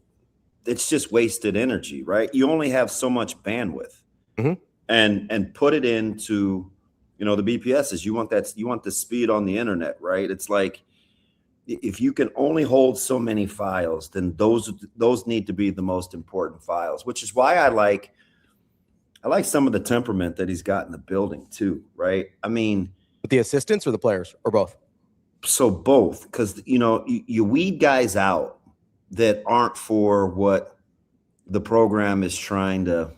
it's just wasted energy, right? You only have so much bandwidth, and put it into, the BPSs. You want the speed on the internet, right? It's like, if you can only hold so many files, then those need to be the most important files, which is why I like some of the temperament that he's got in the building too, right? I mean, with the assistants or the players or both? So both, because you weed guys out that aren't for what the program is trying to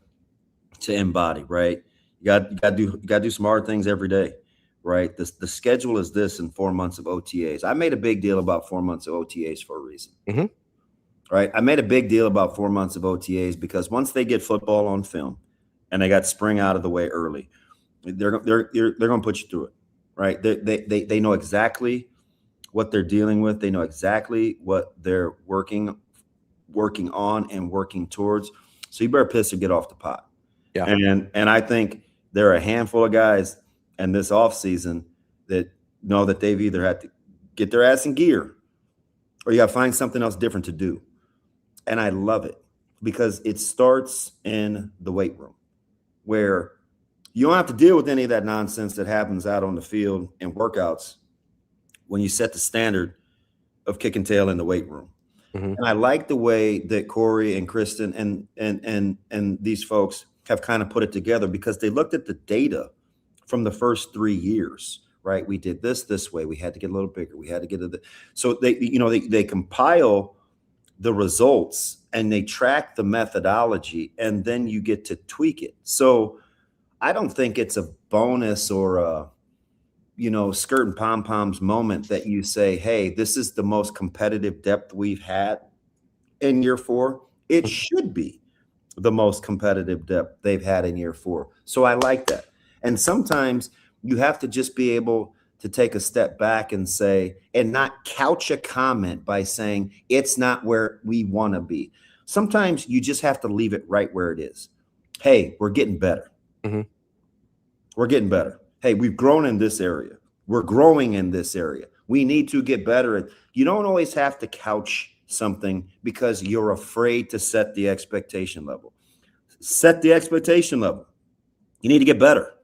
embody, right? You got to do some hard things every day, right? The schedule is this in 4 months of OTAs. I made a big deal about 4 months of OTAs for a reason. right? I made a big deal about 4 months of OTAs because once they get football on film and they got spring out of the way early, they're going to put you through it, right? They know exactly what they're dealing with. They know exactly what they're working on and working towards. So you better piss or get off the pot. Yeah. And I think there are a handful of guys in this offseason that know that they've either had to get their ass in gear or you got to find something else different to do. And I love it because it starts in the weight room where you don't have to deal with any of that nonsense that happens out on the field and workouts when you set the standard of kicking tail in the weight room. Mm-hmm. And I like the way that Corey and Kristen and these folks have kind of put it together because they looked at the data from the first 3 years, right? We did this way. We had to get a little bigger. We had to get so they compile the results and they track the methodology and then you get to tweak it. So I don't think it's a bonus or a, skirt and pom-poms moment that you say, hey, this is the most competitive depth we've had in year 4. It should be the most competitive depth they've had in year 4. So I like that. And sometimes you have to just be able to take a step back and say, and not couch a comment by saying it's not where we want to be. Sometimes you just have to leave it right where it is. Hey, we're getting better. Mm-hmm. We're getting better. Hey, we've grown in this area. We're growing in this area. We need to get better. You don't always have to couch something because you're afraid to set the expectation level. Set the expectation level. You need to get better,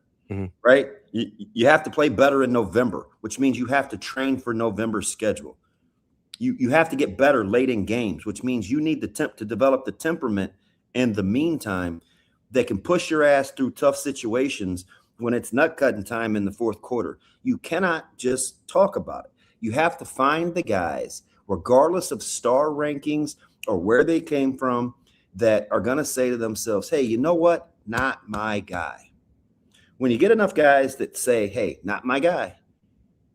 right? You have to play better in November, which means you have to train for November's schedule. You have to get better late in games, which means you need to develop the temperament in the meantime that can push your ass through tough situations when it's nut cutting time in the fourth quarter. You cannot just talk about it. You have to find the guys, regardless of star rankings or where they came from, that are going to say to themselves, hey, you know what? Not my guy. When you get enough guys that say, hey, not my guy.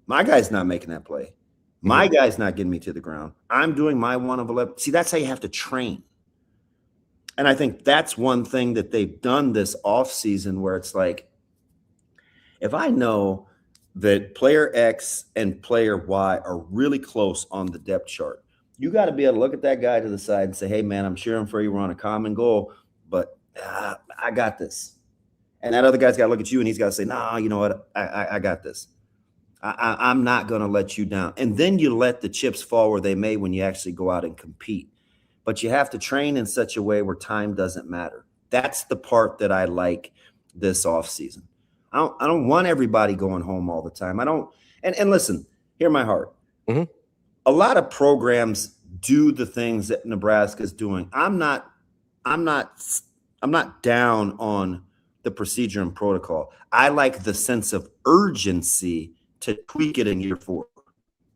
My guy's not making that play. My guy's not getting me to the ground. I'm doing my 1 of 11. See, that's how you have to train. And I think that's one thing that they've done this offseason where it's like, if I know that player X and player Y are really close on the depth chart, you got to be able to look at that guy to the side and say, hey, man, I'm cheering for you. We're on a common goal, but I got this. And that other guy's got to look at you and he's got to say, nah, you know what? I got this. I'm not going to let you down. And then you let the chips fall where they may when you actually go out and compete. But you have to train in such a way where time doesn't matter. That's the part that I like this offseason. I don't want everybody going home all the time. I don't. And listen, hear my heart. Mm-hmm. A lot of programs do the things that Nebraska is doing. I'm not down on the procedure and protocol. I like the sense of urgency to tweak it in year 4.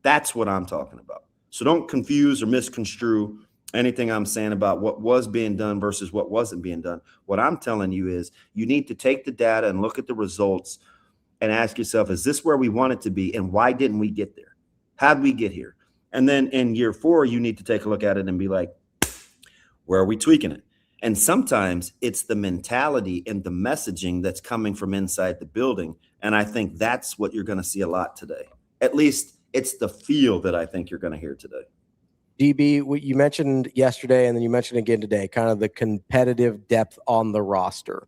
That's what I'm talking about. So don't confuse or misconstrue anything I'm saying about what was being done versus what wasn't being done. What I'm telling you is you need to take the data and look at the results and ask yourself, is this where we want it to be? And why didn't we get there? How did we get here? And then in year 4, you need to take a look at it and be like, where are we tweaking it? And sometimes it's the mentality and the messaging that's coming from inside the building. And I think that's what you're going to see a lot today. At least it's the feel that I think you're going to hear today. DB, what you mentioned yesterday and then you mentioned again today, kind of the competitive depth on the roster.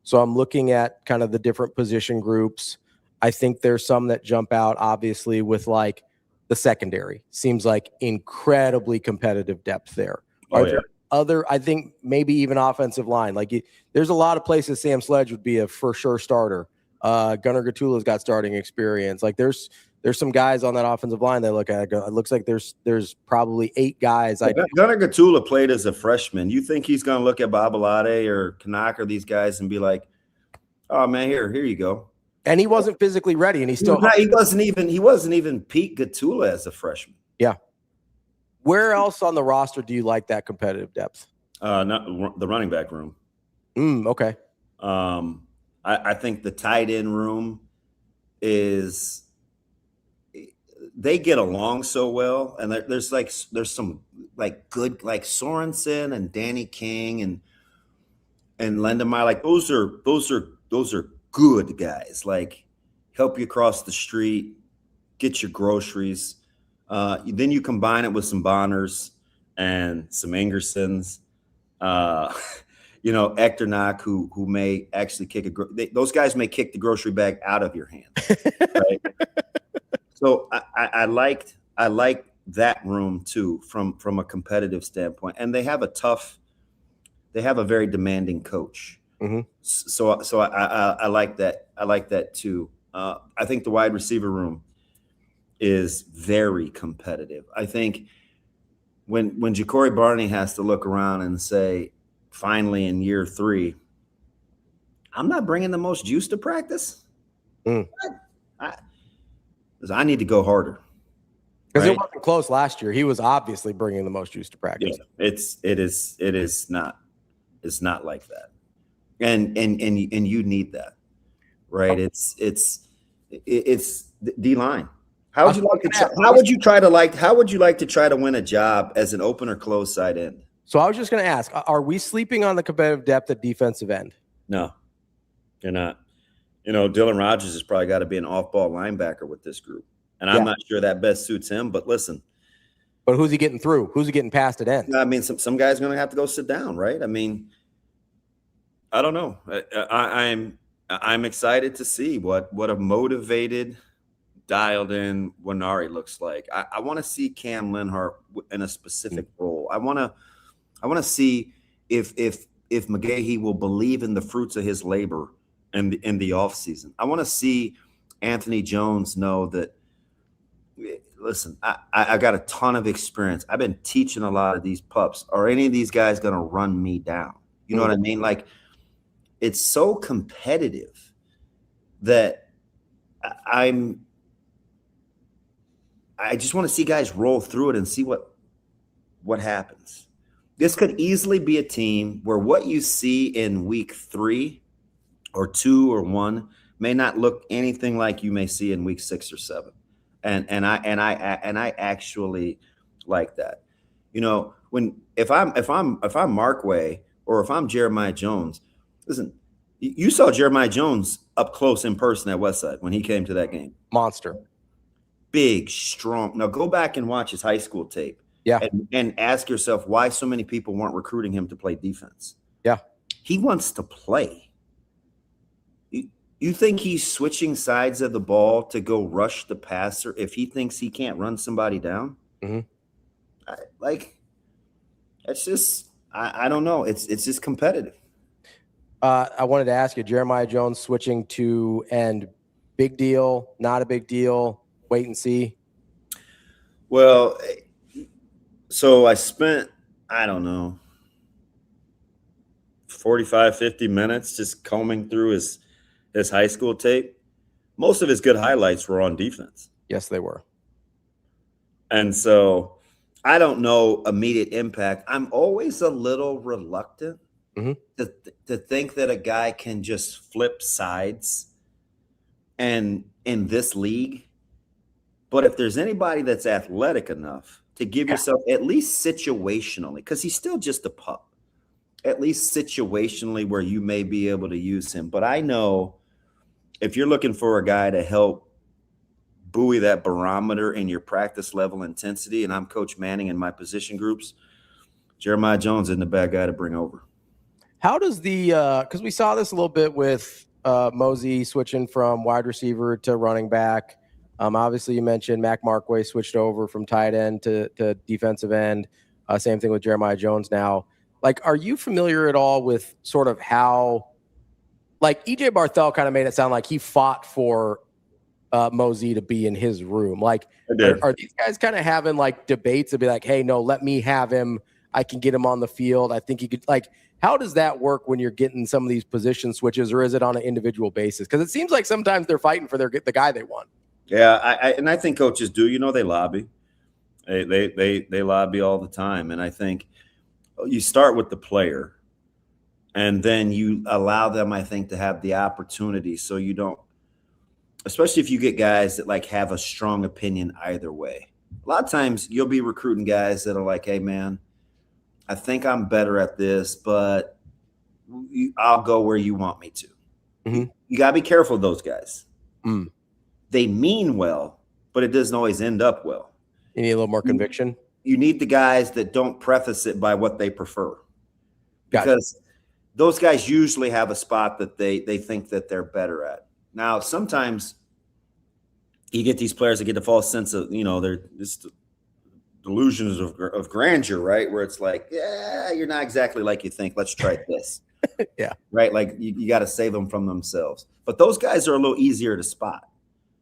So I'm looking at kind of the different position groups. I think there's some that jump out, obviously, with like the secondary. Seems like incredibly competitive depth there. Are there other, I think maybe even offensive line? Like there's a lot of places Sam Sledge would be a for sure starter. Gunnar Gatula's got starting experience. Like there's some guys on that offensive line that look at it. It looks like there's probably 8 guys. Gunnar Gatula played as a freshman. You think he's going to look at Babalade or Kanak or these guys and be like, "Oh man, here you go." And he wasn't physically ready, and he wasn't even Pete Gatula as a freshman. Yeah. Where else on the roster do you like that competitive depth? Not the running back room. Okay. I think the tight end room is they get along so well, and there's some like good like Sorensen and Danny King and Lendemeyer, like those are good guys. Like help you cross the street, get your groceries. Then you combine it with some Bonners and some Ingersons. Echternach, who may actually kick those guys may kick the grocery bag out of your hand. Right? So I liked that room too from a competitive standpoint, and they have a very demanding coach. Mm-hmm. So I like that. I like that too. I think the wide receiver room is very competitive. I think when Ja'Cory Barney has to look around and say, finally in year 3, I'm not bringing the most juice to practice. I need to go harder. Because it wasn't close last year. He was obviously bringing the most juice to practice. Yeah, it is not. It's not like that. And you need that, right? It's D-line. How would you like to try to win a job as an open or closed side end? So I was just going to ask, are we sleeping on the competitive depth at defensive end? No, you're not. Dylan Rogers has probably got to be an off-ball linebacker with this group. And I'm not sure that best suits him, but listen. But who's he getting through? Who's he getting past at end? I mean, some guy's going to have to go sit down, right? I mean, I don't know. I'm excited to see what a motivated, dialed-in Winari looks like. I want to see Cam Linhart in a specific role. I want to see if McGahee will believe in the fruits of his labor in the offseason. I want to see Anthony Jones know that, listen, I got a ton of experience. I've been teaching a lot of these pups. Are any of these guys going to run me down? You know what I mean? Like, it's so competitive that I just want to see guys roll through it and see what happens. This could easily be a team where what you see in week 3 or 2 or 1 may not look anything like you may see in week 6 or 7. And I actually like that. If I'm Mark Way or if I'm Jeremiah Jones, listen, you saw Jeremiah Jones up close in person at Westside when he came to that game. Monster. Big, strong. Now go back and watch his high school tape. Yeah. And ask yourself why so many people weren't recruiting him to play defense. Yeah. He wants to play. You think he's switching sides of the ball to go rush the passer if he thinks he can't run somebody down? Mm-hmm. It's just I don't know. It's just competitive. I wanted to ask you, Jeremiah Jones switching to end, big deal, not a big deal, wait and see? Well, so I spent, I don't know, 45, 50 minutes just combing through his high school tape. Most of his good highlights were on defense. Yes, they were. And so I don't know immediate impact. I'm always a little reluctant to think that a guy can just flip sides and in this league. But if there's anybody that's athletic enough to give yourself at least situationally, because he's still just a pup, at least situationally where you may be able to use him. But I know if you're looking for a guy to help buoy that barometer in your practice level intensity, and I'm Coach Manning in my position groups, Jeremiah Jones isn't a bad guy to bring over. How does because we saw this a little bit with Mosey switching from wide receiver to running back. Obviously, you mentioned Mac Markway switched over from tight end to defensive end. Same thing with Jeremiah Jones now. Like, are you familiar at all with sort of how, like, E.J. Barthel kind of made it sound like he fought for Mosey to be in his room? Like, are these guys kind of having, like, debates to be like, hey, no, let me have him. I can get him on the field. I think he could, like, how does that work when you're getting some of these position switches, or is it on an individual basis? Because it seems like sometimes they're fighting for the guy they want. Yeah, I think coaches do. They lobby. They lobby all the time. And I think you start with the player, and then you allow them, I think, to have the opportunity so you don't especially if you get guys that like have a strong opinion either way. A lot of times you'll be recruiting guys that are like, hey man, I think I'm better at this, but I'll go where you want me to. Mm-hmm. You got to be careful of those guys. Mm. They mean well, but it doesn't always end up well. You need a little more conviction. You need the guys that don't preface it by what they prefer. Because those guys usually have a spot that they think that they're better at. Now, sometimes you get these players that get a false sense of, they're just delusions of grandeur, right? Where it's like, yeah, you're not exactly like you think. Let's try this. Yeah. Right? Like you got to save them from themselves. But those guys are a little easier to spot,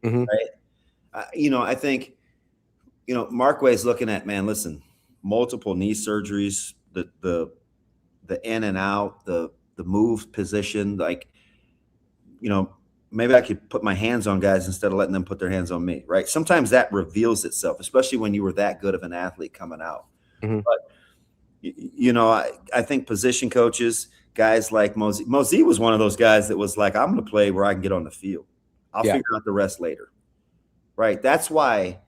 mm-hmm. right? I think, Markway is looking at, man, listen, multiple knee surgeries, the in and out, the move position, like, maybe I could put my hands on guys instead of letting them put their hands on me, right? Sometimes that reveals itself, especially when you were that good of an athlete coming out. Mm-hmm. But, I think position coaches, guys like Mosey was one of those guys that was like, I'm going to play where I can get on the field. I'll figure out the rest later, right? That's why,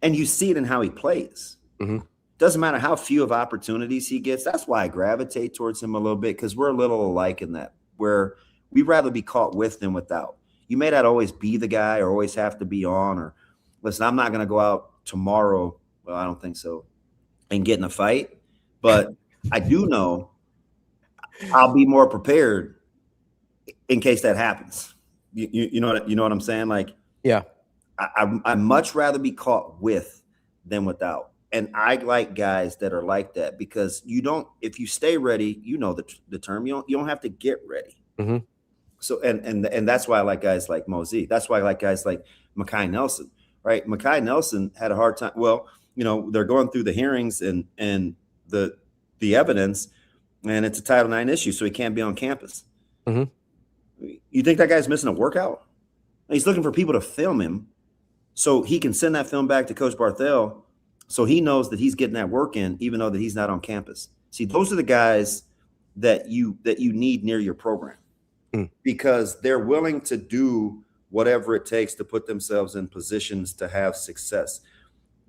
and you see it in how he plays. Mm-hmm. Doesn't matter how few of opportunities he gets. That's why I gravitate towards him a little bit, because we're a little alike in that, where we'd rather be caught with than without. You may not always be the guy or always have to be on, or listen, I'm not going to go out tomorrow. Well, I don't think so. And get in a fight. But I do know I'll be more prepared in case that happens. You know what I'm saying? Like, yeah, I'd much rather be caught with than without. And I like guys that are like that, because if you stay ready, the term, you don't have to get ready. Mm-hmm. So, and that's why I like guys like Mosey. That's why I like guys like Mekhi Nelson, right? Mekhi Nelson had a hard time. Well, they're going through the hearings and the evidence, and it's a Title IX issue, so he can't be on campus. Mm-hmm. You think that guy's missing a workout? He's looking for people to film him so he can send that film back to Coach Barthel, so he knows that he's getting that work in, even though that he's not on campus. See, those are the guys that you need near your program, because they're willing to do whatever it takes to put themselves in positions to have success.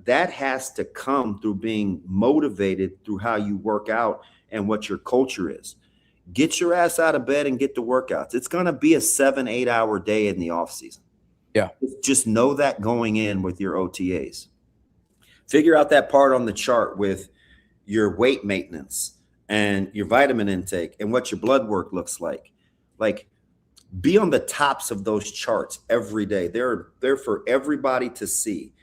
That has to come through being motivated through how you work out and what your culture is. Get your ass out of bed and get to workouts. It's going to be a 7-8 hour day in the off season. Yeah. Just know that going in with your OTAs. Figure out that part on the chart with your weight maintenance and your vitamin intake and what your blood work looks like. Like, be on the tops of those charts every day. They're for everybody to see.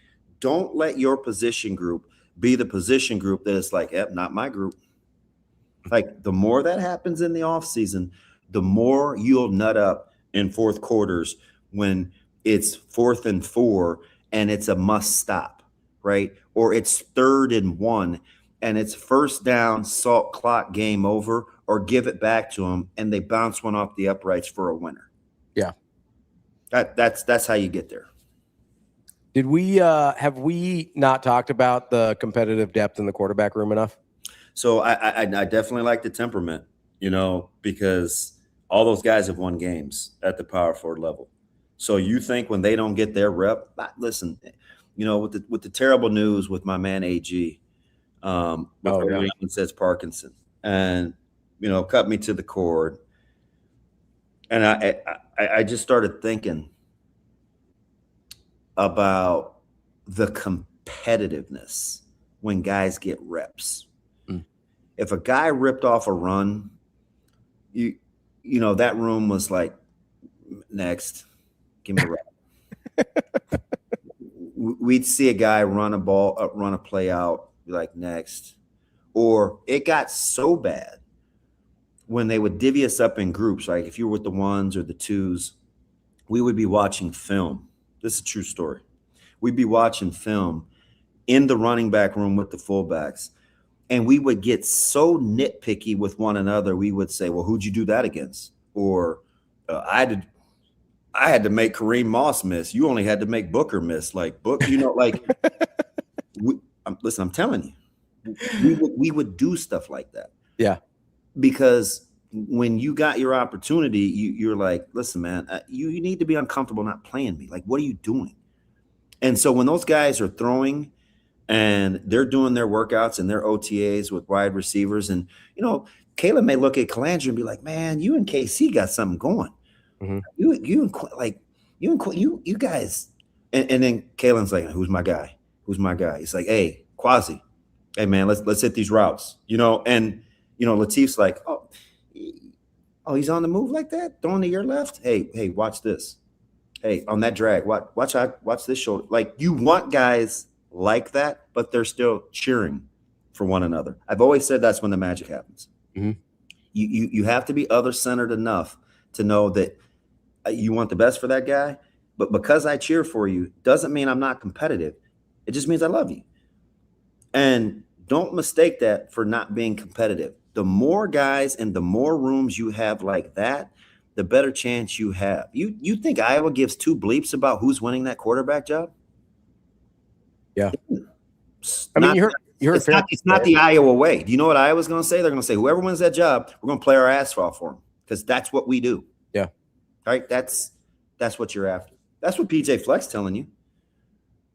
Don't let your position group be the position group that is like, not my group. Like, the more that happens in the offseason, the more you'll nut up in fourth quarters when it's 4th and 4 and it's a must stop, right? Or it's 3rd and 1 and it's first down, salt clock, game over, or give it back to them and they bounce one off the uprights for a winner. Yeah. That's how you get there. Did we have we not talked about the competitive depth in the quarterback room enough? So I definitely like the temperament, because all those guys have won games at the power forward level. So you think when they don't get their rep, listen, with the terrible news with my man AG, says Parkinson, and cut me to the cord, and I just started thinking about the competitiveness when guys get reps. If a guy ripped off a run, that room was like, next, give me the rep. We'd see a guy run a play out, be like, next. Or it got so bad when they would divvy us up in groups, like if you were with the 1s or the 2s, we would be watching film. This is a true story. We'd be watching film in the running back room with the fullbacks. And we would get so nitpicky with one another. We would say, well, who'd you do that against? Or I had to make Kareem Moss miss. You only had to make Booker miss. Like, listen, I'm telling you, we would do stuff like that. Yeah. Because when you got your opportunity, you're like, listen, man, you need to be uncomfortable not playing me. Like, what are you doing? And so when those guys are throwing and they're doing their workouts and their OTAs with wide receivers, and, you know, Caleb may look at Calandra and be like, man, you and KC got something going. You guys. And then Kalen's like, who's my guy? Who's my guy? He's like, hey, Quasi. Hey, man, let's hit these routes, you know? And, you know, Latif's like, oh, he's on the move like that? Throwing to your left? Hey, watch this. Hey, on that drag, watch this shoulder. Like, you want guys like that, but they're still cheering for one another. I've always said that's when the magic happens. You have to be other-centered enough to know that you want the best for that guy, but because I cheer for you doesn't mean I'm not competitive. It just means I love you. And don't mistake that for not being competitive. The more guys and the more rooms you have like that, the better chance you have. You think Iowa gives two bleeps about who's winning that quarterback job? Yeah. I mean, it's not the Iowa way. Do you know what Iowa's going to say? They're going to say, whoever wins that job, we're going to play our ass off for them, because that's what we do. Yeah. All right. That's what you're after. That's what PJ Fleck's telling you.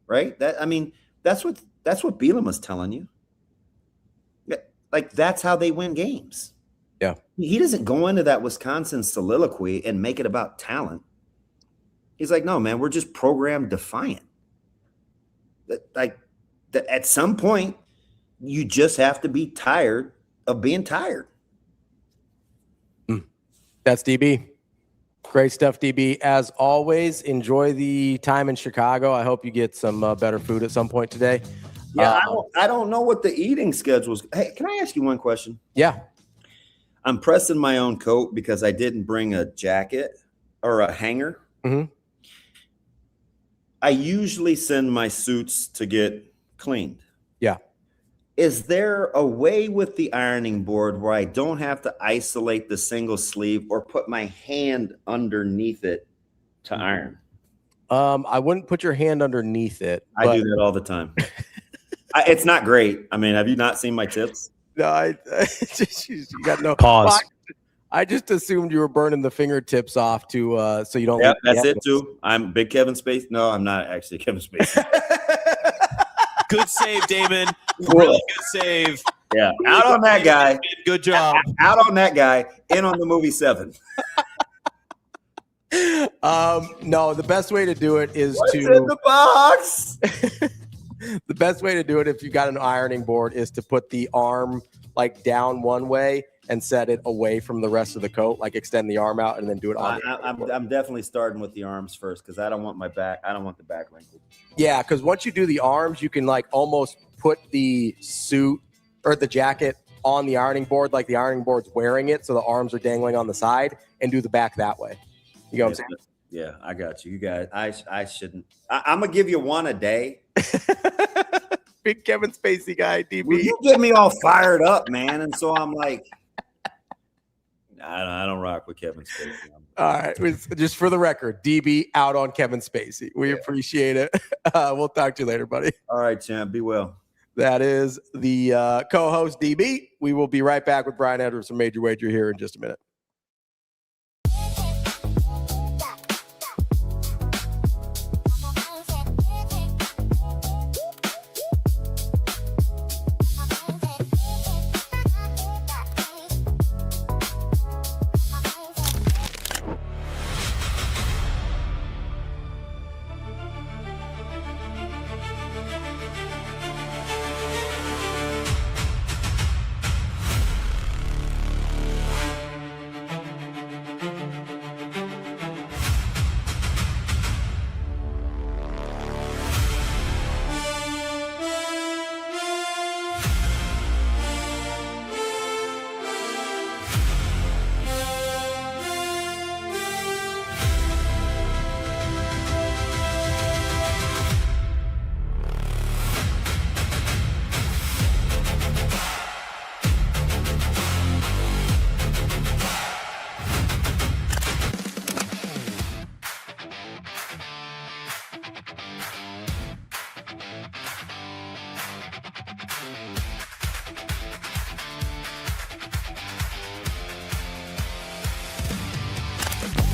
Right? That's what Bielema's telling you. Like, that's how they win games. Yeah. He doesn't go into that Wisconsin soliloquy and make it about talent. He's like, no, man, we're just program defiant. At some point, you just have to be tired of being tired. That's DB. Great stuff, DB. As always, enjoy the time in Chicago. I hope you get some better food at some point today. Yeah, I don't know what the eating schedule's. Hey, can I ask you one question? Yeah. I'm pressing my own coat because I didn't bring a jacket or a hanger. I usually send my suits to get cleaned. Yeah. Is there a way with the ironing board where I don't have to isolate the single sleeve or put my hand underneath it to iron? I wouldn't put your hand underneath it. I do that all the time. It's not great. I mean, have you not seen my tips? No, you got no pause. I just assumed you were burning the fingertips off to so you don't. Yeah, that's it too. I'm big Kevin Spacey. No, I'm not actually Kevin Spacey. Good save, Damon. Really good save. Yeah, out on that guy. Good job. Out on that guy. In on the movie 7. No, the best way to do it is What's in the box? The best way to do it, if you got an ironing board, is to put the arm like down one way and set it away from the rest of the coat, like extend the arm out and then do it on. I'm definitely starting with the arms first because I don't want my back. I don't want the back wrinkle. Yeah, because once you do the arms, you can like almost put the suit or the jacket on the ironing board, like the ironing board's wearing it, so the arms are dangling on the side, and do the back that way. You know what I'm saying? Yeah, I got you. You guys, I shouldn't. I'm gonna give you one a day. Big Kevin Spacey guy, DB. Well, you get me all fired up, man, and so I'm like, I don't rock with Kevin Spacey. All right, just for the record, DB out on Kevin Spacey. We appreciate it. We'll talk to you later, buddy. All right, champ. Be well. That is the co-host DB. We will be right back with Brian Edwards from Major Wager here in just a minute.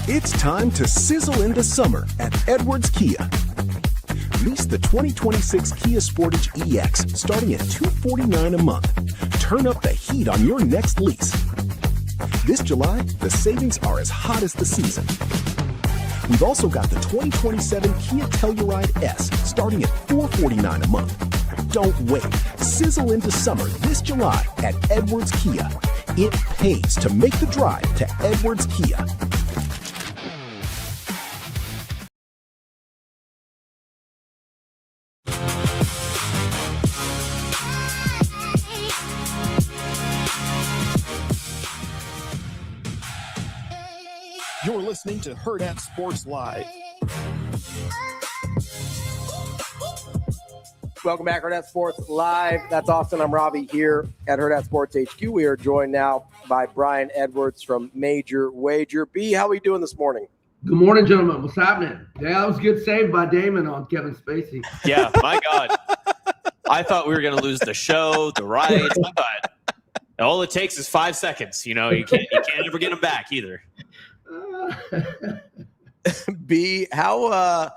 It's time to sizzle into summer at Edwards Kia. Lease the 2026 Kia Sportage EX starting at $249 a month. Turn up the heat on your next lease. This July, the savings are as hot as the season. We've also got the 2027 Kia Telluride S starting at $449 a month. Don't wait. Sizzle into summer this July at Edwards Kia. It pays to make the drive to Edwards Kia. You're listening to Hurrdat Sports Live. Welcome back, Hurrdat Sports Live. That's Austin. I'm Ravi here at Hurrdat Sports HQ. We are joined now by Brian Edwards from Major Wager. B, how are we doing this morning? Good morning, gentlemen. What's happening? Yeah, that was a good save by Damon on Kevin Spacey. Yeah, my God. I thought we were going to lose the show, the rights. I thought all it takes is 5 seconds. You can't ever get them back either. B, how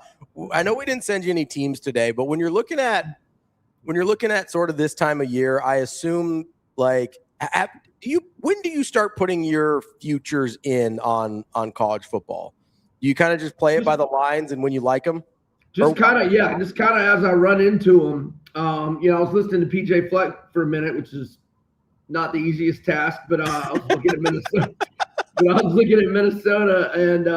I know we didn't send you any teams today, but when you're looking at sort of this time of year, I assume when do you start putting your futures in on college football? Do you kind of just play it by the lines and when you like them? Just kind of as I run into them. I was listening to PJ Fleck for a minute, which is not the easiest task, but I was looking at Minnesota. And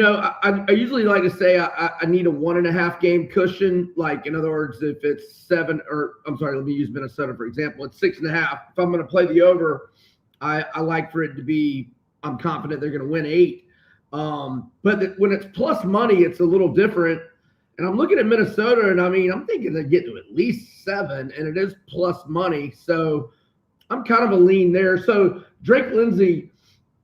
I usually like to say I need a 1.5 game cushion. Like, in other words, if it's let me use Minnesota, for example. It's 6.5. If I'm going to play the over, I like for it to be, I'm confident they're going to win 8. But when it's plus money, it's a little different. And I'm looking at Minnesota, and I'm thinking they get to at least 7, and it is plus money. So I'm kind of a lean there. So Drake Lindsay,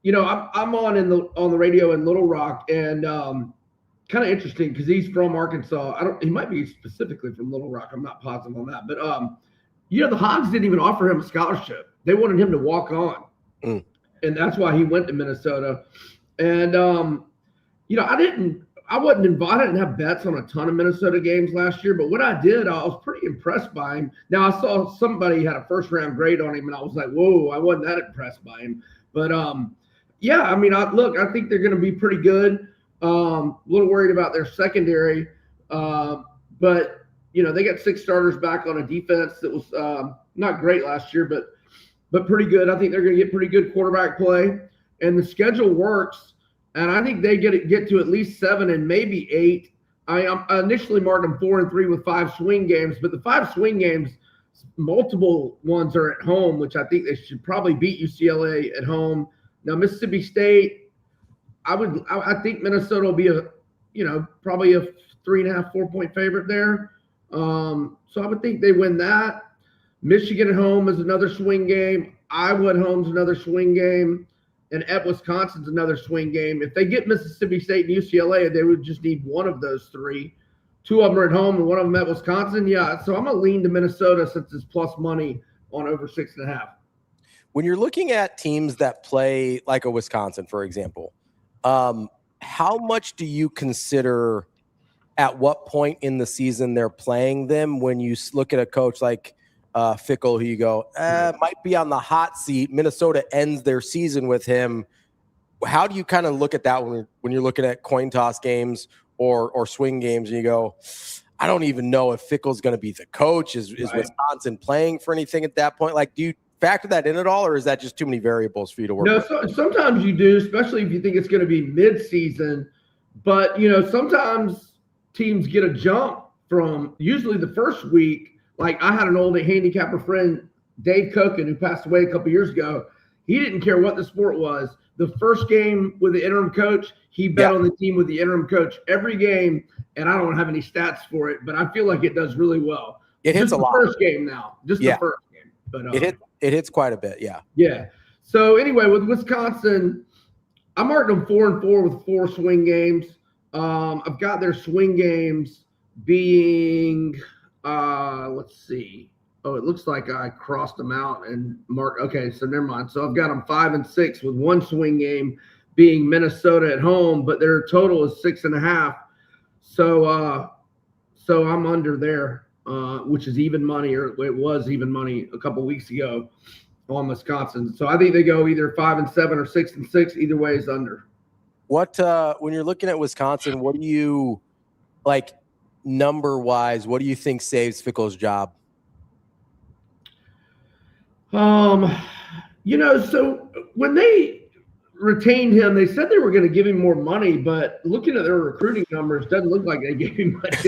I'm on the radio in Little Rock, and kind of interesting because he's from Arkansas. He might be specifically from Little Rock. I'm not positive on that. But the Hogs didn't even offer him a scholarship. They wanted him to walk on, and that's why he went to Minnesota. And I wasn't involved. I didn't have bets on a ton of Minnesota games last year, but when I did, I was pretty impressed by him. Now, I saw somebody had a first-round grade on him, and I was like, whoa, I wasn't that impressed by him. But, I think they're going to be pretty good. A little worried about their secondary. But they got 6 starters back on a defense that was not great last year, but pretty good. I think they're going to get pretty good quarterback play. And the schedule works. And I think they get to at least 7 and maybe 8. I initially marked them 4-3 with 5 swing games, but the 5 swing games, multiple ones are at home, which I think they should probably beat UCLA at home. Now Mississippi State, I think Minnesota will be probably a 3.5, 4-point favorite there. So I would think they win that. Michigan at home is another swing game. Iowa at home is another swing game. And at Wisconsin's another swing game. If they get Mississippi State and UCLA, they would just need one of those 3. 2 of them are at home and one of them at Wisconsin. Yeah, so I'm going to lean to Minnesota since it's plus money on over 6.5. When you're looking at teams that play like a Wisconsin, for example, how much do you consider at what point in the season they're playing them when you look at a coach like Fickle, who you go, might be on the hot seat. Minnesota ends their season with him. How do you kind of look at that when you're looking at coin toss games or swing games and you go, I don't even know if Fickle's going to be the coach. Is Wisconsin playing for anything at that point? Like, do you factor that in at all, or is that just too many variables for you to work with? No, sometimes you do, especially if you think it's going to be mid-season. But, sometimes teams get a jump from usually the first week. Like, I had an old handicapper friend, Dave Koken, who passed away a couple years ago. He didn't care what the sport was. The first game with the interim coach, he bet on the team with the interim coach every game, and I don't have any stats for it, but I feel like it does really well. It hits a lot. First game now, the first game. But it hits quite a bit, yeah. Yeah. So anyway, with Wisconsin, I marked them 4-4 with 4 swing games. I've got their swing games being – let's see. Oh, it looks like I crossed them out and marked. Okay, so never mind. So I've got them 5 and 6 with 1 swing game being Minnesota at home, but their total is 6.5. So I'm under there, which is even money, or it was even money a couple weeks ago on Wisconsin. So I think they go either 5-7 or 6-6. Either way is under. What when you're looking at Wisconsin, what do you like number wise? What do you think saves Fickell's job? So when they retained him, they said they were going to give him more money, but looking at their recruiting numbers, doesn't look like they gave him much.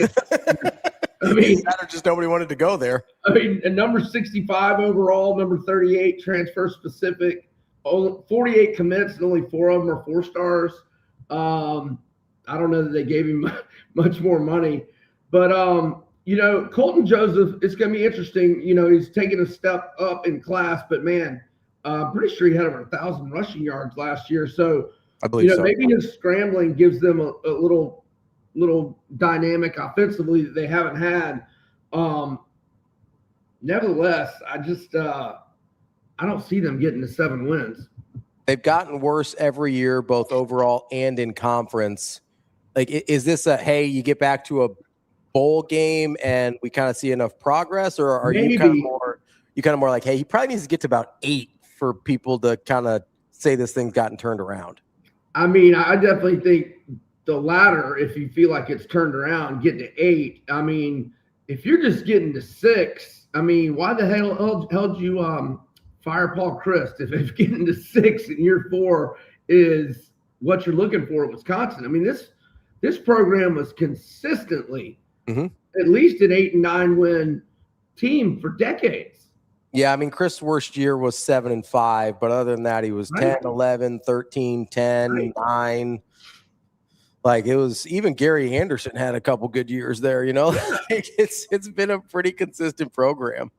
I mean, just nobody wanted to go there. I mean, and number 65 overall, number 38 transfer specific, 48 commits, and only 4 of them are 4 stars. I don't know that they gave him much more money, but Colton Joseph, it's going to be interesting. He's taking a step up in class, but man, pretty sure he had over 1,000 rushing yards last year. So I believe so. Maybe his scrambling gives them a little dynamic offensively that they haven't had. Nevertheless, I don't see them getting to 7 wins. They've gotten worse every year, both overall and in conference. Like, is this hey, you get back to a bowl game and we kind of see enough progress, or are you kind of more like, hey, he probably needs to get to about 8 for people to kind of say this thing's gotten turned around? I mean, I definitely think the latter, if you feel like it's turned around, get to 8. I mean, if you're just getting to 6, I mean, why the hell did you fire Paul Chryst if getting to 6 in year 4 is what you're looking for at Wisconsin? I mean, this program was consistently at least an 8 and 9 win team for decades. Yeah, I mean, Chris' worst year was 7-5, but other than that, he was 10, 11, 13, 10, 9. Like, it was, even Gary Anderson had a couple good years there, it's been a pretty consistent program.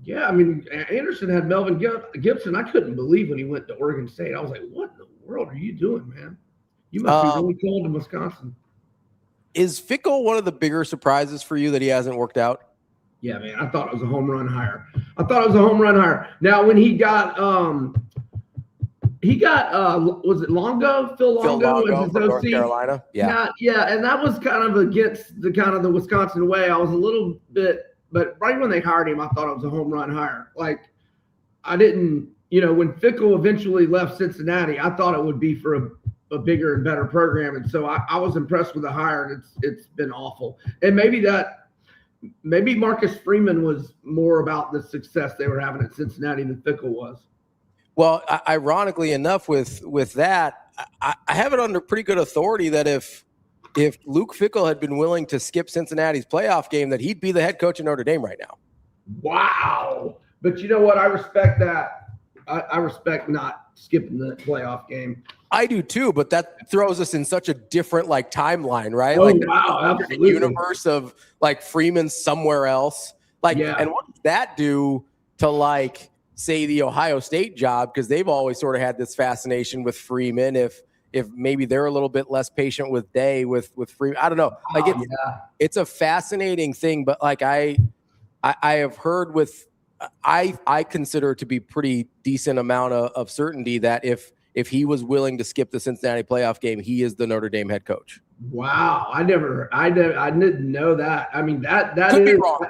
Yeah, I mean, Anderson had Melvin Gibson. I couldn't believe when he went to Oregon State. I was like, what in the world are you doing, man? You must be really cold in Wisconsin. Is Fickell one of the bigger surprises for you that he hasn't worked out? Yeah, man, I thought it was a home run hire. Now, when he got was it Longo? Phil Longo from North Carolina. Yeah, and that was kind of against the Wisconsin way. I was a little bit, but right when they hired him, I thought it was a home run hire. Like, I didn't, when Fickell eventually left Cincinnati, I thought it would be for a bigger and better program, and so I was impressed with the hire, and it's been awful. And maybe Marcus Freeman was more about the success they were having at Cincinnati than Fickell was. Well, ironically enough, with that, I have it under pretty good authority that if Luke Fickell had been willing to skip Cincinnati's playoff game, that he'd be the head coach of Notre Dame right now. Wow. But you know what? I respect that. I respect not skipping the playoff game. I do too, but that throws us in such a different timeline, right? Oh, wow, absolutely. Universe of Freeman somewhere else. And what does that do to say the Ohio State job? Because they've always sort of had this fascination with Freeman. If maybe they're a little bit less patient with Day with Freeman, I don't know. It's a fascinating thing, but I have heard I consider it to be pretty decent amount of certainty that if he was willing to skip the Cincinnati playoff game, he is the Notre Dame head coach. Wow, I didn't know that. I mean, that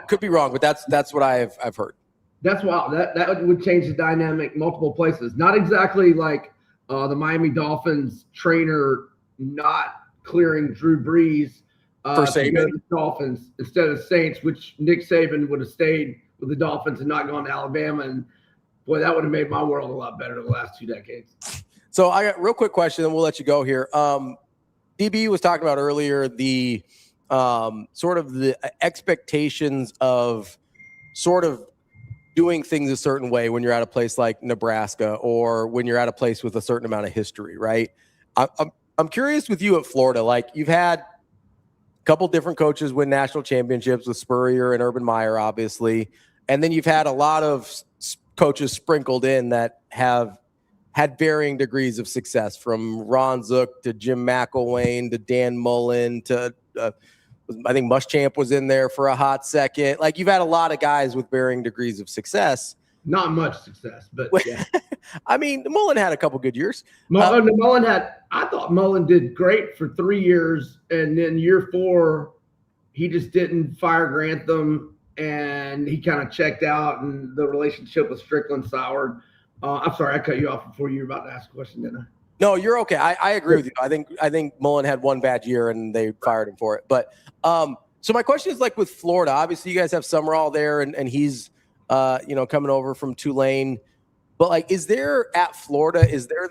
could be wrong, but that's what I've heard. That's wow. That would change the dynamic multiple places. Not exactly like the Miami Dolphins trainer not clearing Drew Brees for Saban. The Dolphins instead of Saints, which Nick Saban would have stayed with the Dolphins and not gone to Alabama, and boy, that would have made my world a lot better the last 2 decades. So I got a real quick question, and we'll let you go here. DB was talking about earlier the sort of the expectations of sort of doing things a certain way when you're at a place like Nebraska or when you're at a place with a certain amount of history, right? I'm curious with you at Florida. You've had a couple different coaches win national championships with Spurrier and Urban Meyer, obviously, and then you've had a lot of coaches sprinkled in that have had varying degrees of success, from Ron Zook to Jim McElwain to Dan Mullen to I think Muschamp was in there for a hot second. You've had a lot of guys with varying degrees of success. Not much success, but yeah. I mean, Mullen had a couple good years. I thought Mullen did great for 3 years, and then year 4, he just didn't fire Grantham, and he kind of checked out, and the relationship with Strickland soured. I'm sorry, I cut you off before you were about to ask a question, didn't I? No, you're okay. I agree with you. I think Mullen had one bad year, and they fired him for it. But so my question is, like, with Florida, obviously you guys have Summerall there, and he's coming over from Tulane. But, like, is there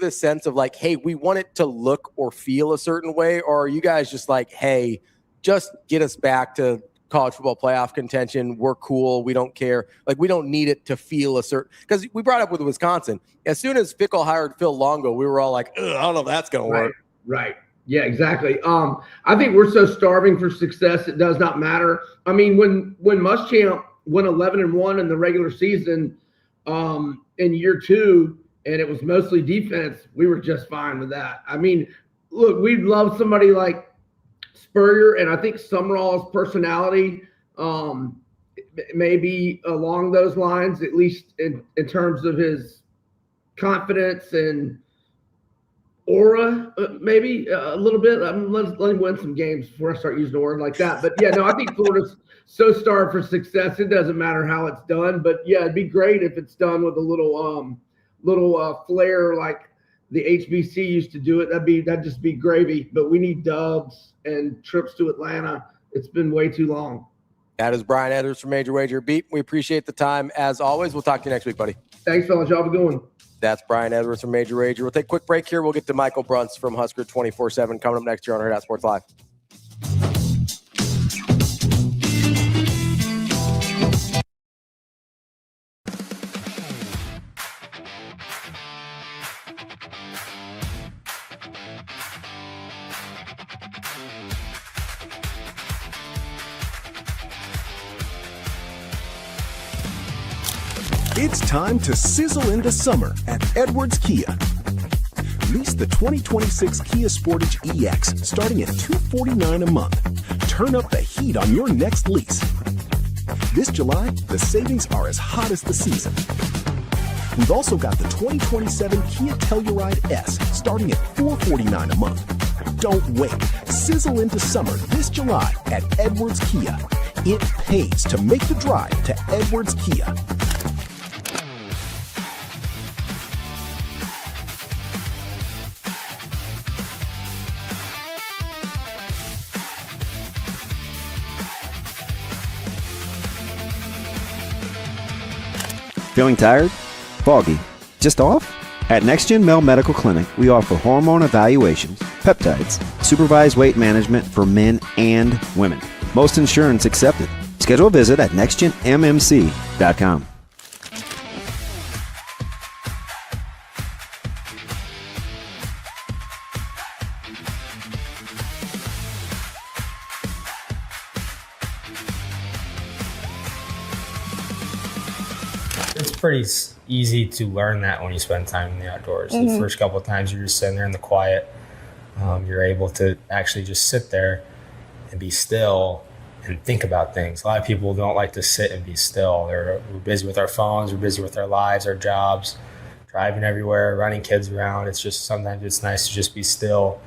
this sense of, like, hey, we want it to look or feel a certain way? Or are you guys just like, hey, just get us back to college football playoff contention? We're cool. We don't care. Like, we don't need it to feel a certain – because we brought up with Wisconsin. As soon as Fickle hired Phil Longo, we were all like, I don't know if that's going to work. Right. Yeah, exactly. I think we're so starving for success, it does not matter. I mean, when Muschamp went 11-1 in the regular season in year 2, and it was mostly defense, we were just fine with that. I mean, look, we'd love somebody like Spurrier, and I think Summerall's personality maybe along those lines, at least in terms of his confidence and aura, maybe a little bit. Let him win some games before I start using a word like that. But yeah, no, I think Florida's so starved for success. It doesn't matter how it's done, but yeah, it'd be great if it's done with a little flair like the HBC used to do it. That'd just be gravy. But we need dubs and trips to Atlanta. It's been way too long. That is Brian Edwards from Major Wager. Beat, we appreciate the time as always. We'll talk to you next week, buddy. Thanks, fellas. Y'all have a good one. That's Brian Edwards from Major Wager. We'll take a quick break here. We'll get to Michael BRUNTZ from Husker 24/7 coming up next year on Hurrdat Sports Live. It's time to sizzle into summer at Edwards Kia. Lease the 2026 Kia Sportage EX starting at $249 a month. Turn up the heat on your next lease. This July, the savings are as hot as the season. We've also got the 2027 Kia Telluride S starting at $449 a month. Don't wait. Sizzle into summer this July at Edwards Kia. It pays to make the drive to Edwards Kia. Feeling tired? Foggy? Just off? At NextGen Male Medical Clinic, we offer hormone evaluations, peptides, supervised weight management for men and women. Most insurance accepted. Schedule a visit at nextgenmmc.com. It's pretty easy to learn that when you spend time in the outdoors. Mm-hmm. The first couple of times you're just sitting there in the quiet. You're able to actually just sit there and be still and think about things. A lot of people don't like to sit and be still. We're busy with our phones, we're busy with our lives, our jobs, driving everywhere, running kids around. It's just sometimes it's nice to just be still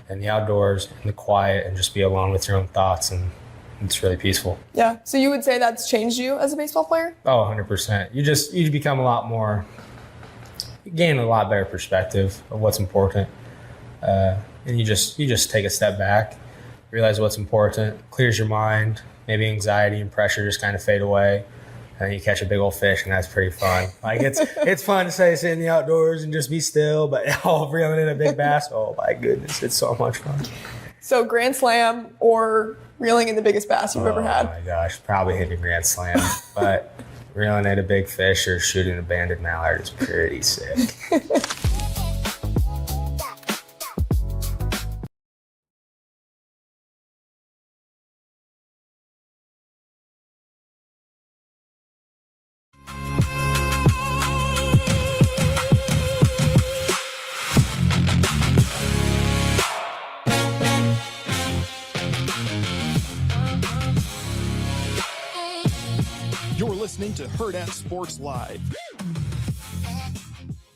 in the outdoors, in the quiet, and just be alone with your own thoughts, and it's really peaceful. Yeah. So you would say that's changed you as a baseball player? Oh, 100%. You become a lot more, you gain a lot better perspective of what's important. And you just take a step back, realize what's important, clears your mind, maybe anxiety and pressure just kind of fade away, and you catch a big old fish, and that's pretty fun. Like it's fun to sit in the outdoors and just be still, but reeling in a big bass, oh my goodness, it's so much fun. So Grand Slam or reeling in the biggest bass you've ever had? Oh my gosh, probably hitting a Grand Slam, but reeling in a big fish or shooting a banded mallard is pretty sick. You're listening to Hurrdat Sports Live.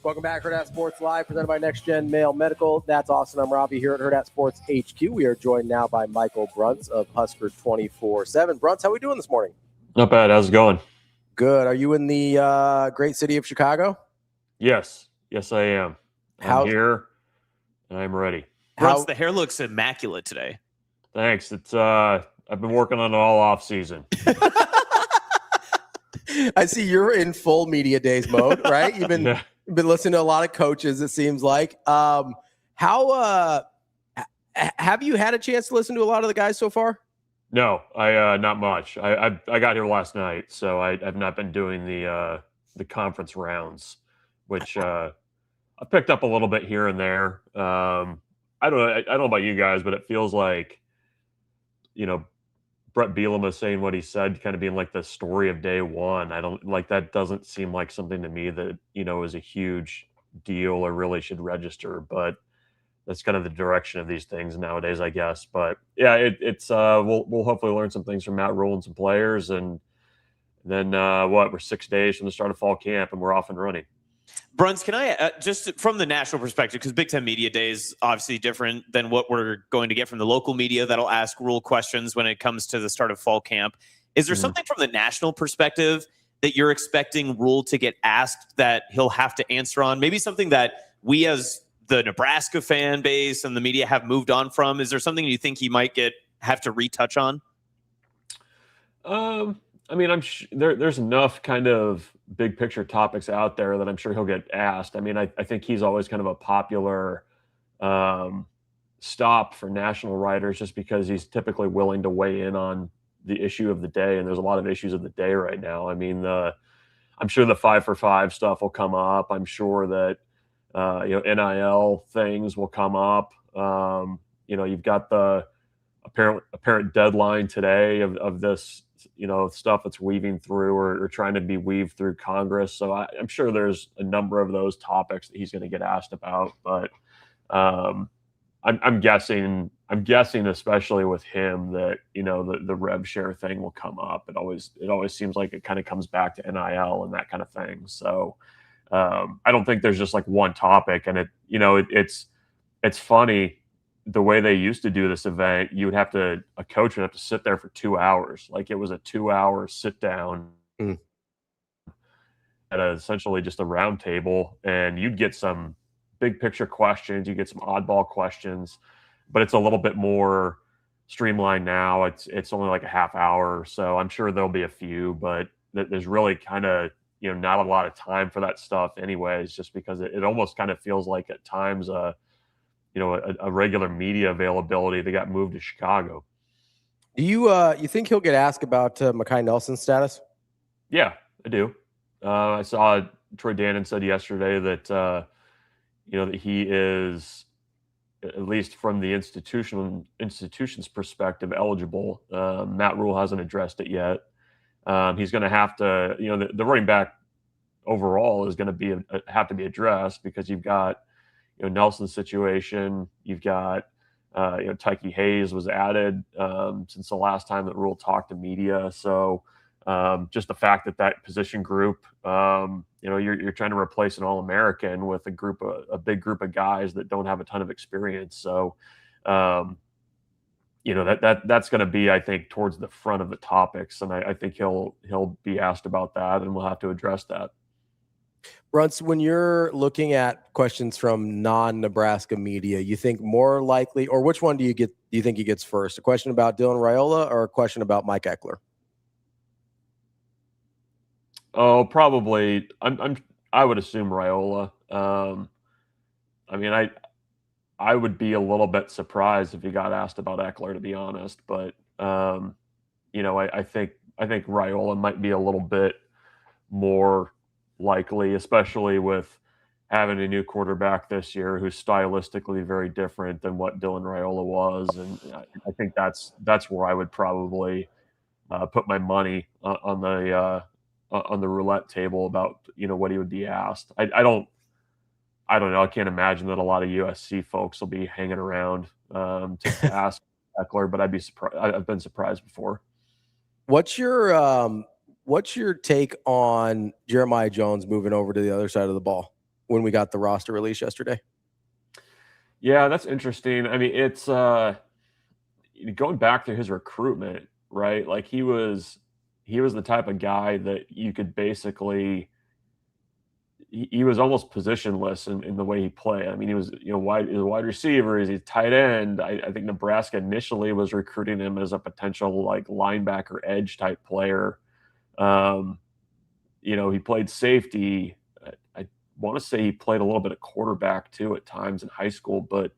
Welcome back, Hurrdat Sports Live, presented by Next Gen Mail Medical. That's Austin. I'm Ravi here at Hurrdat Sports HQ. We are joined now by Michael BRUNTZ of Husker 24/7. BRUNTZ, how are we doing this morning? Not bad. How's it going? Good. Are you in the great city of Chicago? Yes, I am. I'm here, and I'm ready. BRUNTZ, the hair looks immaculate today. Thanks. It's I've been working on it all off season. I see you're in full media days mode, right? You've been listening to a lot of coaches, it seems like. How have you had a chance to listen to a lot of the guys so far? No, I not much. I got here last night, so I've not been doing the conference rounds, which I picked up a little bit here and there. I don't know about you guys, but it feels like, Brett Bielema saying what he said, kind of being like the story of day one. I don't like that. Doesn't seem like something to me that, is a huge deal or really should register, but that's kind of the direction of these things nowadays, I guess. But yeah, it's we'll hopefully learn some things from Matt Rhule and some players. And then we're 6 days from the start of fall camp and we're off and running. BRUNTZ, can I, just from the national perspective, because Big Ten Media Day is obviously different than what we're going to get from the local media that'll ask Rhule questions when it comes to the start of fall camp. Is there something from the national perspective that you're expecting Rhule to get asked that he'll have to answer on? Maybe something that we as the Nebraska fan base and the media have moved on from? Is there something you think he might have to retouch on? I mean, there's enough kind of big picture topics out there that I'm sure he'll get asked. I mean, I think he's always kind of a popular stop for national writers just because he's typically willing to weigh in on the issue of the day. And there's a lot of issues of the day right now. I mean, I'm sure the 5 for 5 stuff will come up. I'm sure that, NIL things will come up. You've got the apparent deadline today of this, stuff that's weaving through or trying to be weaved through Congress. So I'm sure there's a number of those topics that he's going to get asked about. But I'm guessing, especially with him, that the rev share thing will come up. It always seems like it kind of comes back to NIL and that kind of thing. So I don't think there's just like one topic, and it's funny. The way they used to do this event, a coach would have to sit there for 2 hours. Like it was a 2-hour sit down at essentially just a round table, and you'd get some big picture questions, you get some oddball questions, but it's a little bit more streamlined now. It's only like a half hour, so I'm sure there'll be a few, but there's really kind of not a lot of time for that stuff anyways, just because it almost kind of feels like at times a regular media availability that got moved to Chicago. Do you think he'll get asked about Mekhi Nelson's status? Yeah, I do. I saw Troy Dannon said yesterday that that he is, at least from the institution's perspective, eligible. Matt Rhule hasn't addressed it yet. He's going to have to, the running back overall is going to have to be addressed because you've got Nelson's situation. You've got Tyke Hayes was added since the last time that Rhule talked to media. So just the fact that position group, you're trying to replace an All-American with a big group of guys that don't have a ton of experience. So that's going to be, I think, towards the front of the topics, and I think he'll be asked about that, and we'll have to address that. BRUNTZ, when you're looking at questions from non-Nebraska media, you think more likely, or which one do you think he gets first? A question about Dylan Raiola or a question about Mike Ekeler? Oh, probably. I would assume Raiola. I would be a little bit surprised if he got asked about Ekeler, to be honest. But I think Raiola might be a little bit more likely, especially with having a new quarterback this year who's stylistically very different than what Dylan Raiola was, and I think that's where I would probably put my money on the roulette table about what he would be asked. I don't know. I can't imagine that a lot of USC folks will be hanging around to ask Ekeler, but I'd be surprised. I've been surprised before. What's your take on Jeremiah Jones moving over to the other side of the ball? when we got the roster release yesterday. Yeah, that's interesting. I mean, it's going back to his recruitment, right? Like he was the type of guy that you could basically he was almost positionless in the way he played. I mean, he was wide receiver, he's a tight end. I think Nebraska initially was recruiting him as a potential like linebacker edge type player. He played safety. I want to say he played a little bit of quarterback too at times in high school, but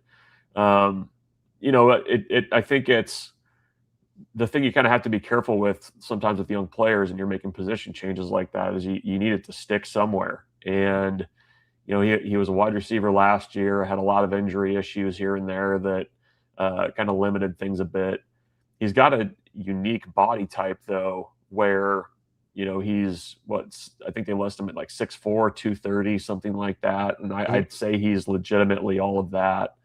I think it's the thing you kind of have to be careful with sometimes with young players and you're making position changes like that is you need it to stick somewhere. And, he was a wide receiver last year, had a lot of injury issues here and there that kind of limited things a bit. He's got a unique body type though, where, he's I think they list him at like 6'4", 230, something like that. And I'd say he's legitimately all of that.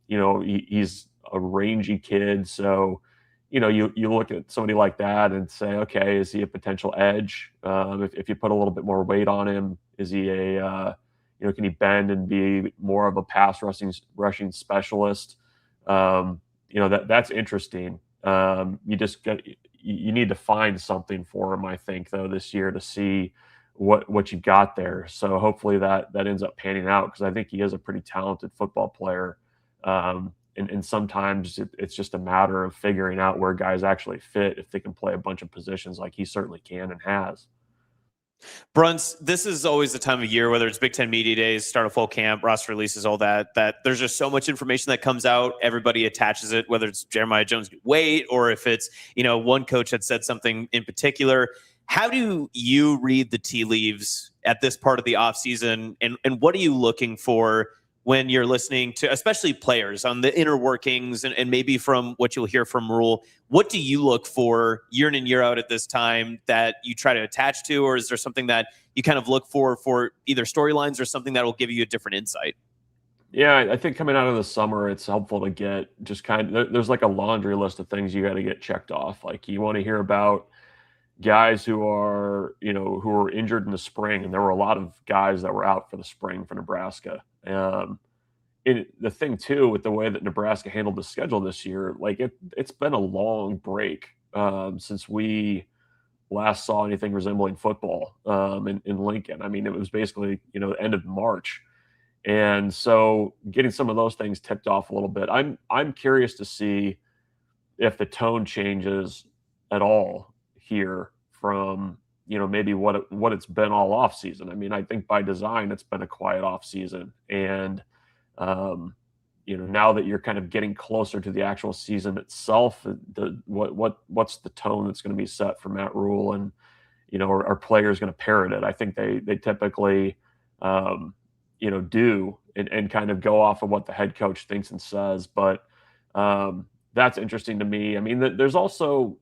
He's a rangy kid. So, you look at somebody like that and say, okay, is he a potential edge? If you put a little bit more weight on him, is he can he bend and be more of a pass rushing specialist? That's interesting. You need to find something for him, I think, though, this year to see what you've got there. So hopefully that ends up panning out because I think he is a pretty talented football player. And sometimes it's just a matter of figuring out where guys actually fit if they can play a bunch of positions like he certainly can and has. BRUNTZ, this is always the time of year, whether it's Big Ten Media Days, start of fall camp, roster releases, all that there's just so much information that comes out. Everybody attaches it, whether it's Jeremiah Jones weight or if it's, one coach had said something in particular. How do you read the tea leaves at this part of the offseason, and what are you looking for when you're listening to, especially players, on the inner workings and maybe from what you'll hear from Rhule? What do you look for year in and year out at this time that you try to attach to, or is there something that you kind of look for either storylines or something that will give you a different insight? Yeah, I think coming out of the summer, it's helpful to get just there's like a laundry list of things you got to get checked off. Like you want to hear about guys who are injured in the spring, and there were a lot of guys that were out for the spring for Nebraska. The thing too with the way that Nebraska handled the schedule this year, like it's been a long break since we last saw anything resembling football in Lincoln. I mean, it was basically the end of March, and so getting some of those things tipped off a little bit. I'm curious to see if the tone changes at all here from maybe what it's been all off season. I mean, I think by design it's been a quiet off season, and now that you're kind of getting closer to the actual season itself, what's the tone that's going to be set for Matt Rhule, and are players going to parrot it? I think they typically do and kind of go off of what the head coach thinks and says, but that's interesting to me. I mean, there's also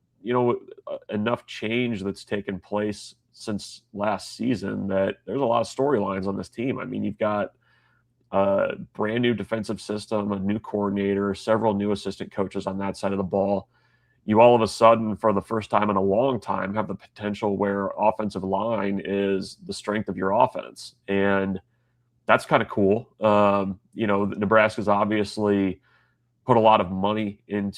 enough change that's taken place since last season that there's a lot of storylines on this team. I mean, you've got a brand new defensive system, a new coordinator, several new assistant coaches on that side of the ball. You all of a sudden, for the first time in a long time, have the potential where offensive line is the strength of your offense. And that's kind of cool. Nebraska's obviously put a lot of money and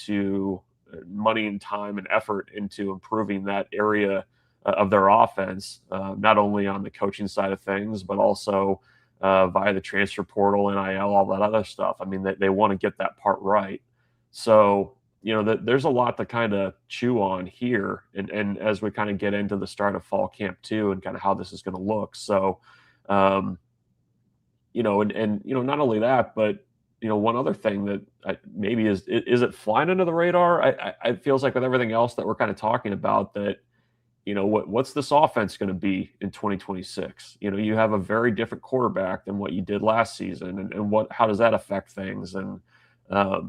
time and effort into improving that area of their offense, not only on the coaching side of things, but also via the transfer portal, NIL, all that other stuff. I mean, they want to get that part right. So, there's a lot to kind of chew on here. And as we kind of get into the start of fall camp too, and kind of how this is going to look. So, not only that, but one other thing that maybe is it flying under the radar? I feels like with everything else that we're kind of talking about that, what's this offense going to be in 2026? You have a very different quarterback than what you did last season, and how does that affect things? And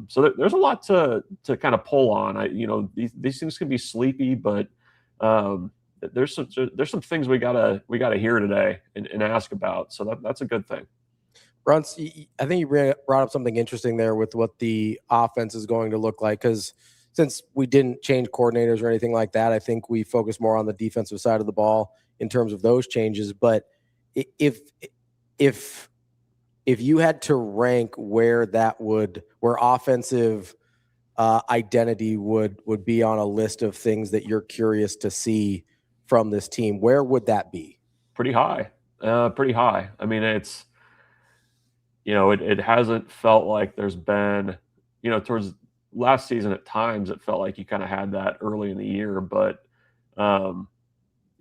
so there's a lot to kind of pull on. These things can be sleepy, but there's some things we gotta hear today and ask about. So that's a good thing. BRUNTZ, I think you brought up something interesting there with what the offense is going to look like, because since we didn't change coordinators or anything like that, I think we focus more on the defensive side of the ball in terms of those changes. But if if you had to rank where offensive identity would be on a list of things that you're curious to see from this team, where would that be? Pretty high. Pretty high. I mean, it's, it hasn't felt like there's been, towards last season at times, it felt like you kind of had that early in the year, but,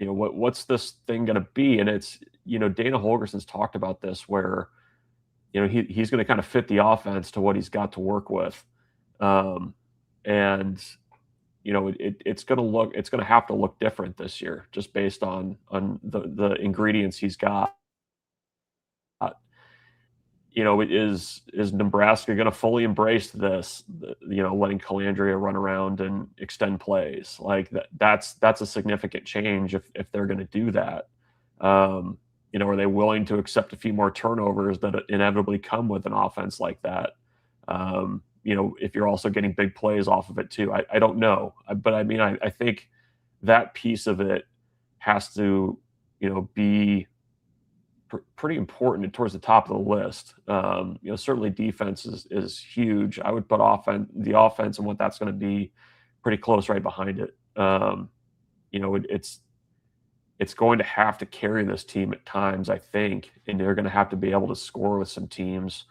what's this thing going to be? And it's, Dana Holgerson's talked about this where, he's going to kind of fit the offense to what he's got to work with. It's going to have to look different this year, just based on the ingredients he's got. Is Nebraska going to fully embrace this? Letting Calandria run around and extend plays like that. That's a significant change if they're going to do that. Are they willing to accept a few more turnovers that inevitably come with an offense like that? If you're also getting big plays off of it too, I don't know. But I mean, I think that piece of it has to, be pretty important towards the top of the list. Certainly defense is huge. I would put the offense and what that's going to be pretty close right behind it. It's going to have to carry this team at times, I think, and they're going to have to be able to score with some teams.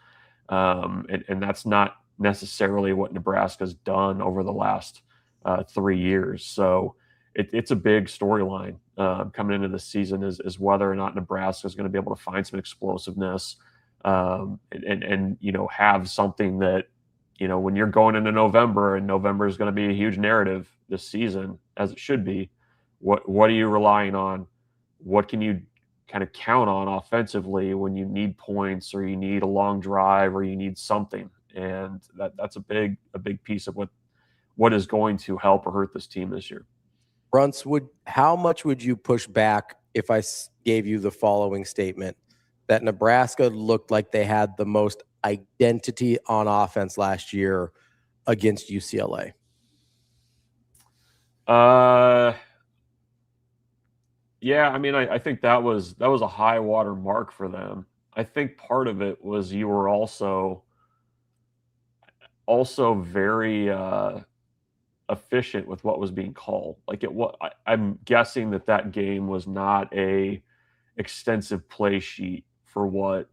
And that's not necessarily what Nebraska's done over the last 3 years. So it's a big storyline coming into this season is whether or not Nebraska is going to be able to find some explosiveness and have something that, when you're going into November, and November is going to be a huge narrative this season, as it should be. What are you relying on? What can you kind of count on offensively when you need points, or you need a long drive, or you need something? And that's a big piece of what is going to help or hurt this team this year. BRUNTZ, how much would you push back if I gave you the following statement, that Nebraska looked like they had the most identity on offense last year against UCLA? Yeah, I mean, I think that was a high water mark for them. I think part of it was you were also very efficient with what was being called. Like I'm guessing that game was not a extensive play sheet for what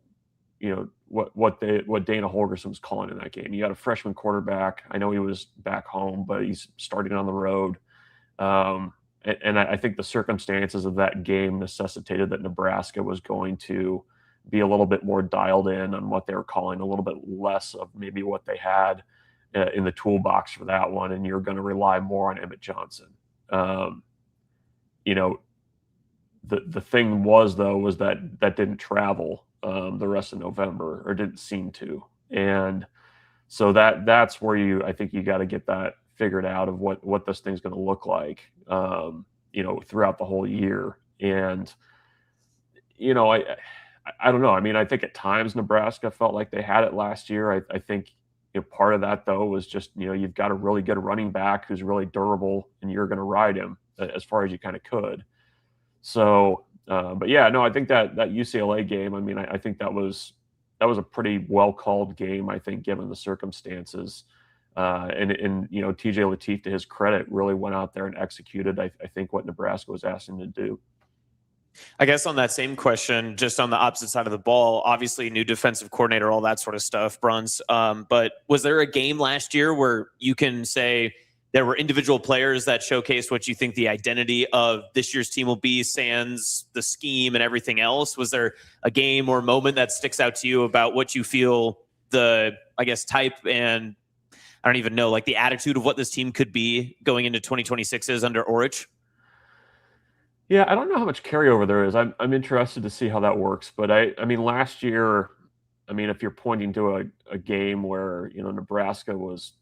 Dana Holgerson was calling in that game. You got a freshman quarterback. I know he was back home, but he's starting on the road. And I think the circumstances of that game necessitated that Nebraska was going to be a little bit more dialed in on what they were calling, a little bit less of maybe what they had in the toolbox for that one. And you're going to rely more on Emmett Johnson. The thing was that didn't travel the rest of November, or didn't seem to. And so that's where I think you got to get that figured out of what this thing's going to look like, throughout the whole year. And, I don't know. I mean, I think at times Nebraska felt like they had it last year. I think part of that though was just, you've got a really good running back who's really durable, and you're going to ride him as far as you kind of could. So, but yeah, no, I think that UCLA game, I mean, I think that was a pretty well called game, I think, given the circumstances. And TJ Lateef, to his credit, really went out there and executed, I think, what Nebraska was asking him to do. I guess on that same question, just on the opposite side of the ball, obviously new defensive coordinator, all that sort of stuff, BRUNTZ. But was there a game last year where you can say there were individual players that showcased what you think the identity of this year's team will be, sans the scheme and everything else? Was there a game or moment that sticks out to you about what you feel the, I guess, type and I don't even know, like the attitude of what this team could be going into 2026 is under Orich? Yeah, I don't know how much carryover there is. I'm interested to see how that works. But I mean, last year, I mean, if you're pointing to a game where, Nebraska was,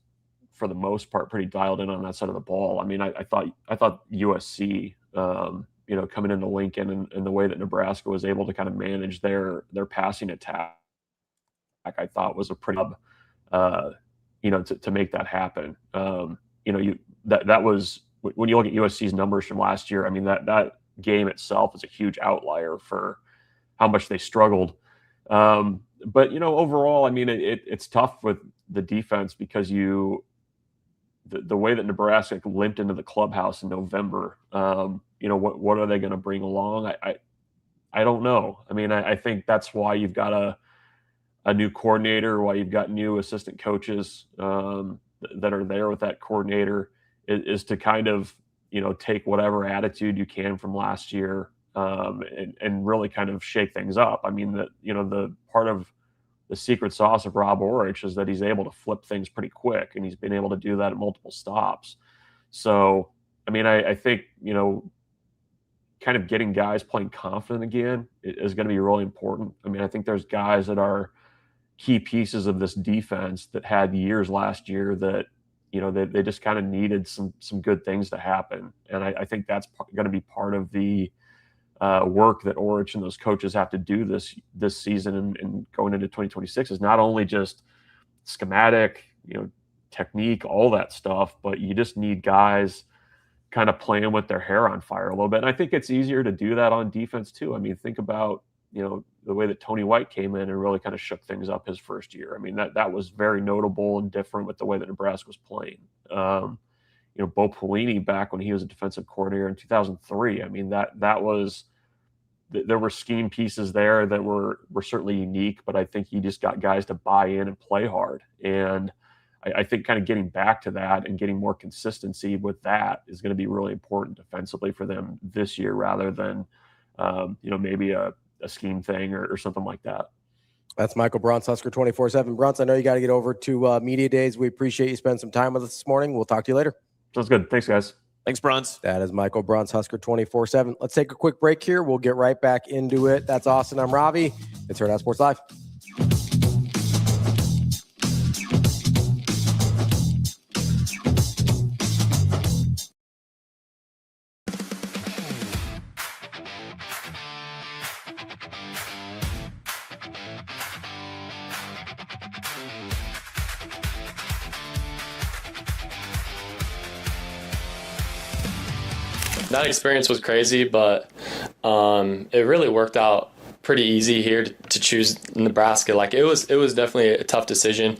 for the most part, pretty dialed in on that side of the ball. I mean, I thought USC, coming into Lincoln and the way that Nebraska was able to kind of manage their passing attack, I thought was a pretty, to make that happen. That was, when you look at USC's numbers from last year, I mean, that game itself is a huge outlier for how much they struggled But, overall, I mean, it's tough with the defense because the way that Nebraska limped into the clubhouse in November, what are they going to bring along? I don't know. I mean, I think that's why you've got a new coordinator, why you've got new assistant coaches that are there with that coordinator is to kind of, take whatever attitude you can from last year and really kind of shake things up. I mean, the part of the secret sauce of Rob Orich is that he's able to flip things pretty quick, and he's been able to do that at multiple stops. So, I mean, I think, kind of getting guys playing confident again is going to be really important. I mean, I think there's guys that are key pieces of this defense that had years last year that, they just kind of needed some good things to happen. And I think that's going to be part of the work that Orich and those coaches have to do this season and going into 2026 is not only just schematic, technique, all that stuff, but you just need guys kind of playing with their hair on fire a little bit. And I think it's easier to do that on defense too. I mean, think about, the way that Tony White came in and really kind of shook things up his first year. I mean, that was very notable and different with the way that Nebraska was playing. Bo Pelini back when he was a defensive coordinator in 2003. I mean, that was, there were scheme pieces there that were certainly unique, but I think he just got guys to buy in and play hard. And I think kind of getting back to that and getting more consistency with that is going to be really important defensively for them this year rather than, maybe a scheme thing or something like that. That's Michael BRUNTZ, Husker 24/7. BRUNTZ, I know you got to get over to Media Days. We appreciate you spending some time with us this morning. We'll talk to you later. Sounds good. Thanks, guys. Thanks, BRUNTZ. That is Michael BRUNTZ, Husker 24/7. Let's take a quick break here. We'll get right back into it. That's Austin. I'm Ravi. It's Hurrdat Sports Live. That experience was crazy, but it really worked out pretty easy here to choose Nebraska. Like it was definitely a tough decision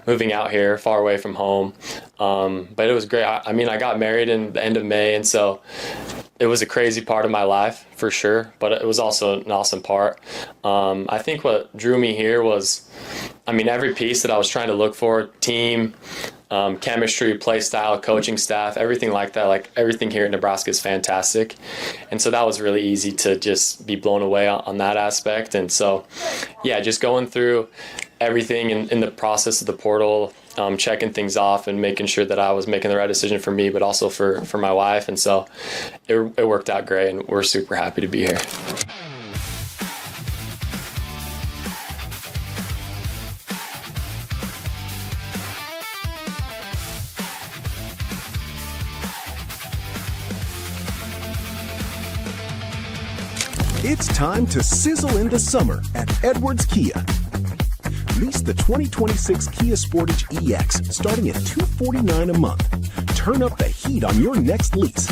moving out here far away from home. But it was great. I mean, I got married in the end of May, and so it was a crazy part of my life for sure, but it was also an awesome part. I think what drew me here was, every piece that I was trying to look for, team, chemistry, play style, coaching staff, everything like that. Like everything here in Nebraska is fantastic. And so that was really easy to just be blown away on that aspect. And so, yeah, just going through everything in the process of the portal, checking things off and making sure that I was making the right decision for me, but also for my wife. And so it worked out great, and we're super happy to be here. It's time to sizzle into summer at Edwards Kia. Lease the 2026 Kia Sportage EX starting at $249 a month. Turn up the heat on your next lease.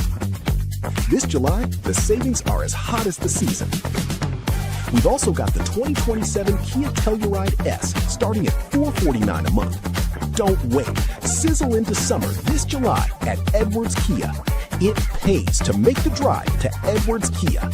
This July, the savings are as hot as the season. We've also got the 2027 Kia Telluride S starting at $449 a month. Don't wait. Sizzle into summer this July at Edwards Kia. It pays to make the drive to Edwards Kia.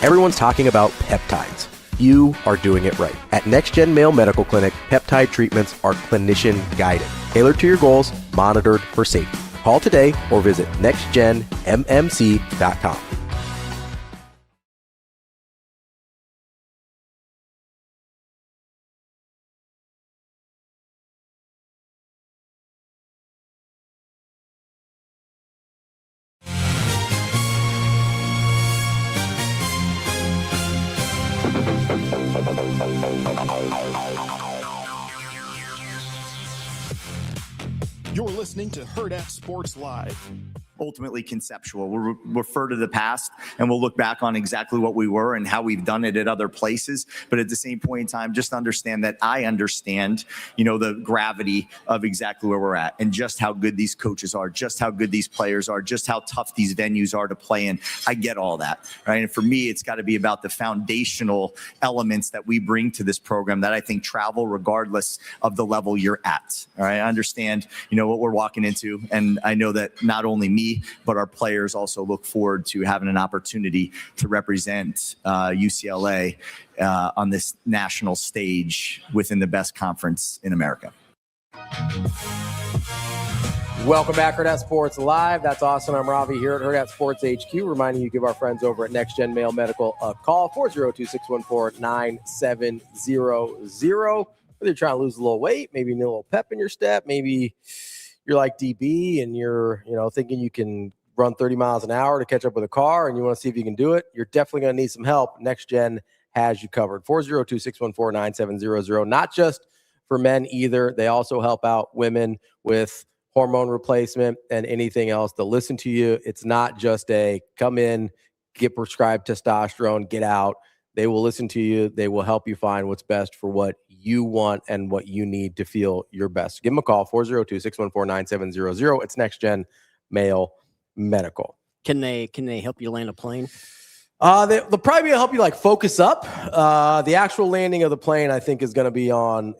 Everyone's talking about peptides. You are doing it right. At NextGen Male Medical Clinic, peptide treatments are clinician guided, tailored to your goals, monitored for safety. Call today or visit nextgenmmc.com. You're listening to Hurrdat Sports Live. Ultimately conceptual. We'll refer to the past and we'll look back on exactly what we were and how we've done it at other places. But at the same point in time, just understand that I understand, the gravity of exactly where we're at and just how good these coaches are, just how good these players are, just how tough these venues are to play in. I get all that, right? And for me, it's got to be about the foundational elements that we bring to this program that I think travel regardless of the level you're at. All right. I understand, what we're walking into. And I know that not only me, but our players also look forward to having an opportunity to represent UCLA on this national stage within the best conference in America. Welcome back, Hurrdat Sports Live. That's Austin. I'm Ravi here at Hurrdat Sports HQ, reminding you to give our friends over at Next Gen Male Medical a call, 402-614-9700. Whether you're trying to lose a little weight, maybe you need a little pep in your step, maybe you're like DB and you're, thinking you can run 30 miles an hour to catch up with a car and you want to see if you can do it, you're definitely going to need some help. Next Gen has you covered. 402-614-9700. Not just for men either. They also help out women with hormone replacement and anything else. They'll listen to you. It's not just a come in, get prescribed testosterone, get out. They will listen to you. They will help you find what's best for what you want and what you need to feel your best. Give them a call, 402-614-9700. It's Next Gen Male Medical. Can they help you land a plane? They'll probably help you focus up. The actual landing of the plane, I think, is going to be on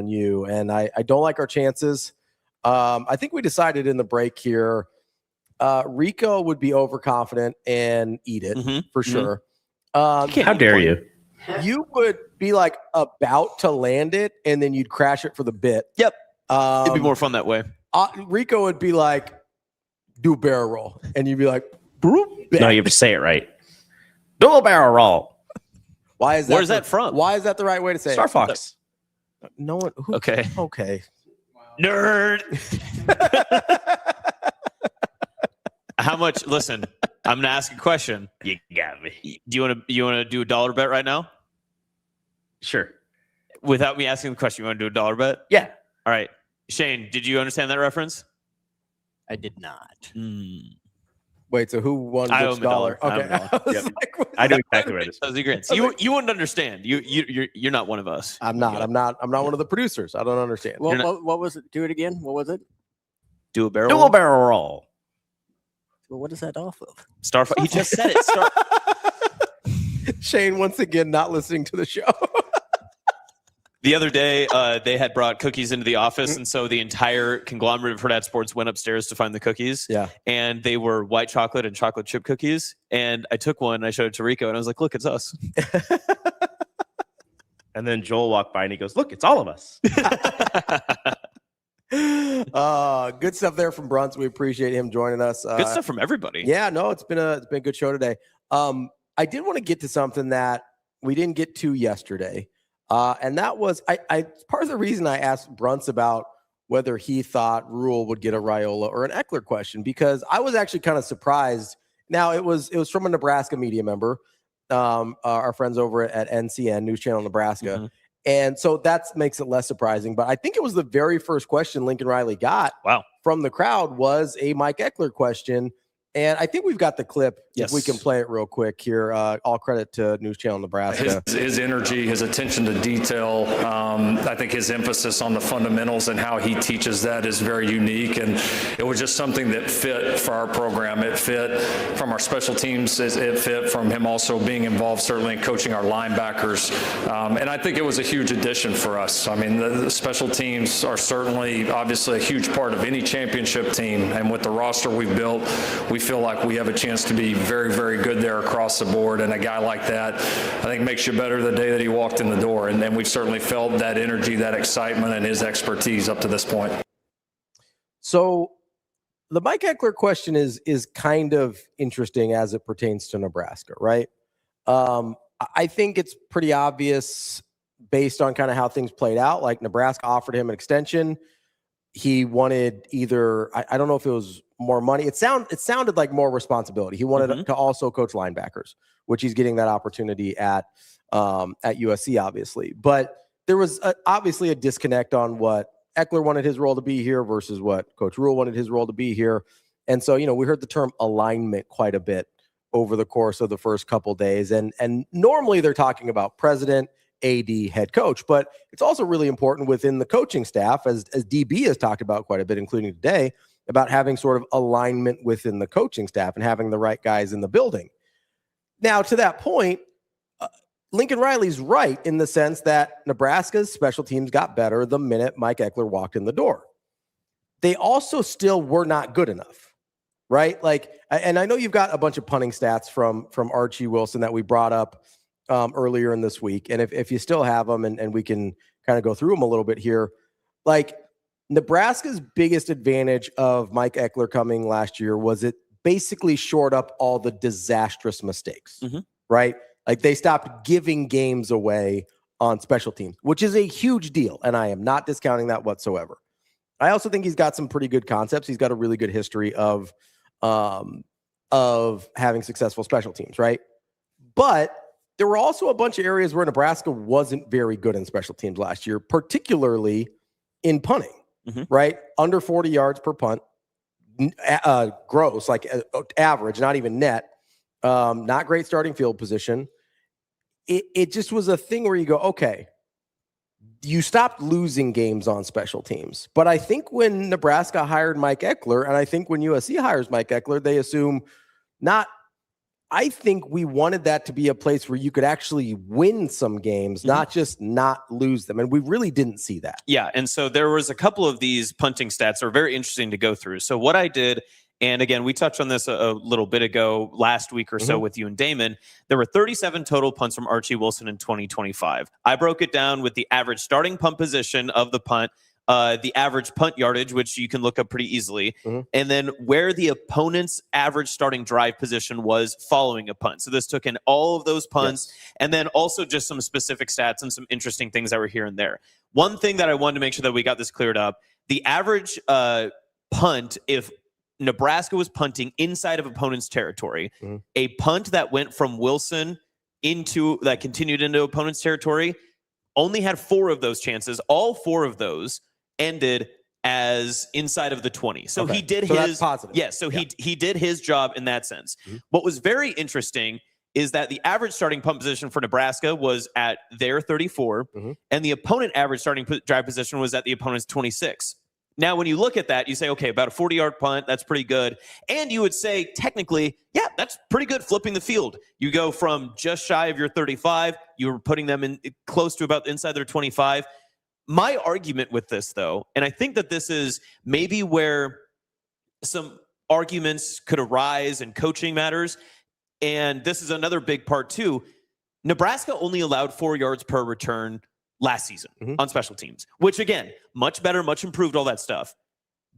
you. And I don't like our chances. I think we decided in the break here, Rico would be overconfident and eat it for sure. How dare you? You would be about to land it, and then you'd crash it for the bit. Yep. It'd be more fun that way. Rico would be like, do a barrel roll. And you'd be like, no, you have to say it right. Do a barrel roll. Why is that? Where's that from? Why is that the right way to say Star it? Fox. No one. Okay. Okay. Nerd. How much? Listen, I'm gonna ask a question. You got me. Do you want to do a dollar bet right now? Sure. Without me asking the question, you want to do a dollar bet? Yeah. All right. Shane, did you understand that reference? I did not. Wait, so who won I which owe him a dollar. Okay. I knew exactly what it is. Those are grants. You wouldn't understand. You're not one of us. I'm not one of the producers. I don't understand. What was it? Do it again. What was it? Do a barrel. Do a barrel roll. Well, what is that off of? Starfire. He just said it. Shane, once again, not listening to the show. The other day, they had brought cookies into the office, and so the entire conglomerate of Hurrdat Sports went upstairs to find the cookies. Yeah. And they were white chocolate and chocolate chip cookies. And I took one, and I showed it to Rico, and I was like, look, it's us. And then Joel walked by, and he goes, look, it's all of us. Good stuff there from BRUNTZ. We appreciate him joining us. Good stuff from everybody. Yeah, no, it's been a good show today. I did want to get to something that we didn't get to yesterday. And that was part of the reason I asked BRUNTZ about whether he thought Rhule would get a Raiola or an Ekeler question, because I was actually kind of surprised. Now it was from a Nebraska media member, our friends over at NCN News Channel Nebraska. And so that makes it less surprising. But I think it was the very first question Lincoln Riley got from the crowd was a Mike Ekeler question. And I think we've got the clip. Yes. If we can play it real quick here. All credit to News Channel Nebraska. His energy, his attention to detail, I think his emphasis on the fundamentals and how he teaches that is very unique. And it was just something that fit for our program. It fit from our special teams. It fit from him also being involved, certainly in coaching our linebackers. And I think it was a huge addition for us. I mean, the special teams are certainly, obviously, a huge part of any championship team. And with the roster we've built, we feel like we have a chance to be very, very good there across the board. And a guy like that, I think, makes you better the day that he walked in the door. And then we've certainly felt that energy, that excitement, and his expertise up to this point. So the Mike Ekeler question is kind of interesting as it pertains to Nebraska, right? I think it's pretty obvious based on kind of how things played out. Like, Nebraska offered him an extension. He wanted either, I don't know if it was more money. It sounded like more responsibility. He wanted to also coach linebackers, which he's getting that opportunity at USC, obviously. But there was obviously a disconnect on what Ekeler wanted his role to be here versus what Coach Rhule wanted his role to be here. And so, we heard the term alignment quite a bit over the course of the first couple days. And normally they're talking about president, AD, head coach, but it's also really important within the coaching staff, as DB has talked about quite a bit, including today, about having sort of alignment within the coaching staff and having the right guys in the building. Now, to that point, Lincoln Riley's right in the sense that Nebraska's special teams got better the minute Mike Ekeler walked in the door. They also still were not good enough, right? Like, and I know you've got a bunch of punting stats from Archie Wilson that we brought up earlier in this week. And if you still have them, and we can kind of go through them a little bit here, like, Nebraska's biggest advantage of Mike Ekeler coming last year was it basically shored up all the disastrous mistakes, right? Like, they stopped giving games away on special teams, which is a huge deal. And I am not discounting that whatsoever. I also think he's got some pretty good concepts. He's got a really good history of having successful special teams, right? But there were also a bunch of areas where Nebraska wasn't very good in special teams last year, particularly in punting, right? Under 40 yards per punt, gross, like average, not even net. Not great starting field position. It just was a thing where you go, okay, you stopped losing games on special teams. But I think when Nebraska hired Mike Ekeler, and I think when USC hires Mike Ekeler, they assume I think we wanted that to be a place where you could actually win some games, not just not lose them. And we really didn't see that. Yeah. And so there was a couple of these punting stats that are very interesting to go through. So what I did, and again, we touched on this a little bit ago last week or so with you and Damon. There were 37 total punts from Archie Wilson in 2025. I broke it down with the average starting punt position of the punt, the average punt yardage, which you can look up pretty easily, and then where the opponent's average starting drive position was following a punt. So this took in all of those punts, and then also just some specific stats and some interesting things that were here and there. One thing that I wanted to make sure that we got this cleared up, the average punt, if Nebraska was punting inside of opponent's territory, a punt that went from Wilson that continued into opponent's territory only had 4 of those chances. All 4 of those ended as inside of the 20. So he did his positive. Yes. So he did his job in that sense. What was very interesting is that the average starting punt position for Nebraska was at their 34, and the opponent average starting drive position was at the opponent's 26. Now, when you look at that, you say, okay, about a 40-yard punt, that's pretty good. And you would say, technically, yeah, that's pretty good flipping the field. You go from just shy of your 35, you were putting them in close to about inside their 25. My argument with this, though, and I think that this is maybe where some arguments could arise in coaching matters, and this is another big part, too. Nebraska only allowed 4 yards per return last season on special teams, which, again, much better, much improved, all that stuff.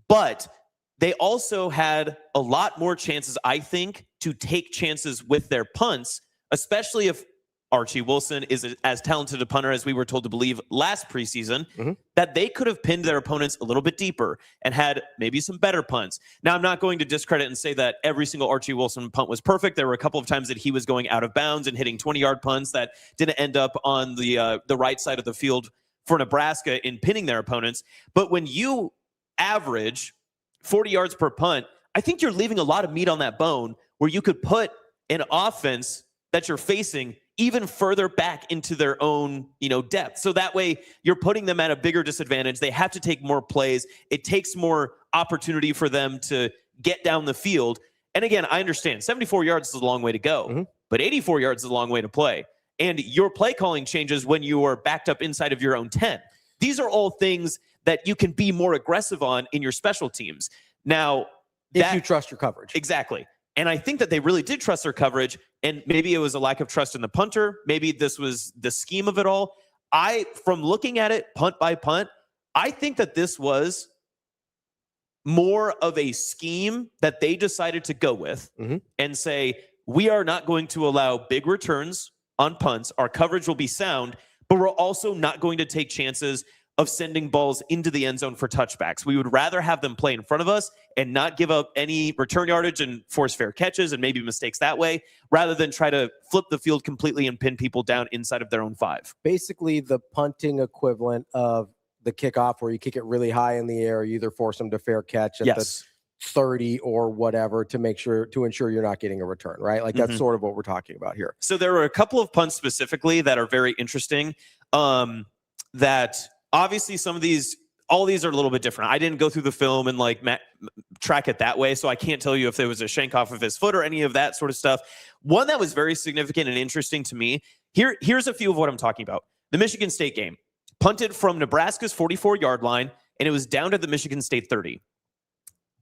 But they also had a lot more chances, I think, to take chances with their punts, especially if Archie Wilson is as talented a punter as we were told to believe last preseason, that they could have pinned their opponents a little bit deeper and had maybe some better punts. Now, I'm not going to discredit and say that every single Archie Wilson punt was perfect. There were a couple of times that he was going out of bounds and hitting 20-yard punts that didn't end up on the right side of the field for Nebraska in pinning their opponents. But when you average 40 yards per punt, I think you're leaving a lot of meat on that bone where you could put an offense that you're facing even further back into their own, depth. So that way you're putting them at a bigger disadvantage. They have to take more plays. It takes more opportunity for them to get down the field. And again, I understand 74 yards is a long way to go, but 84 yards is a long way to play. And your play calling changes when you are backed up inside of your own 10. These are all things that you can be more aggressive on in your special teams. Now, if you trust your coverage. Exactly. And I think that they really did trust their coverage, and maybe it was a lack of trust in the punter. Maybe this was the scheme of it all. From looking at it punt by punt, I think that this was more of a scheme that they decided to go with and say, we are not going to allow big returns on punts. Our coverage will be sound, but we're also not going to take chances of sending balls into the end zone for touchbacks. We would rather have them play in front of us and not give up any return yardage and force fair catches and maybe mistakes that way, rather than try to flip the field completely and pin people down inside of their own 5. Basically the punting equivalent of the kickoff, where you kick it really high in the air, you either force them to fair catch at the 30 or whatever to ensure you're not getting a return, right? Like that's sort of what we're talking about here. So there were a couple of punts specifically that are very interesting, that obviously all these are a little bit different. I didn't go through the film and track it that way, so I can't tell you if there was a shank off of his foot or any of that sort of stuff. One that was very significant and interesting to me, here's a few of what I'm talking about. The Michigan State game. Punted from Nebraska's 44-yard line, and it was down to the Michigan State 30.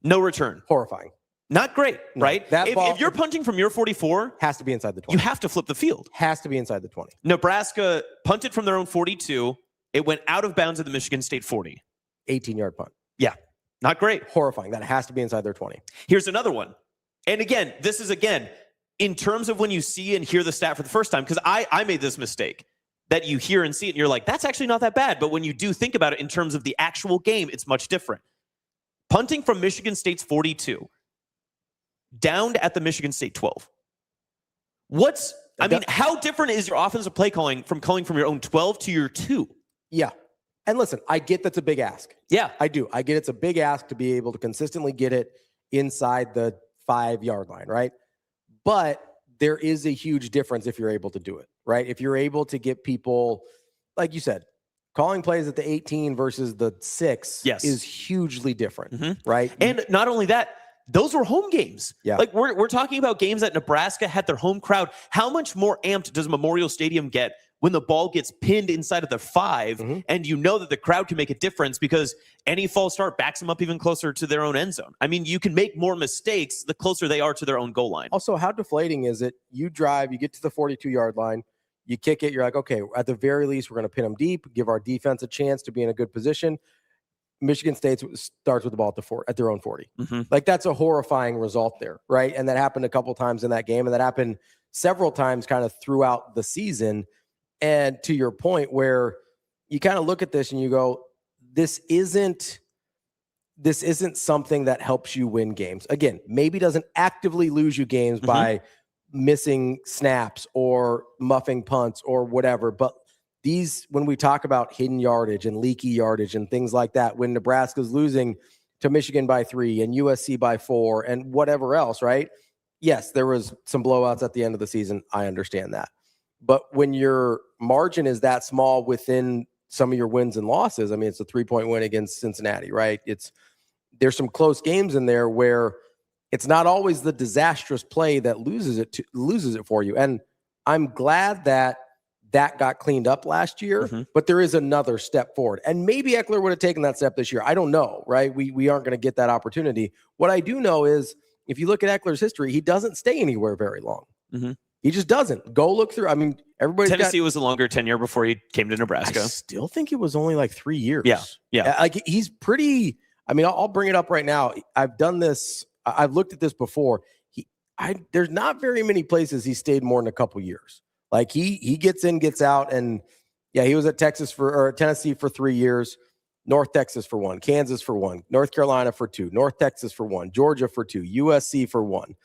No return. Horrifying. Not great, right? That ball, if you're punting from your 44, has to be inside the 20. You have to flip the field. Has to be inside the 20. Nebraska punted from their own 42. It went out of bounds at the Michigan State 40. 18-yard punt. Yeah, not great. Horrifying. That has to be inside their 20. Here's another one. And again, this is, in terms of when you see and hear the stat for the first time, because I made this mistake. That you hear and see it, and you're like, that's actually not that bad. But when you do think about it in terms of the actual game, it's much different. Punting from Michigan State's 42, downed at the Michigan State 12. How different is your offensive play calling from your own 12 to your 2? Yeah. And listen, I get that's a big ask. Yeah. I do. I get it's a big ask to be able to consistently get it inside the 5-yard line, right? But there is a huge difference if you're able to do it, right? If you're able to get people, like you said, calling plays at the 18 versus the 6 is hugely different, right? And not only that, those were home games. Yeah. Like we're talking about games that Nebraska had their home crowd. How much more amped does Memorial Stadium get when the ball gets pinned inside of the 5 and you know that the crowd can make a difference because any false start backs them up even closer to their own end zone? I mean, you can make more mistakes the closer they are to their own goal line. Also, how deflating is it? You drive, you get to the 42-yard line, you kick it, you're like, okay, at the very least, we're going to pin them deep, give our defense a chance to be in a good position. Michigan State starts with the ball at their own 40. Like, that's a horrifying result there, right? And that happened a couple times in that game, and that happened several times kind of throughout the season. And to your point, where you kind of look at this and you go, this isn't something that helps you win games. Again, maybe doesn't actively lose you games by missing snaps or muffing punts or whatever. But when we talk about hidden yardage and leaky yardage and things like that, when Nebraska's losing to Michigan by 3 and USC by 4 and whatever else, right? Yes, there was some blowouts at the end of the season. I understand that. But when your margin is that small within some of your wins and losses, I mean, it's a 3-point win against Cincinnati, right? There's some close games in there where it's not always the disastrous play that loses it for you. And I'm glad that got cleaned up last year, but there is another step forward. And maybe Ekeler would have taken that step this year. I don't know, right? We aren't going to get that opportunity. What I do know is if you look at Ekeler's history, he doesn't stay anywhere very long. He just doesn't. Go look through. I mean, Tennessee was a longer tenure before he came to Nebraska. I still think it was only like 3 years. Yeah. Like he's pretty. I mean, I'll bring it up right now. I've done this. I've looked at this before. There's not very many places he stayed more than a couple years. Like he gets in, gets out, and yeah, he was at Tennessee for 3 years, North Texas for 1, Kansas for 1, North Carolina for 2, North Texas for 1, Georgia for 2, USC for 1,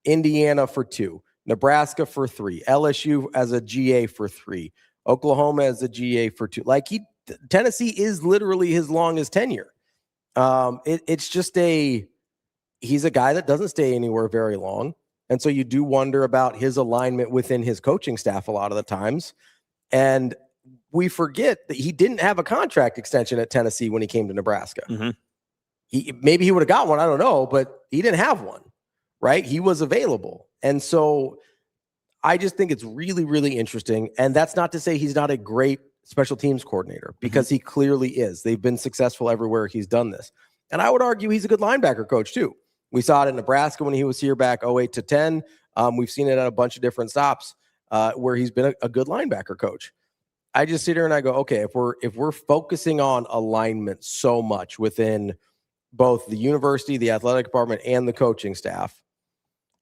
Indiana for 2. Nebraska for 3, LSU as a GA for 3, Oklahoma as a GA for 2. Like Tennessee is literally his longest tenure. It's just he's a guy that doesn't stay anywhere very long. And so you do wonder about his alignment within his coaching staff a lot of the times. And we forget that he didn't have a contract extension at Tennessee when he came to Nebraska. Maybe he would have got one. I don't know, but he didn't have one, right? He was available. And so I just think it's really, really interesting. And that's not to say he's not a great special teams coordinator, because he clearly is. They've been successful everywhere he's done this. And I would argue he's a good linebacker coach too. We saw it in Nebraska when he was here back 08 to 10. We've seen it at a bunch of different stops where he's been a good linebacker coach. I just sit here and I go, okay, if we're focusing on alignment so much within both the university, the athletic department, and the coaching staff,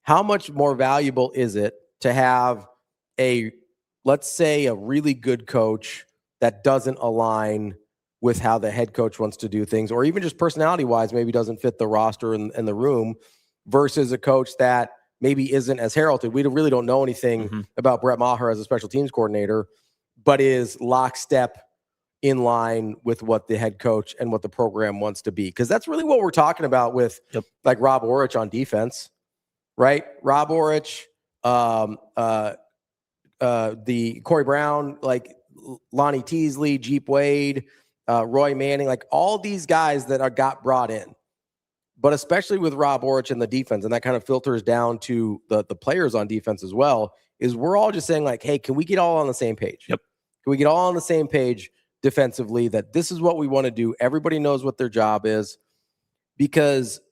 how much more valuable is it to have let's say a really good coach that doesn't align with how the head coach wants to do things, or even just personality wise, maybe doesn't fit the roster and the room, versus a coach that maybe isn't as heralded. We really don't know anything about Brett Maher as a special teams coordinator, but is lockstep in line with what the head coach and what the program wants to be. Because that's really what we're talking about with like Rob Orich on defense, right? Rob Orich, the Corey Brown, like Lonnie Teasley, Jeep Wade, Roy Manning, like all these guys that got brought in. But especially with Rob Orich and the defense, and that kind of filters down to the players on defense as well, is we're all just saying like, hey, can we get all on the same page? Can we get all on the same page defensively that this is what we want to do? Everybody knows what their job is, because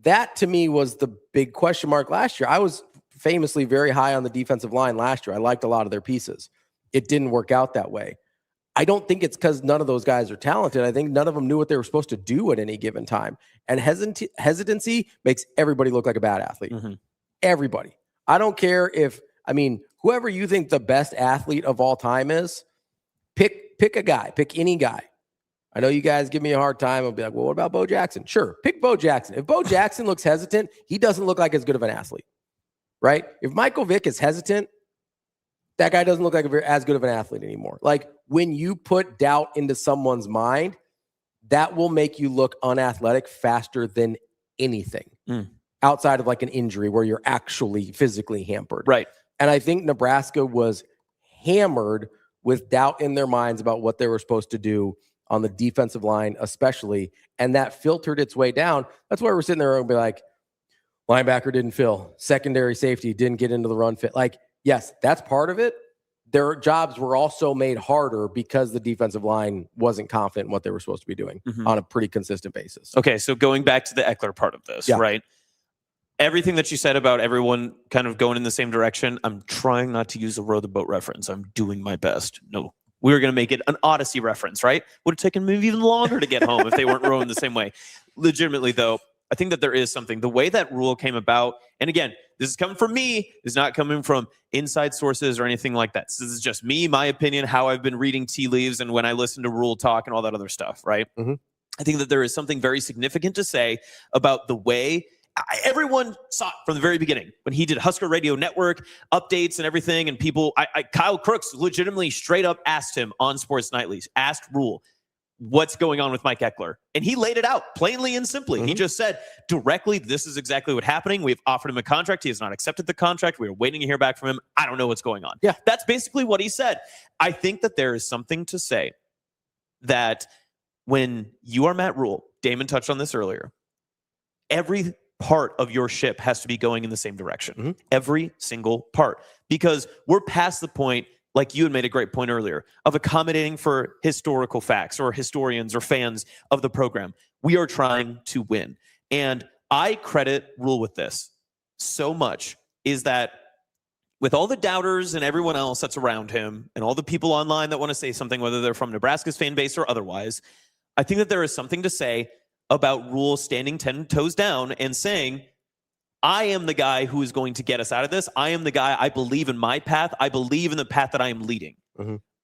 that to me was the big question mark last year. I was famously very high on the defensive line last year. I liked a lot of their pieces. It didn't work out that way. I don't think it's because none of those guys are talented. I think none of them knew what they were supposed to do at any given time. And hesitancy makes everybody look like a bad athlete. Everybody. I don't care whoever you think the best athlete of all time is, pick a guy, pick any guy. I know you guys give me a hard time. I'll be like, well, what about Bo Jackson? Sure, pick Bo Jackson. If Bo Jackson looks hesitant, he doesn't look like as good of an athlete, right? If Michael Vick is hesitant, that guy doesn't look like as good of an athlete anymore. Like when you put doubt into someone's mind, that will make you look unathletic faster than anything outside of like an injury where you're actually physically hampered. Right. And I think Nebraska was hammered with doubt in their minds about what they were supposed to do on the defensive line, especially. And that filtered its way down. That's why we're sitting there and be like, linebacker didn't fill, secondary safety didn't get into the run fit. Like, yes, that's part of it. Their jobs were also made harder because the defensive line wasn't confident in what they were supposed to be doing on a pretty consistent basis. Okay, so going back to the Ekeler part of this, right? Everything that you said about everyone kind of going in the same direction, I'm trying not to use a row the boat reference. I'm doing my best. No, we were going to make it an Odyssey reference, right? Would have taken maybe even longer to get home if they weren't rowing the same way. Legitimately, though, I think that there is something. The way that rule came about, and again, this is coming from me, is not coming from inside sources or anything like that. This is just me, my opinion, how I've been reading tea leaves and when I listen to Rhule talk and all that other stuff, right? I think that there is something very significant to say about the way everyone saw it from the very beginning when he did Husker Radio Network updates and everything. And people, Kyle Crooks legitimately straight up asked him on Sports Nightlies, asked Rhule, what's going on with Mike Ekeler? And he laid it out plainly and simply. He just said directly, this is exactly what's happening. We've offered him a contract. He has not accepted the contract. We are waiting to hear back from him. I don't know what's going on. Yeah, that's basically what he said. I think that there is something to say that when you are Matt Rhule, Damon touched on this earlier, every part of your ship has to be going in the same direction. Every single part. Because we're past the point, like you had made a great point earlier, of accommodating for historical facts or historians or fans of the program. We are trying to win. And I credit Rhule with this so much, is that with all the doubters and everyone else that's around him and all the people online that want to say something, whether they're from Nebraska's fan base or otherwise, I think that there is something to say about Rhule standing 10 toes down and saying, I am the guy who is going to get us out of this. I am the guy. I believe in my path. I believe in the path that I am leading.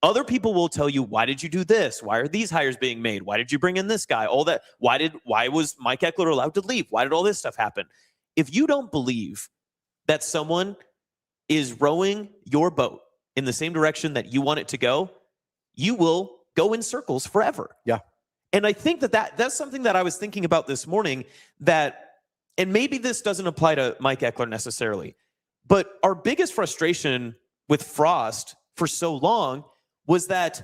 Other people will tell you, why did you do this? Why are these hires being made? Why did you bring in this guy? All that. Why was Mike Ekeler allowed to leave? Why did all this stuff happen? If you don't believe that someone is rowing your boat in the same direction that you want it to go, you will go in circles forever. Yeah. And I think that's something that I was thinking about this morning, and maybe this doesn't apply to Mike Ekeler necessarily, but our biggest frustration with Frost for so long was that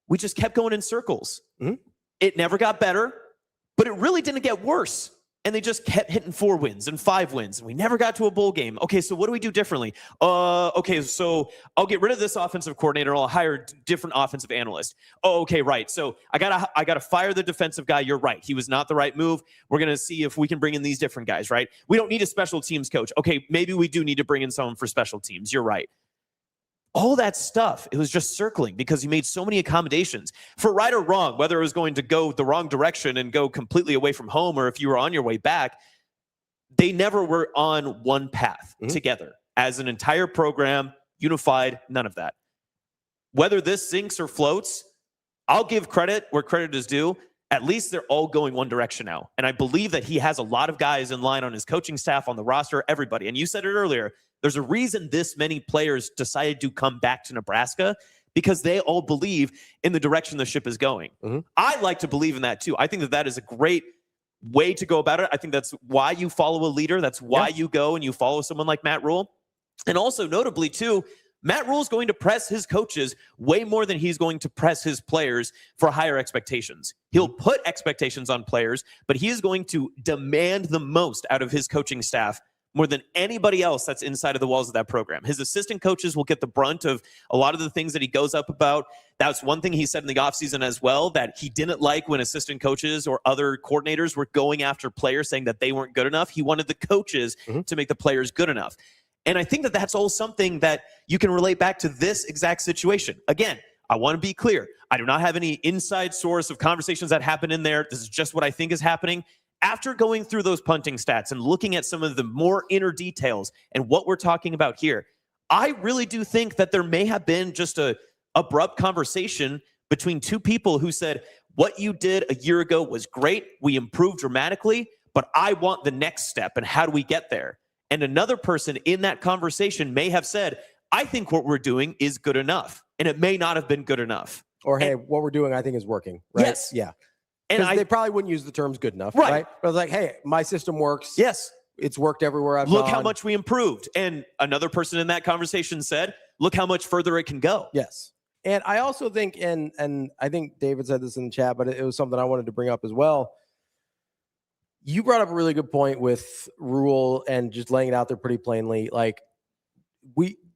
we just kept going in circles. It never got better, but it really didn't get worse. and they just kept hitting 4 wins and 5 wins, and we never got to a bowl game. Okay, so what do we do differently? Okay, so I'll get rid of this offensive coordinator. I'll hire a different offensive analyst. Oh, okay, right. So I gotta fire the defensive guy. You're right. He was not the right move. We're gonna see if we can bring in these different guys, right? We don't need a special teams coach. Okay, maybe we do need to bring in someone for special teams. You're right. All that stuff, it was just circling because he made so many accommodations for right or wrong, whether it was going to go the wrong direction and go completely away from home or if you were on your way back. They never were on one path together as an entire program, unified, none of that. Whether this sinks or floats, I'll give credit where credit is due. At least they're all going one direction now. And I believe that he has a lot of guys in line on his coaching staff, on the roster, everybody. And you said it earlier, there's a reason this many players decided to come back to Nebraska, because they all believe in the direction the ship is going. I like to believe in that too. I think that that is a great way to go about it. I think that's why you follow a leader. That's why you go and you follow someone like Matt Rhule. And also notably too, Matt Rhule is going to press his coaches way more than he's going to press his players for higher expectations. He'll put expectations on players, but he is going to demand the most out of his coaching staff more than anybody else that's inside of the walls of that program. His assistant coaches will get the brunt of a lot of the things that he goes up about. That's one thing he said in the offseason as well, that he didn't like when assistant coaches or other coordinators were going after players saying that they weren't good enough. He wanted the coaches to make the players good enough. And I think that that's all something that you can relate back to this exact situation. Again, I want to be clear. I do not have any inside source of conversations that happen in there. This is just what I think is happening. After going through those punting stats and looking at some of the more inner details and what we're talking about here, I really do think that there may have been just a abrupt conversation between two people who said, what you did a year ago was great. We improved dramatically, but I want the next step. And how do we get there? And another person in that conversation may have said, I think what we're doing is good enough. And it may not have been good enough. Or, hey, what we're doing, I think, is working. Right? Yes. Yeah. And they probably wouldn't use the terms good enough, Right. right? But it's like, hey, my system works. Yes. It's worked everywhere I've Look gone. how much we improved. And another person in that conversation said, look how much further it can go. Yes. And I also think, and I think David said this in the chat, but it was something I wanted to bring up as well. You brought up a really good point with Rhule and just laying it out there pretty plainly. Like,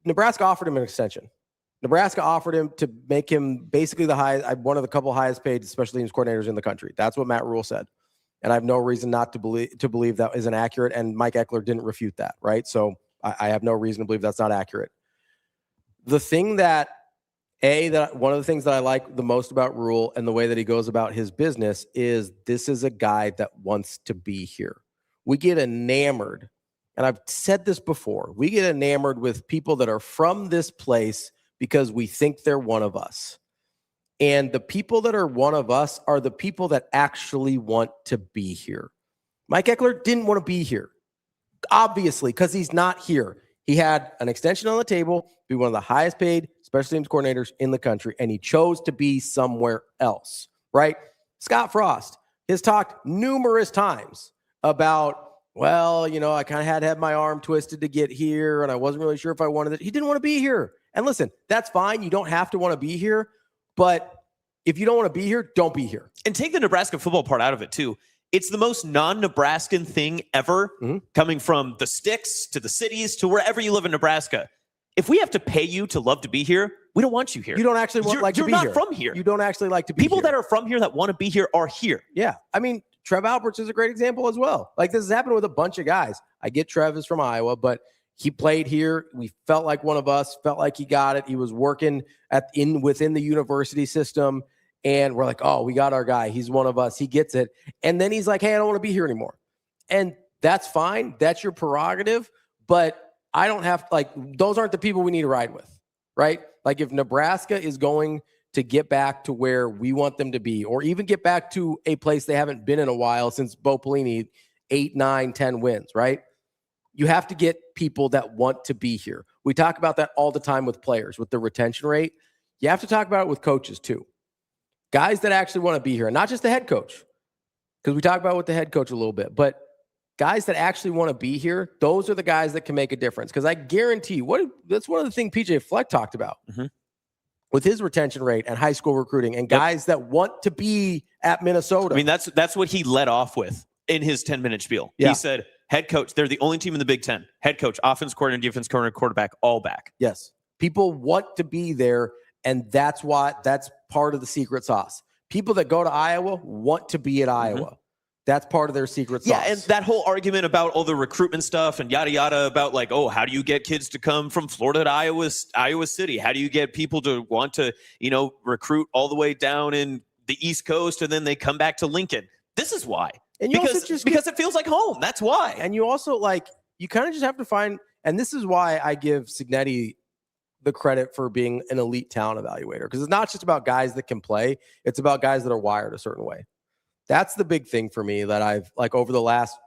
Nebraska offered him an extension. Nebraska offered him to make him basically one of the couple highest paid special teams coordinators in the country. That's what Matt Rhule said. And I have no reason not to believe that isn't accurate. And Mike Ekeler didn't refute that, right? So I have no reason to believe that's not accurate. The thing that one of the things that I like the most about Rhule and the way that he goes about his business is this is a guy that wants to be here. We get enamored, and I've said this before, we get enamored with people that are from this place because we think they're one of us. And the people that are one of us are the people that actually want to be here. Mike Ekeler didn't want to be here, obviously, because he's not here. He had an extension on the table, be one of the highest paid special teams coordinators in the country, and he chose to be somewhere else, right? Scott Frost has talked numerous times about, well, I kind of had my arm twisted to get here, and I wasn't really sure if I wanted it. He didn't want to be here. And listen, that's fine. You don't have to want to be here, but if you don't want to be here, don't be here. And take the Nebraska football part out of it too. It's the most non-Nebraskan thing ever, coming from the sticks to the cities to wherever you live in Nebraska. If we have to pay you to love to be here, we don't want you here. You don't actually like to be here. You're not from here. You don't actually like to be People here. that are from here that want to be here are here. Yeah. I mean, Trev Alberts is a great example as well. Like, this has happened with a bunch of guys. I get Trev is from Iowa, but he played here. We felt like one of us, felt like he got it. He was working within the university system. And we're like, oh, we got our guy. He's one of us. He gets it. And then he's like, hey, I don't want to be here anymore. And that's fine. That's your prerogative. But I don't have, those aren't the people we need to ride with, right? Like, if Nebraska is going to get back to where we want them to be, or even get back to a place they haven't been in a while since Bo Pelini, 8, 9, 10 wins, right? You have to get people that want to be here. We talk about that all the time with players, with the retention rate. You have to talk about it with coaches too. Guys that actually want to be here, not just the head coach, because we talk about it with the head coach a little bit, but guys that actually want to be here, those are the guys that can make a difference. Because I guarantee that's one of the things PJ Fleck talked about with his retention rate and high school recruiting and guys that want to be at Minnesota. I mean, that's what he led off with. in his 10-minute spiel. Yeah. He said, head coach, they're the only team in the Big Ten. Head coach, offense coordinator, defense coordinator, quarterback, all back. Yes. People want to be there, and that's part of the secret sauce. People that go to Iowa want to be at Iowa. That's part of their secret sauce. Yeah, and that whole argument about all the recruitment stuff and yada yada about like, oh, how do you get kids to come from Florida to Iowa City? How do you get people to want to, recruit all the way down in the East Coast and then they come back to Lincoln? This is why. And you because it feels like home. That's why. And you also you kind of just have to find, and this is why I give Cignetti the credit for being an elite talent evaluator, because it's not just about guys that can play. It's about guys that are wired a certain way. That's the big thing for me that I've over the last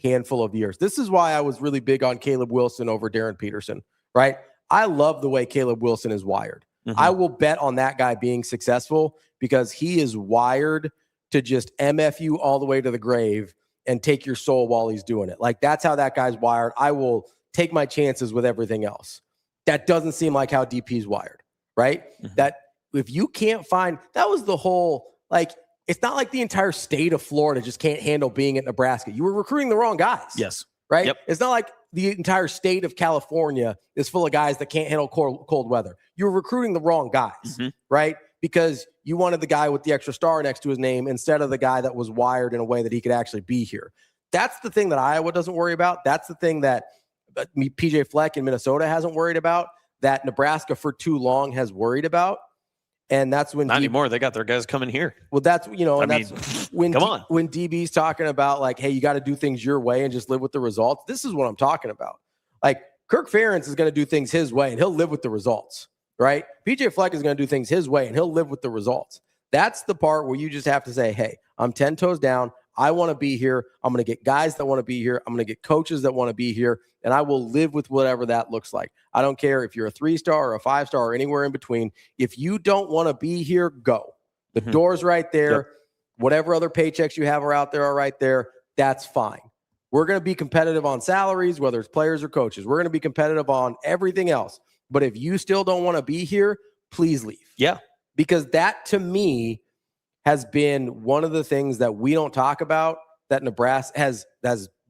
handful of years. This is why I was really big on Caleb Wilson over Darren Peterson, right? I love the way Caleb Wilson is wired. I will bet on that guy being successful because he is wired to just MF you all the way to the grave and take your soul while he's doing it. That's how that guy's wired. I will take my chances with everything else. That doesn't seem like how DP's wired, right? That if you can't find, that was the whole, it's not like the entire state of Florida just can't handle being at Nebraska. You were recruiting the wrong guys. Yes. Right? Yep. It's not like the entire state of California is full of guys that can't handle cold weather. You were recruiting the wrong guys, right? Because you wanted the guy with the extra star next to his name instead of the guy that was wired in a way that he could actually be here. That's the thing that Iowa doesn't worry about. That's the thing that PJ Fleck in Minnesota hasn't worried about, that Nebraska for too long has worried about. And that's when not anymore. They got their guys coming here. Well, that's that's when when DB's talking about hey, you got to do things your way and just live with the results. This is what I'm talking about. Kirk Ferentz is going to do things his way and he'll live with the results, right? PJ Fleck is going to do things his way and he'll live with the results. That's the part where you just have to say, hey, I'm 10 toes down. I want to be here. I'm going to get guys that want to be here. I'm going to get coaches that want to be here, and I will live with whatever that looks like. I don't care if you're a 3-star or a 5-star or anywhere in between. If you don't want to be here, go. The door's right there. Yep. Whatever other paychecks you have are out there are right there. That's fine. We're going to be competitive on salaries, whether it's players or coaches. We're going to be competitive on everything else. But if you still don't want to be here, please leave. Yeah. Because that, to me, has been one of the things that we don't talk about that Nebraska has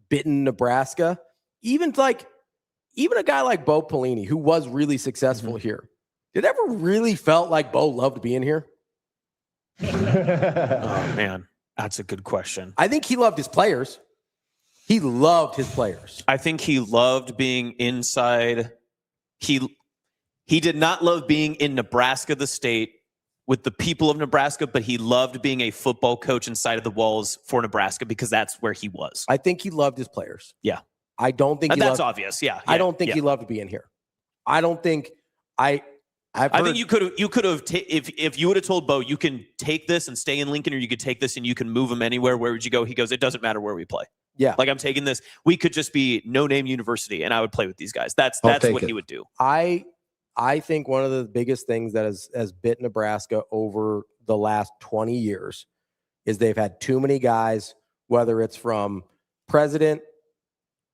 bitten Nebraska. Even a guy like Bo Pelini, who was really successful here. Did it ever really felt like Bo loved being here? Oh, man. That's a good question. I think he loved his players. He loved his players. I think he loved being inside. He did not love being in Nebraska, the state, with the people of Nebraska, but he loved being a football coach inside of the walls for Nebraska because that's where he was. I think he loved his players. Yeah. I don't think that's obvious. Yeah. I don't think he loved being here. I don't think I think you could have if you would have told Bo, you can take this and stay in Lincoln, or you could take this and you can move him anywhere. Where would you go? He goes, it doesn't matter where we play. Yeah. I'm taking this. We could just be no-name university and I would play with these guys. That's what he would do. I think one of the biggest things that has bit Nebraska over the last 20 years is they've had too many guys, whether it's from president,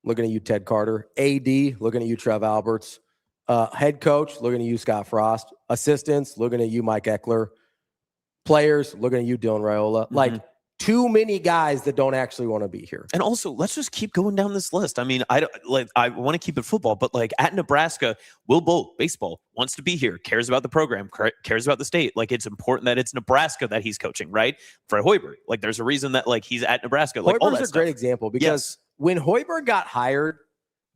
looking at you, Ted Carter, AD, looking at you, Trev Alberts, head coach, looking at you, Scott Frost, assistants, looking at you, Mike Ekeler, players, looking at you, Dylan Raiola. Too many guys that don't actually want to be here. And also, let's just keep going down this list. I mean, I want to keep it football, but at Nebraska, Will Bolt, baseball, wants to be here, cares about the program, cares about the state. It's important that it's Nebraska that he's coaching, right? Fred Hoiberg, there's a reason that he's at Nebraska. Hoiberg's a great example because when Hoiberg got hired,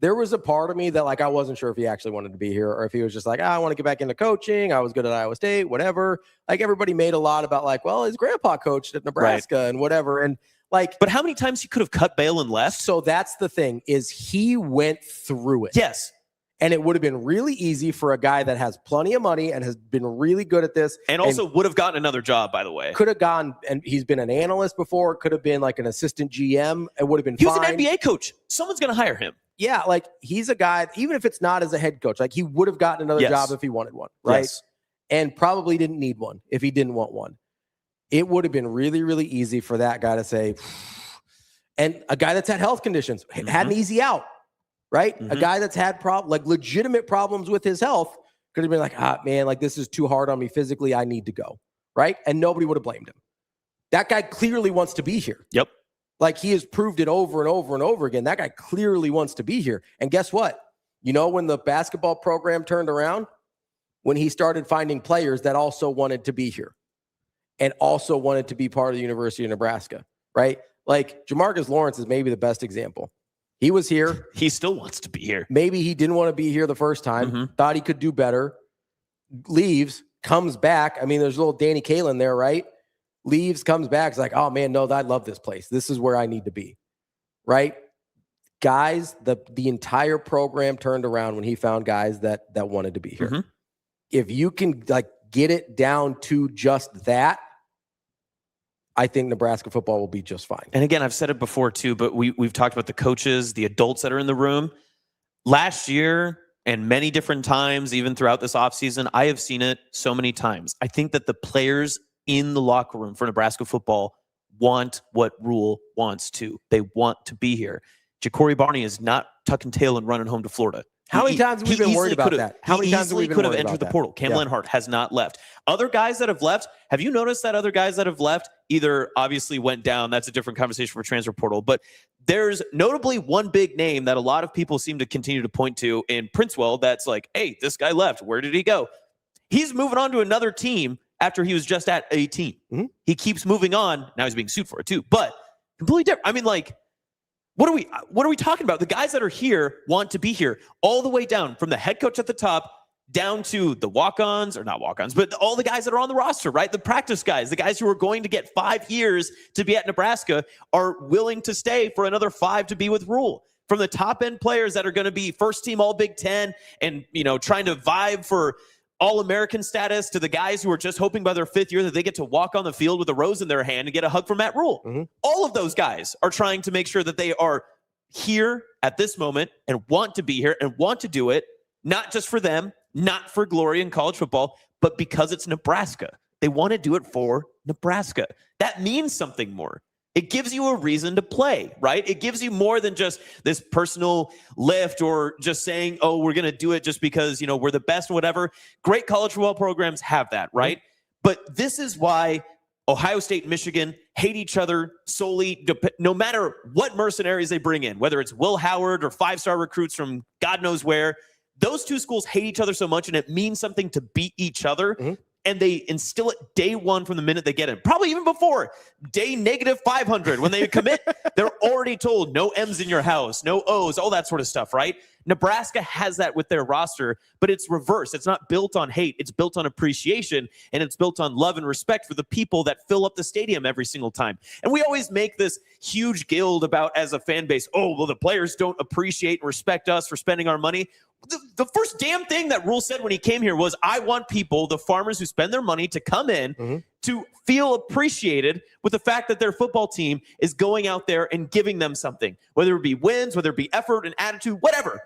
there was a part of me that I wasn't sure if he actually wanted to be here or if he was just I want to get back into coaching. I was good at Iowa State, whatever. Everybody made a lot about his grandpa coached at Nebraska and whatever. And but how many times he could have cut bail and left? So that's the thing is he went through it. Yes. And it would have been really easy for a guy that has plenty of money and has been really good at this. And also would have gotten another job, by the way. Could have gone, and he's been an analyst before. Could have been an assistant GM. It would have been He fine. was an NBA coach. Someone's going to hire him. Yeah, he's a guy, even if it's not as a head coach, he would have gotten another job if he wanted one, right? Yes. And probably didn't need one if he didn't want one. It would have been really, really easy for that guy to say, and a guy that's had health conditions, had an easy out, right? A guy that's had legitimate problems with his health could have been man, this is too hard on me physically. I need to go, right? And nobody would have blamed him. That guy clearly wants to be here. Yep. Like, he has proved it over and over and over again. That guy clearly wants to be here. And guess what? You know, when the basketball program turned around, when he started finding players that also wanted to be here and also wanted to be part of the University of Nebraska, right? Like, Jamarcus Lawrence is maybe the best example. He was here. He still wants to be here. Maybe he didn't want to be here the first time, thought he could do better, leaves, comes back. I mean, there's a little Danny Kaelin there, right? Leaves, comes back. It's like, oh, man, no, I love this place. This is where I need to be, right? Guys, the entire program turned around when he found guys that wanted to be here. If you can, like, get it down to just that, I think Nebraska football will be just fine. And again, I've said it before too, but we've talked about the coaches, the adults that are in the room. Last year and many different times, even throughout this offseason, I have seen it so many times. I think that the players in the locker room for Nebraska football want what Rhule wants to. They want to be here. Ja'Cory Barney is not tucking tail and running home to Florida. How many times have we been worried about that? How many times have we been could have worried entered about the that? portal. Cam Lenhart has not left. Other guys that have left, have you noticed that other guys that have left either obviously went down? That's a different conversation for transfer portal. But there's notably one big name that a lot of people seem to continue to point to in Princewell that's like, hey, this guy left. Where did he go? He's moving on to another team after he was just at 18. He keeps moving on. Now he's being sued for it too. But completely different. I mean, like, what are we talking about? The guys that are here want to be here all the way down from the head coach at the top down to the walk-ons, or not walk-ons, but all the guys that are on the roster, right? The practice guys, the guys who are going to get 5 years to be at Nebraska are willing to stay for another 5 to be with Rhule. From the top end players that are going to be first team all Big Ten and, you know, trying to vibe for All-American status to the guys who are just hoping by their 5th year that they get to walk on the field with a rose in their hand and get a hug from Matt Rhule. All of those guys are trying to make sure that they are here at this moment and want to be here and want to do it, not just for them, not for glory in college football, but because it's Nebraska. They want to do it for Nebraska. That means something more. It gives you a reason to play, right? It gives you more than just this personal lift or just saying, oh, we're going to do it just because, you know, we're the best or whatever. Great college football programs have that, right? But this is why Ohio State and Michigan hate each other solely, no matter what mercenaries they bring in, whether it's Will Howard or 5-star recruits from God knows where. Those two schools hate each other so much, and it means something to beat each other. And they instill it day one from the minute they get in. Probably even before day -500 when they commit, they're already told no M's in your house, no O's, all that sort of stuff, right? Nebraska has that with their roster, but it's reverse. It's not built on hate. It's built on appreciation, and it's built on love and respect for the people that fill up the stadium every single time. And we always make this huge guild about, as a fan base, oh, well, the players don't appreciate and respect us for spending our money. The first damn thing that Rhule said when he came here was, I want people, the farmers who spend their money, to come in to feel appreciated with the fact that their football team is going out there and giving them something, whether it be wins, whether it be effort and attitude, whatever.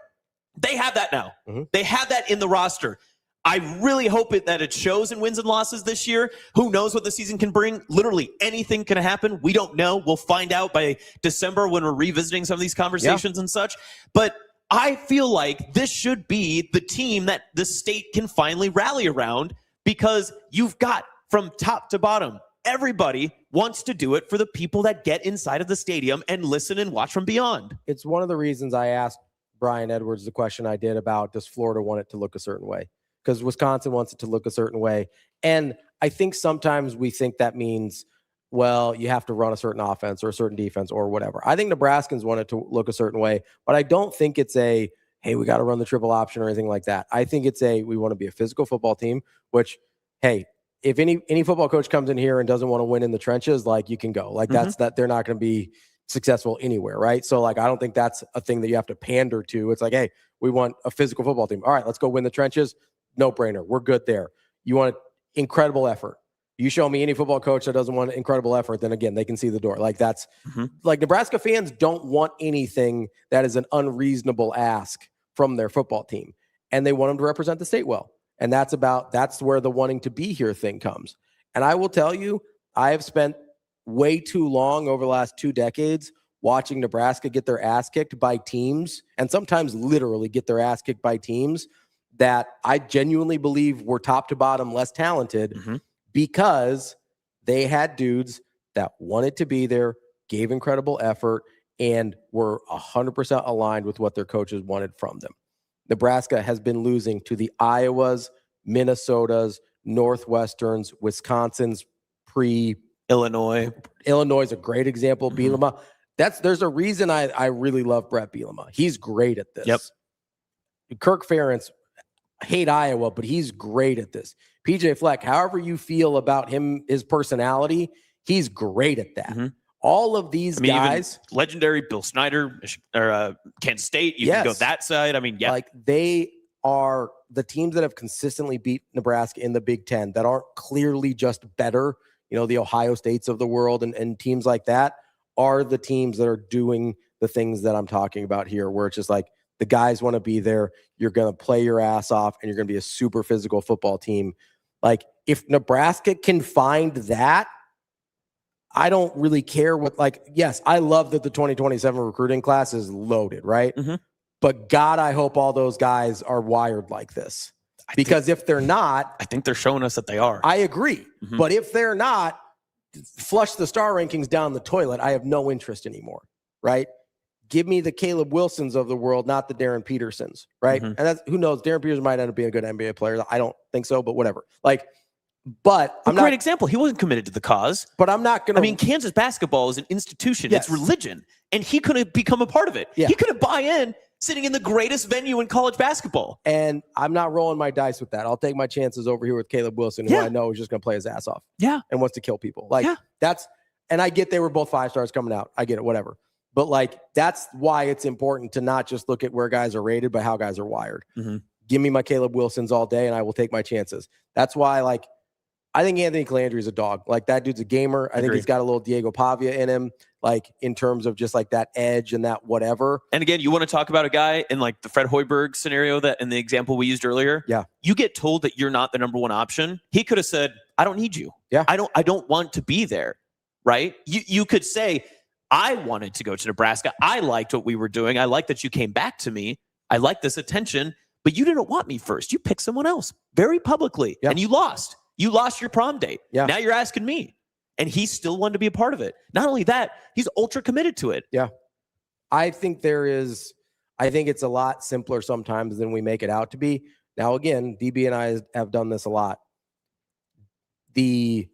They have that now. They have that in the roster. I really hope that it shows in wins and losses this year. Who knows what the season can bring? Literally anything can happen. We don't know. We'll find out by December when we're revisiting some of these conversations and such. But I feel like this should be the team that the state can finally rally around, because you've got, from top to bottom, everybody wants to do it for the people that get inside of the stadium and listen and watch from beyond. It's one of the reasons I asked Brian Edwards the question I did about, does Florida want it to look a certain way? Because Wisconsin wants it to look a certain way. And I think sometimes we think that means, well, you have to run a certain offense or a certain defense or whatever. I think Nebraskans want it to look a certain way, but I don't think it's a, hey, we got to run the triple option or anything like that. I think it's a, we want to be a physical football team, which, hey, if any football coach comes in here and doesn't want to win in the trenches, like, you can go. Like, that's that they're not going to be successful anywhere, right? So, like, I don't think that's a thing that you have to pander to. It's like, hey, we want a physical football team. All right, let's go win the trenches. No brainer. We're good there. You want incredible effort. You show me any football coach that doesn't want incredible effort, then again, they can see the door. Like, that's like, Nebraska fans don't want anything that is an unreasonable ask from their football team. And they want them to represent the state well. And that's where the wanting to be here thing comes. And I will tell you, I have spent way too long over the last 2 decades watching Nebraska get their ass kicked by teams, and sometimes literally get their ass kicked by teams that I genuinely believe were top to bottom less talented, because they had dudes that wanted to be there, gave incredible effort, and were 100% aligned with what their coaches wanted from them. Nebraska has been losing to the Iowas, Minnesotas, Northwesterns, Wisconsin's Illinois. Illinois is a great example. Bielema. There's a reason I really love Brett Bielema. He's great at this. Yep. Kirk Ferentz, hate Iowa, but he's great at this. PJ Fleck, however you feel about him, his personality, he's great at that. All of these guys, even legendary Bill Snyder or Kansas State, you can go that side. I mean, yeah, like they are the teams that have consistently beat Nebraska in the Big Ten that aren't clearly just better. You know, the Ohio States of the world and teams like that are the teams that are doing the things that I'm talking about here, where it's just like the guys want to be there. You're going to play your ass off and you're going to be a super physical football team. Like if Nebraska can find that, I don't really care what, like, yes, I love that the 2027 recruiting class is loaded, right? But God, I hope all those guys are wired like this. Because if they're not, I think they're showing us that they are. I agree. But if they're not, flush the star rankings down the toilet. I have no interest anymore, right? Give me the Caleb Wilsons of the world, not the Darren Petersons, right? And that's, who knows? Darren Peterson might end up being a good NBA player. I don't think so, but whatever. Like, but I'm great example. He wasn't committed to the cause. But I'm not going to. I mean, Kansas basketball is an institution. It's religion. And he couldn't become a part of it. He couldn't buy in sitting in the greatest venue in college basketball. And I'm not rolling my dice with that. I'll take my chances over here with Caleb Wilson, who I know is just going to play his ass off. And wants to kill people. Like, that's, and I get they were both 5 stars coming out. I get it, whatever. But like, that's why it's important to not just look at where guys are rated, but how guys are wired. Give me my Caleb Wilsons all day and I will take my chances. That's why, like, I think Anthony Calandri is a dog. Like, that dude's a gamer. I think he's got a little Diego Pavia in him, like, in terms of just like that edge and that whatever. And again, you want to talk about a guy in like the Fred Hoiberg scenario that in the example we used earlier. You get told that you're not the number one option. He could have said, I don't need you. I don't want to be there. Right. You could say, I wanted to go to Nebraska. I liked what we were doing. I like that you came back to me. I like this attention, but you didn't want me first. You picked someone else very publicly and you lost. You lost your prom date. Now you're asking me. And he still wanted to be a part of it. Not only that, he's ultra committed to it. I think it's a lot simpler sometimes than we make it out to be. Now, again, DB and I have done this a lot. The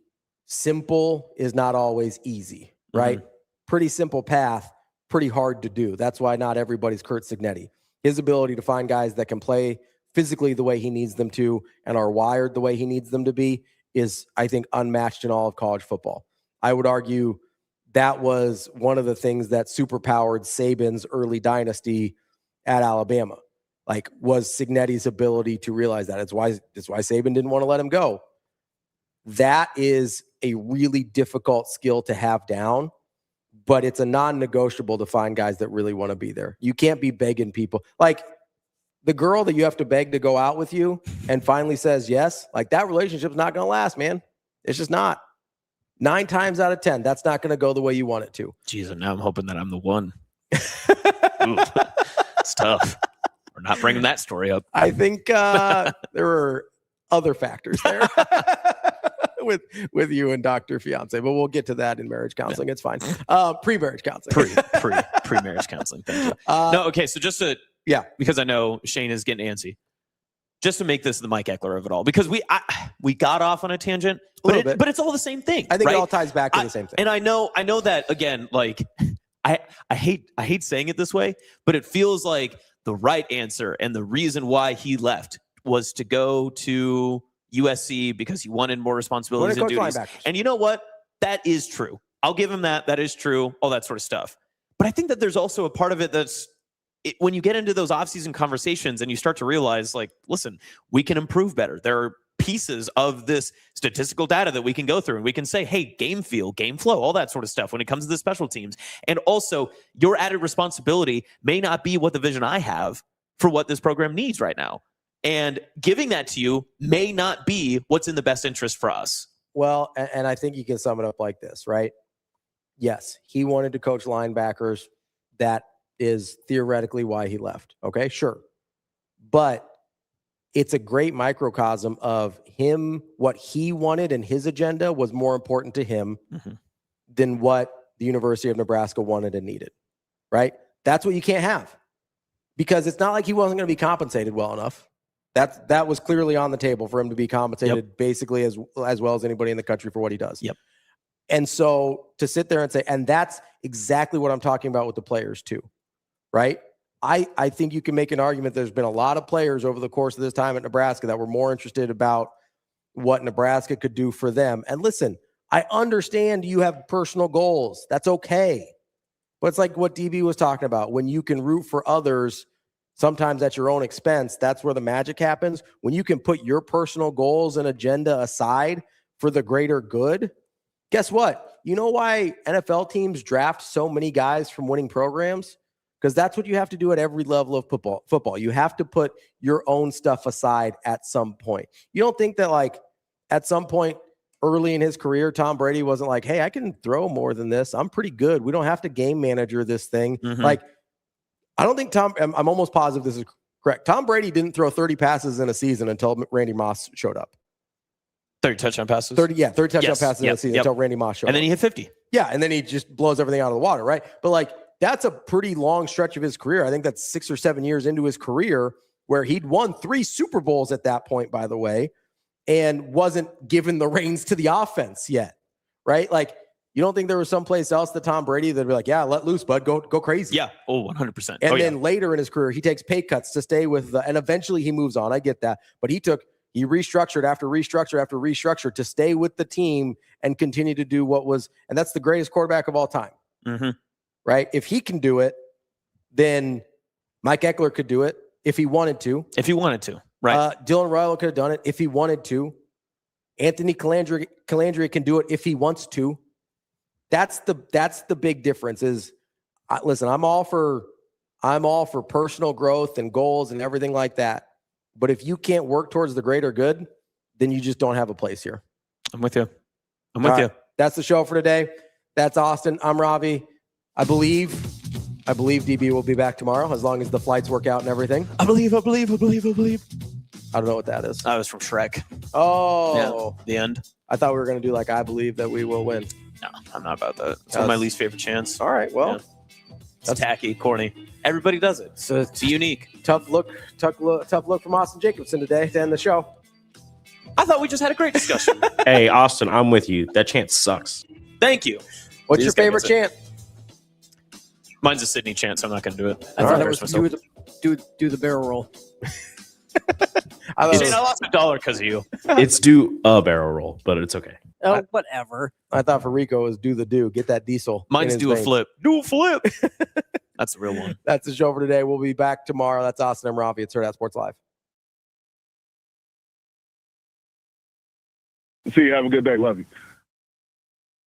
simple is not always easy, right? Pretty simple path, pretty hard to do. That's why not everybody's Kurt Signetti. His ability to find guys that can play physically the way he needs them to and are wired the way he needs them to be is, I think, unmatched in all of college football. I would argue that was one of the things that superpowered Saban's early dynasty at Alabama, like, was Signetti's ability to realize that. It's why Saban didn't want to let him go. That is a really difficult skill to have down, but it's a non-negotiable to find guys that really want to be there. You can't be begging people. Like, the girl that you have to beg to go out with you and finally says yes, like, that relationship's not going to last, man. It's just not. 9 times out of 10, that's not going to go the way you want it to. Jeez, and now I'm hoping that I'm the one. It's tough. We're not bringing that story up. I think there are other factors there with you and Dr. Fiance, but we'll get to that in marriage counseling. It's fine. Pre-marriage counseling. Pre-marriage counseling. Thank you. No, okay, so just to... because I know Shane is getting antsy. Just to make this the Mike Ekeler of it all, because we got off on a tangent, but it's all the same thing. I think right? it all ties back to the same thing. And I know that, again, like, I hate saying it this way, but it feels like the right answer and the reason why he left was to go to USC because he wanted more responsibilities and duties. And you know what? That is true. I'll give him that. That is true. All that sort of stuff. But I think that there's also a part of it that's, when you get into those offseason conversations and you start to realize, like, listen, we can improve better. There are pieces of this statistical data that we can go through and we can say, hey, game feel, game flow, all that sort of stuff when it comes to the special teams. And also, your added responsibility may not be what the vision I have for what this program needs right now. And giving that to you may not be what's in the best interest for us. Well, and I think you can sum it up like this, right? Yes, he wanted to coach linebackers. That is theoretically why he left. Okay, sure. But it's a great microcosm of him. What he wanted and his agenda was more important to him than what the University of Nebraska wanted and needed, right? That's what you can't have, because it's not like he wasn't going to be compensated well enough. That was clearly on the table for him to be compensated basically as well as anybody in the country for what he does. Yep. And so to sit there and say, and that's exactly what I'm talking about with the players too, right? I think you can make an argument. There's been a lot of players over the course of this time at Nebraska that were more interested about what Nebraska could do for them. And listen, I understand you have personal goals. That's okay. But it's like what DB was talking about. When you can root for others, sometimes at your own expense, that's where the magic happens. When you can put your personal goals and agenda aside for the greater good, guess what? You know why NFL teams draft so many guys from winning programs? Because that's what you have to do at every level of football. You have to put your own stuff aside at some point. You don't think that, like, at some point early in his career, Tom Brady wasn't like, hey, I can throw more than this. I'm pretty good. We don't have to game manager this thing. Like, I don't think I'm almost positive this is correct. Tom Brady didn't throw 30 passes in a season until Randy Moss showed up. 30 touchdown passes? 30 touchdown passes in a season until Randy Moss showed up. And then he hit 50. Yeah, and then he just blows everything out of the water, right? But, like, that's a pretty long stretch of his career. I think that's 6 or 7 years into his career where he'd won 3 Super Bowls at that point, by the way, and wasn't given the reins to the offense yet, right? Like, you don't think there was someplace else that Tom Brady that'd be like, yeah, let loose, bud, go crazy. Yeah, 100%. And then later in his career, he takes pay cuts to stay with and eventually he moves on. I get that. But he restructured after restructure after restructure to stay with the team and continue to do what was, and that's the greatest quarterback of all time. Right? If he can do it, then Mike Ekeler could do it if he wanted to. If he wanted to, right? Dylan Royal could have done it if he wanted to. Anthony Calandria can do it if he wants to. That's the big difference. Is listen, I'm all for personal growth and goals and everything like that. But if you can't work towards the greater good, then you just don't have a place here. I'm with you. I'm with you. That's the show for today. That's Austin. I'm Ravi. I believe DB will be back tomorrow as long as the flights work out and everything. I believe. I don't know what that is. That was from Shrek. Oh. Yeah, the end. I thought we were going to do like, I believe that we will win. No, I'm not about that. It's one of my least favorite chants. All right, well. Yeah. That's tacky, corny. Everybody does it. So it's unique. Tough look from Austin Jacobsen today to end the show. I thought we just had a great discussion. Hey, Austin, I'm with you. That chant sucks. Thank you. What's your favorite chant? Mine's a Sydney chant, so I'm not going to do it. I thought it was do the barrel roll. I lost $1 because of you. It's do a barrel roll, but it's okay. Oh, whatever. I thought for Rico was do the do. Get that diesel. Mine's do a flip. Do a flip. That's the real one. That's the show for today. We'll be back tomorrow. That's Austin and Ravi. It's Hurrdat Sports Live. See you. Have a good day. Love you.